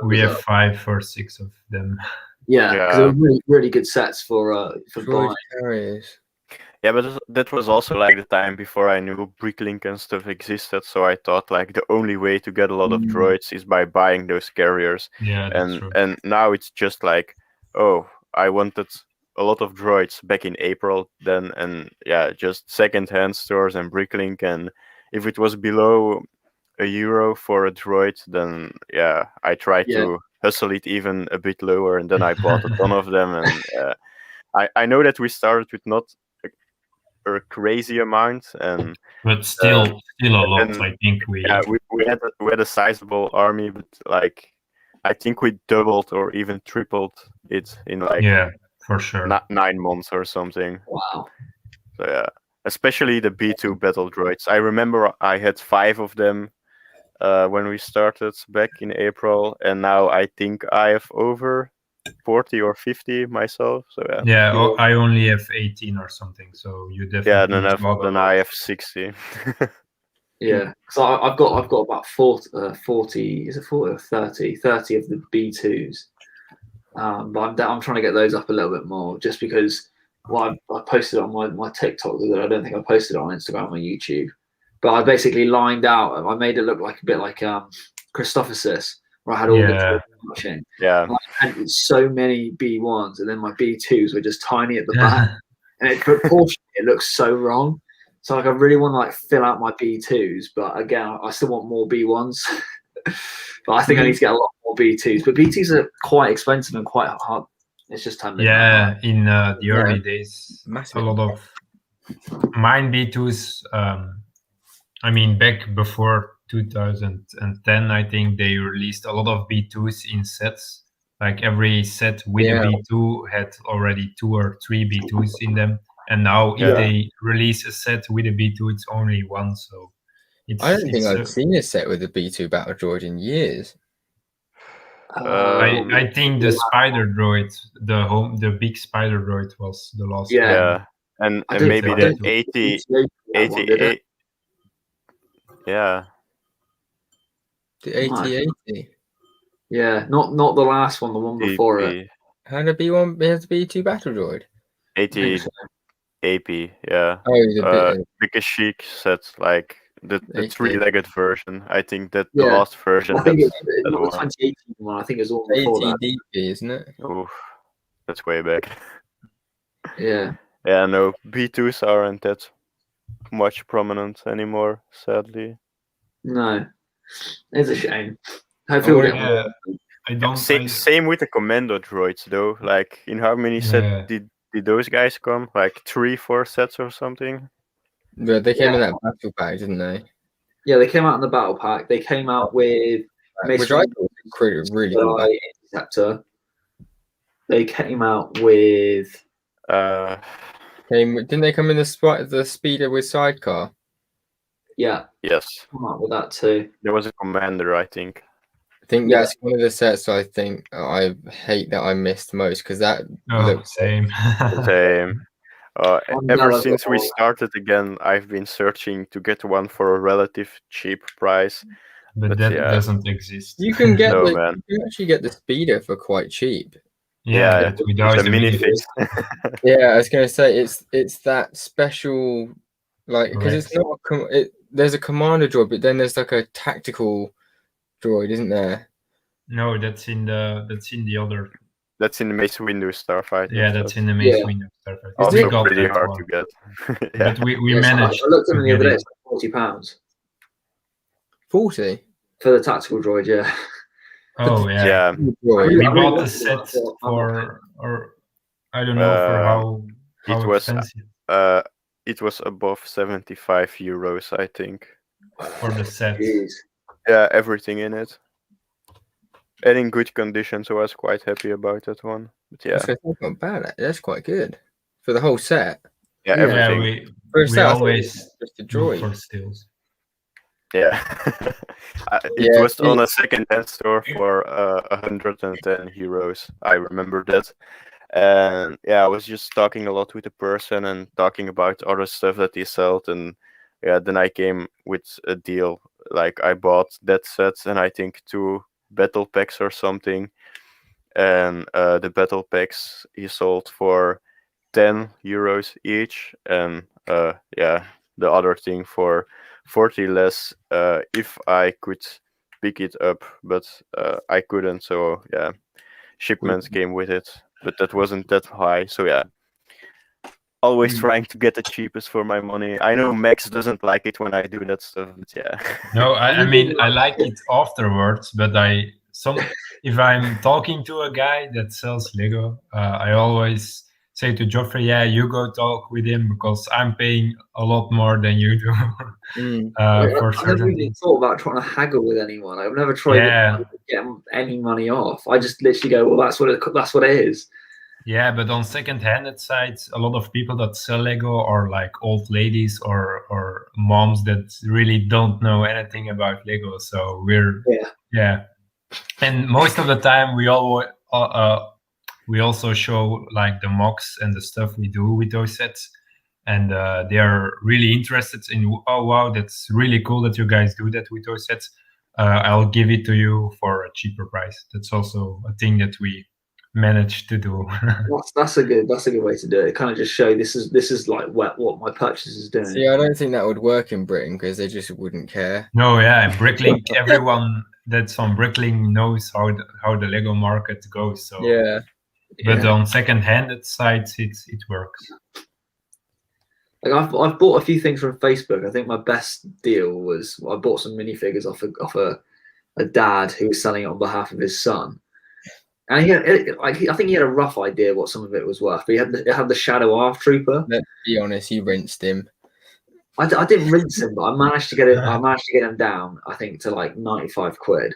S3: we have 5 or 6 of them.
S2: Yeah, because they're really, really good sets for
S1: droid carriers.
S4: Yeah, but that was also like the time before I knew Bricklink and stuff existed. So I thought like the only way to get a lot of droids is by buying those carriers.
S3: Yeah, that's true.
S4: And now it's just like, oh, I wanted a lot of droids back in April then, and just second-hand stores and Bricklink, and if it was below €1 for a droid, then I tried to hustle it even a bit lower, and then I bought a ton of them. And I know that we started with not a crazy amount,
S3: but still a lot. I think we
S4: had a sizable army, but like I think we doubled or even tripled it in like
S3: for sure
S4: 9 months or something.
S2: Wow.
S4: So especially the B2 battle droids. I remember I had 5 of them when we started back in April, and now I think I have over 40 or 50 myself. So
S3: I only have 18 or something. So you definitely
S4: then I have 60.
S2: Yeah, so I've got about 40. Is it 40 or 30? 30 of the B2s. But I'm trying to get those up a little bit more, just because I posted it on my TikTok, that I don't think I posted it on Instagram or YouTube. But I basically lined out. I made it look like a bit like Christophersis, where I had all the matching.
S4: Yeah.
S2: I had so many B1s, and then my B2s were just tiny at the back, and it proportionally it looks so wrong. So like I really want to like fill out my B2s, but again, I still want more B1s. But I think I need to get a lot more B2s. But B2s are quite expensive and quite hard. It's just time.
S3: In the early days,
S1: Massive.
S3: a lot of mine B2s. I mean, back before 2010, I think they released a lot of B2s in sets. Like every set with a B2 had already 2 or 3 B2s in them. And now if they release a set with a B2, it's only 1. So
S1: I don't think I've seen a set with a B2 battle droid in years.
S3: I think the spider droid, the big spider droid was the last one.
S4: Yeah, and maybe the 88. Yeah.
S1: The 8080.
S2: Yeah, not the last one, the one before it.
S1: How did B1 has a B2 battle droid?
S4: 80 AP, yeah.
S1: Oh,
S4: because Chic said like the 3-legged version. I think that the last version.
S2: I think it's not the 2018 one. I think it's all before that.
S1: DP, isn't it?
S4: Oh, that's way back.
S2: Yeah.
S4: Yeah, no, B2s aren't that much prominent anymore, sadly.
S2: No, it's a shame. Hopefully,
S3: I don't.
S4: Same with the commando droids, though. Like, in how many sets did those guys come? Like 3-4 sets or something?
S1: Yeah, they came in that battle pack, didn't they?
S2: Yeah, they came out in the battle pack. They came out with
S1: which I thought was really cool.
S2: Interceptor. They came out with.
S1: Didn't they come in the speeder with sidecar?
S2: Yeah.
S4: Yes.
S2: Come out with that too.
S4: There was a commander, I think.
S1: I think that's one of the sets I think I hate that I missed most because that looks
S3: same.
S4: Same. Ever since we started again, I've been searching to get one for a relative cheap price.
S3: But that doesn't exist.
S1: You can get you can actually get the speeder for quite cheap.
S3: Yeah, without the
S4: minifix.
S1: Yeah, I was gonna say it's that special, like, because it's not there's a commander droid, but then there's like a tactical droid, isn't there?
S3: No, that's in the other.
S4: That's in the Mace Windu Starfighter.
S3: Yeah, that's in the Mace Windu Starfighter.
S4: Also pretty hard to get.
S3: But we managed.
S2: I looked at them the other day. It's like £40.
S1: 40
S2: for the tactical droid, yeah.
S3: Oh yeah. We bought the set for, or I don't know for how expensive.
S4: It was above €75, I think.
S3: For the set.
S2: Jeez.
S4: Yeah, everything in it. And in good condition, so I was quite happy about that one. But yeah.
S1: That's not bad. That's quite good. For the whole set.
S4: Yeah, everything.
S3: We always
S1: just a droid.
S3: For steals.
S4: Yeah. It was on a second-hand store for 110 euros. I remember that. And yeah, I was just talking a lot with the person and talking about other stuff that he sold. And yeah, then I came with a deal. Like I bought that set and I think 2 battle packs or something. And the battle packs he sold for €10 each. And yeah, the other thing for 40 less if I could pick it up, but I couldn't. So yeah, shipments came with it, but that wasn't that high. So yeah, always trying to get the cheapest for my money. I know Max doesn't like it when I do that stuff, but yeah.
S3: No, I mean I like it afterwards, but if I'm talking to a guy that sells Lego, I always say to Joffrey, yeah, you go talk with him because I'm paying a lot more than you do. For certain
S2: I've never really thought about trying to haggle with anyone. I've never tried to get any money off. I just literally go, well, that's what it is.
S3: Yeah, but on second-handed sites, a lot of people that sell Lego are like old ladies or moms that really don't know anything about Lego. So and most of the time we also show like the MOCs and the stuff we do with those sets, and they are really interested in, oh wow, that's really cool that you guys do that with those sets. I'll give it to you for a cheaper price. That's also a thing that we managed to do.
S2: That's a good way to do it. It kind of just show this is like what my purchase is doing.
S1: See, I don't think that would work in Britain because they just wouldn't care.
S3: No, yeah, Bricklink, everyone that some Brickling knows how the Lego market goes. So
S1: Yeah.
S3: But on second-handed sites, it works.
S2: Like I've bought a few things from Facebook. I think my best deal was I bought some minifigures off a dad who was selling it on behalf of his son. And he had, I think he had a rough idea what some of it was worth. But it had the Shadow ARF Trooper.
S1: Let's be honest, you rinsed him.
S2: I didn't rinse him, but I managed to get it. I managed to get him down, I think, to like 95 quid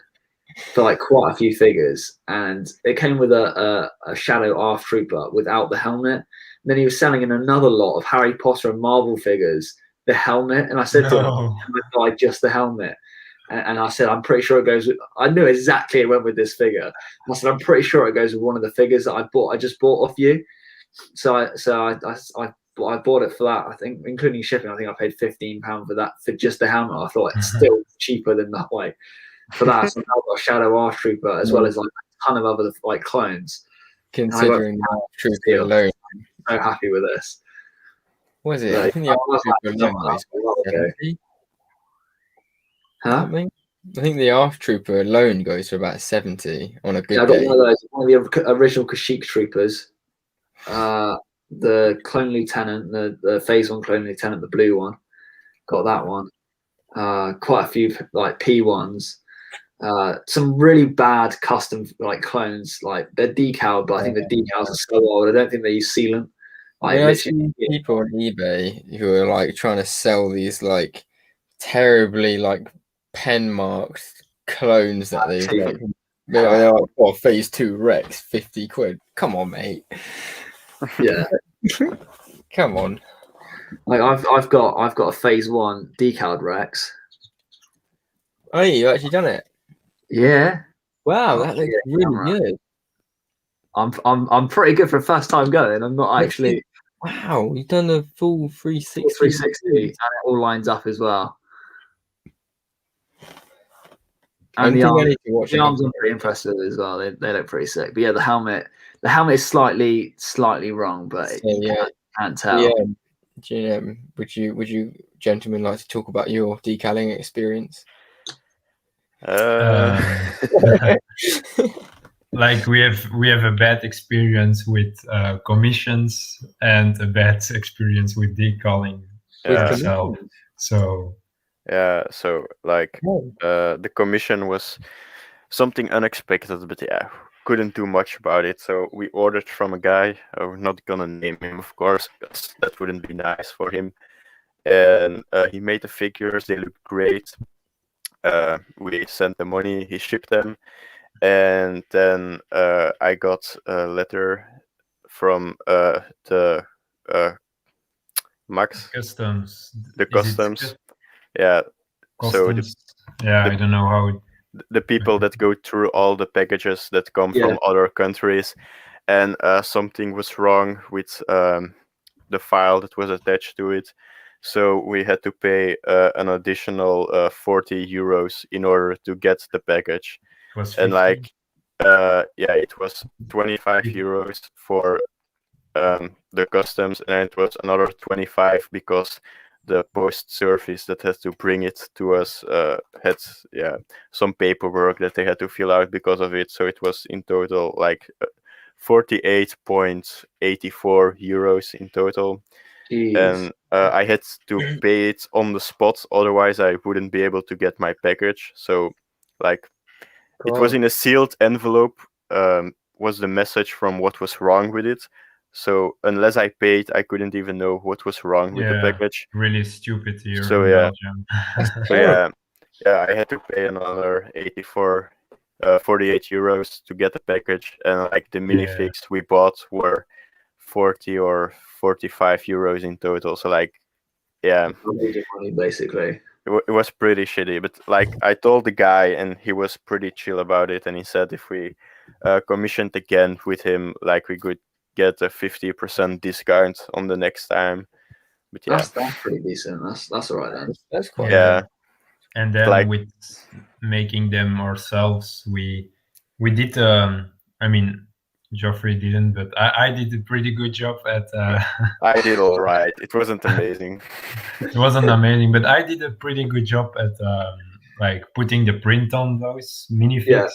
S2: for like quite a few figures. And it came with a Shadow ARF Trooper without the helmet. And then he was selling in another lot of Harry Potter and Marvel figures the helmet. And I said to him, "I'm going to buy just the helmet." And I said, I'm pretty sure it goes with, I knew exactly it went with this figure. And I said, I'm pretty sure it goes with one of the figures that I just bought off you. So I bought it for that. I think, including shipping, I think I paid £15 for that, for just the helmet. I thought it's still cheaper than that way for that. So now I've got a Shadow ARF Trooper as well as like a ton of other like clones.
S1: Considering the ARF Trooper alone.
S2: I'm so happy with this.
S1: What is it? I think the ARF Trooper alone is 70.
S2: Huh?
S1: I think the ARF Trooper alone goes for about 70 on a good day.
S2: I got one of those, one of the original Kashyyyk Troopers, the Clone Lieutenant, the Phase 1 Clone Lieutenant, the blue one. Got that one. Quite a few like P1s. Some really bad custom like clones, like they're decaled, but I think the decals are so old. I don't think they use sealant. Like,
S1: I see people on eBay who are like trying to sell these like terribly like pen marked clones that they've like, they're like, what, Phase 2 Rex, 50 quid. Come on, mate.
S2: Yeah.
S1: Come on.
S2: Like I've got a Phase 1 decaled Rex.
S1: Oh, you actually done it?
S2: Yeah.
S1: Wow, that looks really good.
S2: I'm pretty good for a first time going. I'm not actually.
S1: Wow, you've done the full 360.
S2: 360, and it all lines up as well. And the arms are pretty impressive as well. They look pretty sick. But yeah, the helmet is slightly wrong, but can't tell.
S1: Yeah. GM, would you gentlemen like to talk about your decaling experience?
S3: Like we have a bad experience with commissions and a bad experience with decaling. So
S4: like the commission was something unexpected, but couldn't do much about it. So we ordered from a guy. We're not gonna name him, of course, because that wouldn't be nice for him. And he made the figures. They looked great. We sent the money. He shipped them, and then I got a letter from the Max
S3: customs.
S4: The customs. Yeah.
S3: Customs. So I don't know how.
S4: The people that go through all the packages that come from other countries, and something was wrong with the file that was attached to it. So we had to pay an additional 40 euros in order to get the package. And like, it was 25 euros for the customs, and it was another 25 because the post service that has to bring it to us had some paperwork that they had to fill out because of it. So it was in total like 48.84 euros in total.
S2: Jeez.
S4: And I had to pay it on the spot, otherwise I wouldn't be able to get my package. So like it was in a sealed envelope, was the message from what was wrong with it. So unless I paid, I couldn't even know what was wrong with the package.
S3: Really stupid here.
S4: So I had to pay another 48 euros to get the package, and like the minifigs we bought were 40 or 45 euros in total. So like,
S2: basically.
S4: It was pretty shitty, but like I told the guy, and he was pretty chill about it, and he said if we commissioned again with him, like we could get a 50% discount on the next time. But
S2: that's pretty decent. That's all right then.
S1: That's quite
S3: good. And then like, with making them ourselves, we did. I mean, Geoffrey didn't, but I did a pretty good job at.
S4: I did all right. It wasn't amazing.
S3: It wasn't amazing, but I did a pretty good job at like putting the print on those minifigs.
S2: Yeah.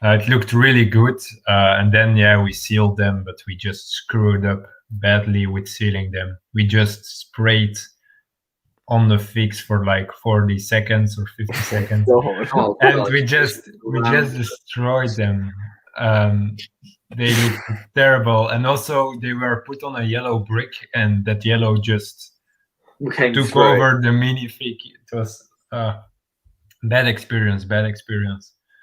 S3: It looked really good, and then we sealed them, but we just screwed up badly with sealing them. We just sprayed on the figs for like 40 seconds or 50 seconds, and we just destroyed them. They looked terrible, and also they were put on a yellow brick, and that yellow just took over the minifig. It was bad experience.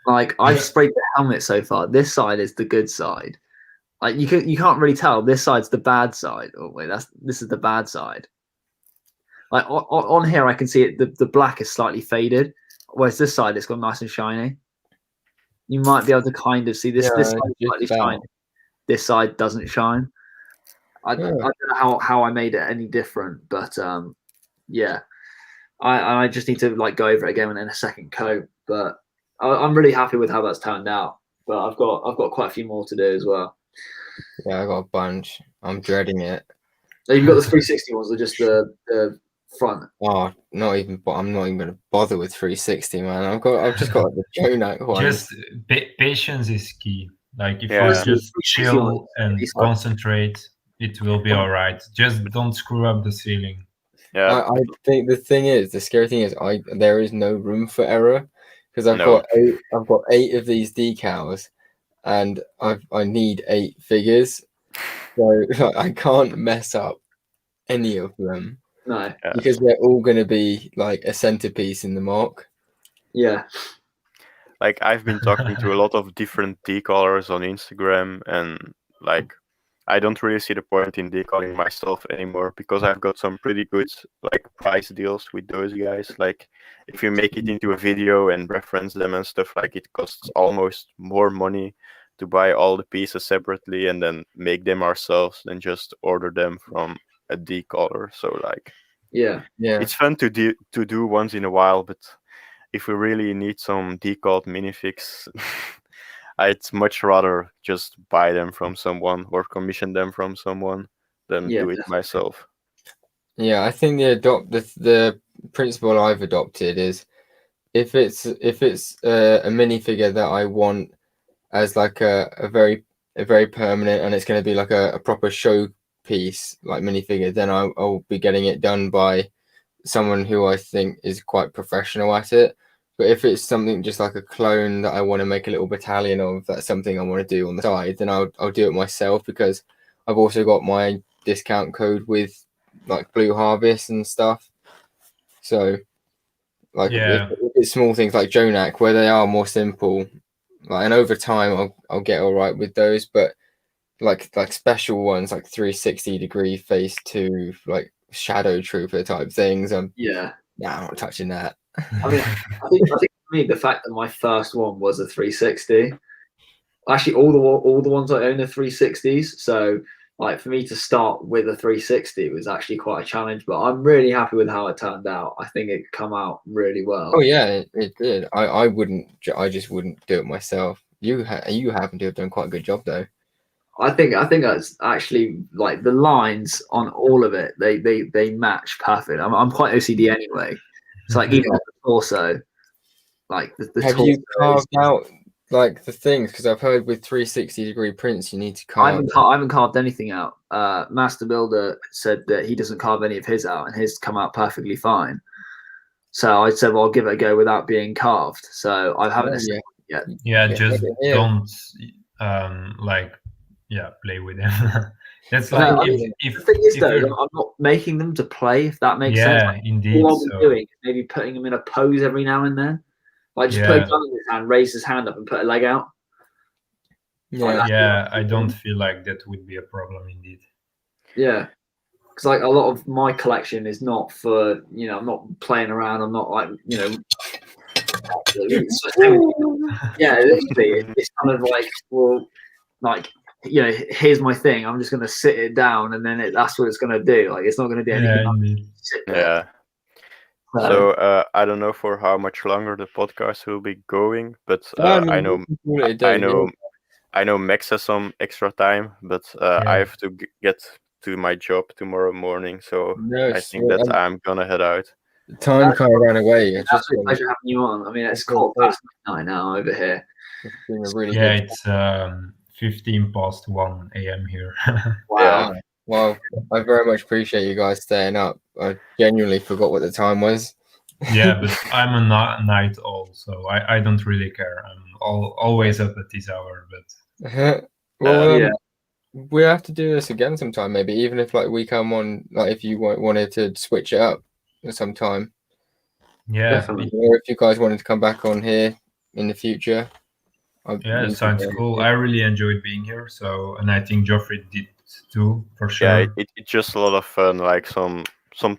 S2: Like, I've sprayed the helmet so far. This side is the good side. Like, you can't really tell. This side's the bad side. Oh wait, this is the bad side. Like on here, I can see it. The black is slightly faded, whereas this side it's got nice and shiny. You might be able to kind of see this. This side is slightly shiny. This side doesn't shine. I don't know how I made it any different, but I just need to like go over it again in a second coat. But I'm really happy with how that's turned out. But I've got quite a few more to do as well.
S1: Yeah, I got a bunch. I'm dreading it.
S2: So you've got the 360 ones, or just the front?
S1: Oh, not even. But I'm not even going to bother with 360, man. I've just got the Jonak one.
S3: Just patience is key. Like if you just chill and concentrate, it will be all right. Just don't screw up the ceiling.
S4: Yeah,
S1: I think the scary thing is, there is no room for error, because I've got 8 of these decals, and I need 8 figures, so I can't mess up any of them.
S2: No,
S1: because they're all going to be like a centerpiece in the mock.
S2: Yeah.
S4: Like, I've been talking to a lot of different decalers on Instagram, and like, I don't really see the point in decaling myself anymore, because I've got some pretty good like price deals with those guys. Like, if you make it into a video and reference them and stuff, like, it costs almost more money to buy all the pieces separately and then make them ourselves than just order them from a decaler. So like,
S2: yeah,
S4: it's fun to do once in a while, but if we really need some decaled minifigs, I'd much rather just buy them from someone or commission them from someone than do it myself.
S1: Yeah, I think the principle I've adopted is, if it's a minifigure that I want as like a very permanent, and it's going to be like a proper show piece like minifigure, then I'll be getting it done by someone who I think is quite professional at it. But if it's something just like a clone that I want to make a little battalion of, that's something I want to do on the side, then I'll do it myself, because I've also got my discount code with like Blue Harvest and stuff. So like, if it's small things like Jonak where they are more simple, like, and over time I'll get all right with those, but like special ones like 360-degree phase 2, like Shadow Trooper type things, I'm not touching that.
S2: I mean, I think for me, the fact that my first one was a 360, actually all the ones I own are 360s, so like, for me to start with a 360 was actually quite a challenge, but I'm really happy with how it turned out. I think it come out really well.
S1: Oh yeah, it did. I just wouldn't do it myself. You happen to have done quite a good job though.
S2: I think that's actually, like, the lines on all of it, they match perfect. I'm quite OCD anyway. It's like, even the torso, like the
S1: have
S2: torso,
S1: you carved out like the things? Because I've heard with 360-degree prints you need to carve.
S2: I haven't carved anything out. Master Builder said that he doesn't carve any of his out, and his come out perfectly fine. So I said, well, I'll give it a go without being carved. So I haven't yet.
S3: Yeah, just don't play with them. That's like, if
S2: the thing is though, I'm not making them to play, if that makes sense.
S3: Yeah, indeed.
S2: All I'm doing is maybe putting him in a pose every now and then. Like, just put a gun in his hand, raise his hand up, and put a leg out.
S3: Yeah, I don't feel like that would be a problem indeed.
S2: Yeah, because like, a lot of my collection is not for, I'm not playing around. I'm not like, it's kind of like, well, like, here's my thing. I'm just going to sit it down, and then that's what it's going to do. Like, it's not going to do anything.
S4: Yeah. So I don't know for how much longer the podcast will be going, but I know Max has some extra time, but I have to get to my job tomorrow morning, so I think that I'm gonna head out.
S1: time kind of ran away.
S2: It's a pleasure having you on. I mean, it's cold past midnight now over here.
S1: It's been a really
S3: Yeah,
S1: good
S3: it's 1:15 a.m. here.
S2: Wow.
S1: Well, I very much appreciate you guys staying up. I genuinely forgot what the time was.
S3: Yeah, but I'm a night owl, so I don't really care. I'm always up at this hour. But
S1: Well, we have to do this again sometime, maybe, even if like we come on, like if you wanted to switch it up sometime.
S3: yeah,
S2: Definitely.
S1: Or if you guys wanted to come back on here in the future.
S3: Yeah, it sounds cool. I really enjoyed being here. So, and I think Geoffrey did too, for sure.
S4: Yeah, it's just a lot of fun. Like some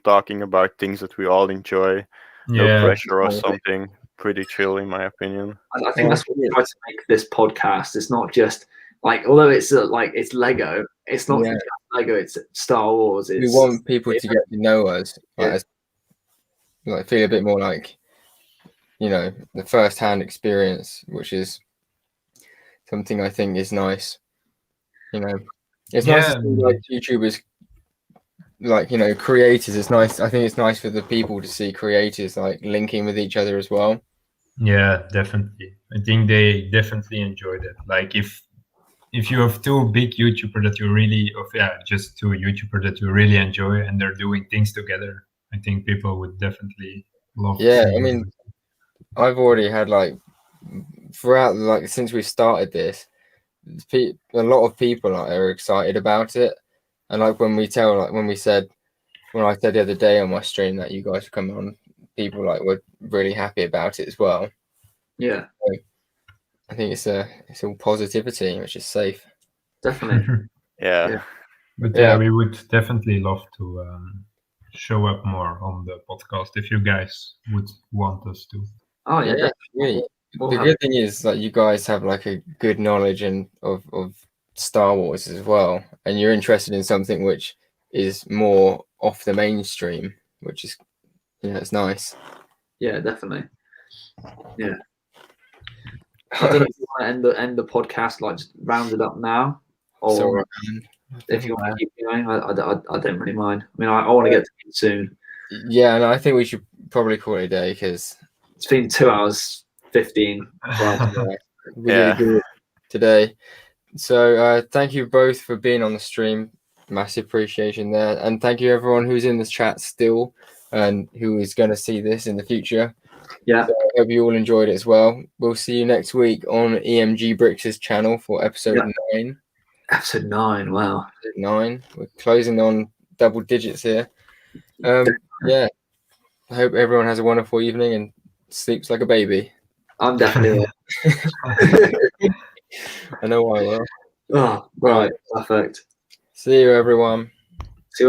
S4: talking about things that we all enjoy. No pressure or something. Pretty chill, in my opinion.
S2: I think that's what we try to make this podcast. It's not just like, although it's like it's Lego. It's not just Lego. It's Star Wars.
S1: We want people to get to know us, like feel a bit more like, you know, the first-hand experience, which is something I think is nice. You know, it's nice to see like YouTubers, like, you know, creators. It's nice. I think it's nice for the people to see creators like linking with each other as well.
S3: Yeah, definitely. I think they definitely enjoyed it. Like if you have two big YouTubers that you really, just two YouTubers that you really enjoy and they're doing things together, I think people would definitely love.
S1: Yeah, I mean, I've already had like throughout, like since we started this, a lot of people are excited about it, and like when I said the other day on my stream that you guys were coming on, people like were really happy about it as well.
S2: Yeah,
S1: so I think it's all positivity, which is safe.
S2: Definitely.
S4: Yeah.
S3: But we would definitely love to show up more on the podcast if you guys would want us to.
S2: Oh yeah,
S1: definitely. The good thing is that you guys have like a good knowledge of Star Wars as well, and you're interested in something which is more off the mainstream, which is, you know, it's nice.
S2: Yeah, definitely. Yeah. I don't know if you want to end the podcast, like just round it up now, or if you want to keep going. I don't really mind. I mean, I want to get to it soon.
S1: Yeah, and I think we should probably call it a day because
S2: it's been 2 hours 15.
S1: We did good today. So thank you both for being on the stream. Massive appreciation there, and thank you everyone who's in the chat still and who is going to see this in the future.
S2: Yeah,
S1: so I hope you all enjoyed it as well. We'll see you next week on EMG Bricks' channel for episode 9.
S2: Episode 9, wow.
S1: Episode 9. We're closing on double digits here. Yeah, I hope everyone has a wonderful evening and sleeps like a baby.
S2: I'm definitely
S1: I know I will.
S2: Oh, right, perfect.
S1: See you, everyone.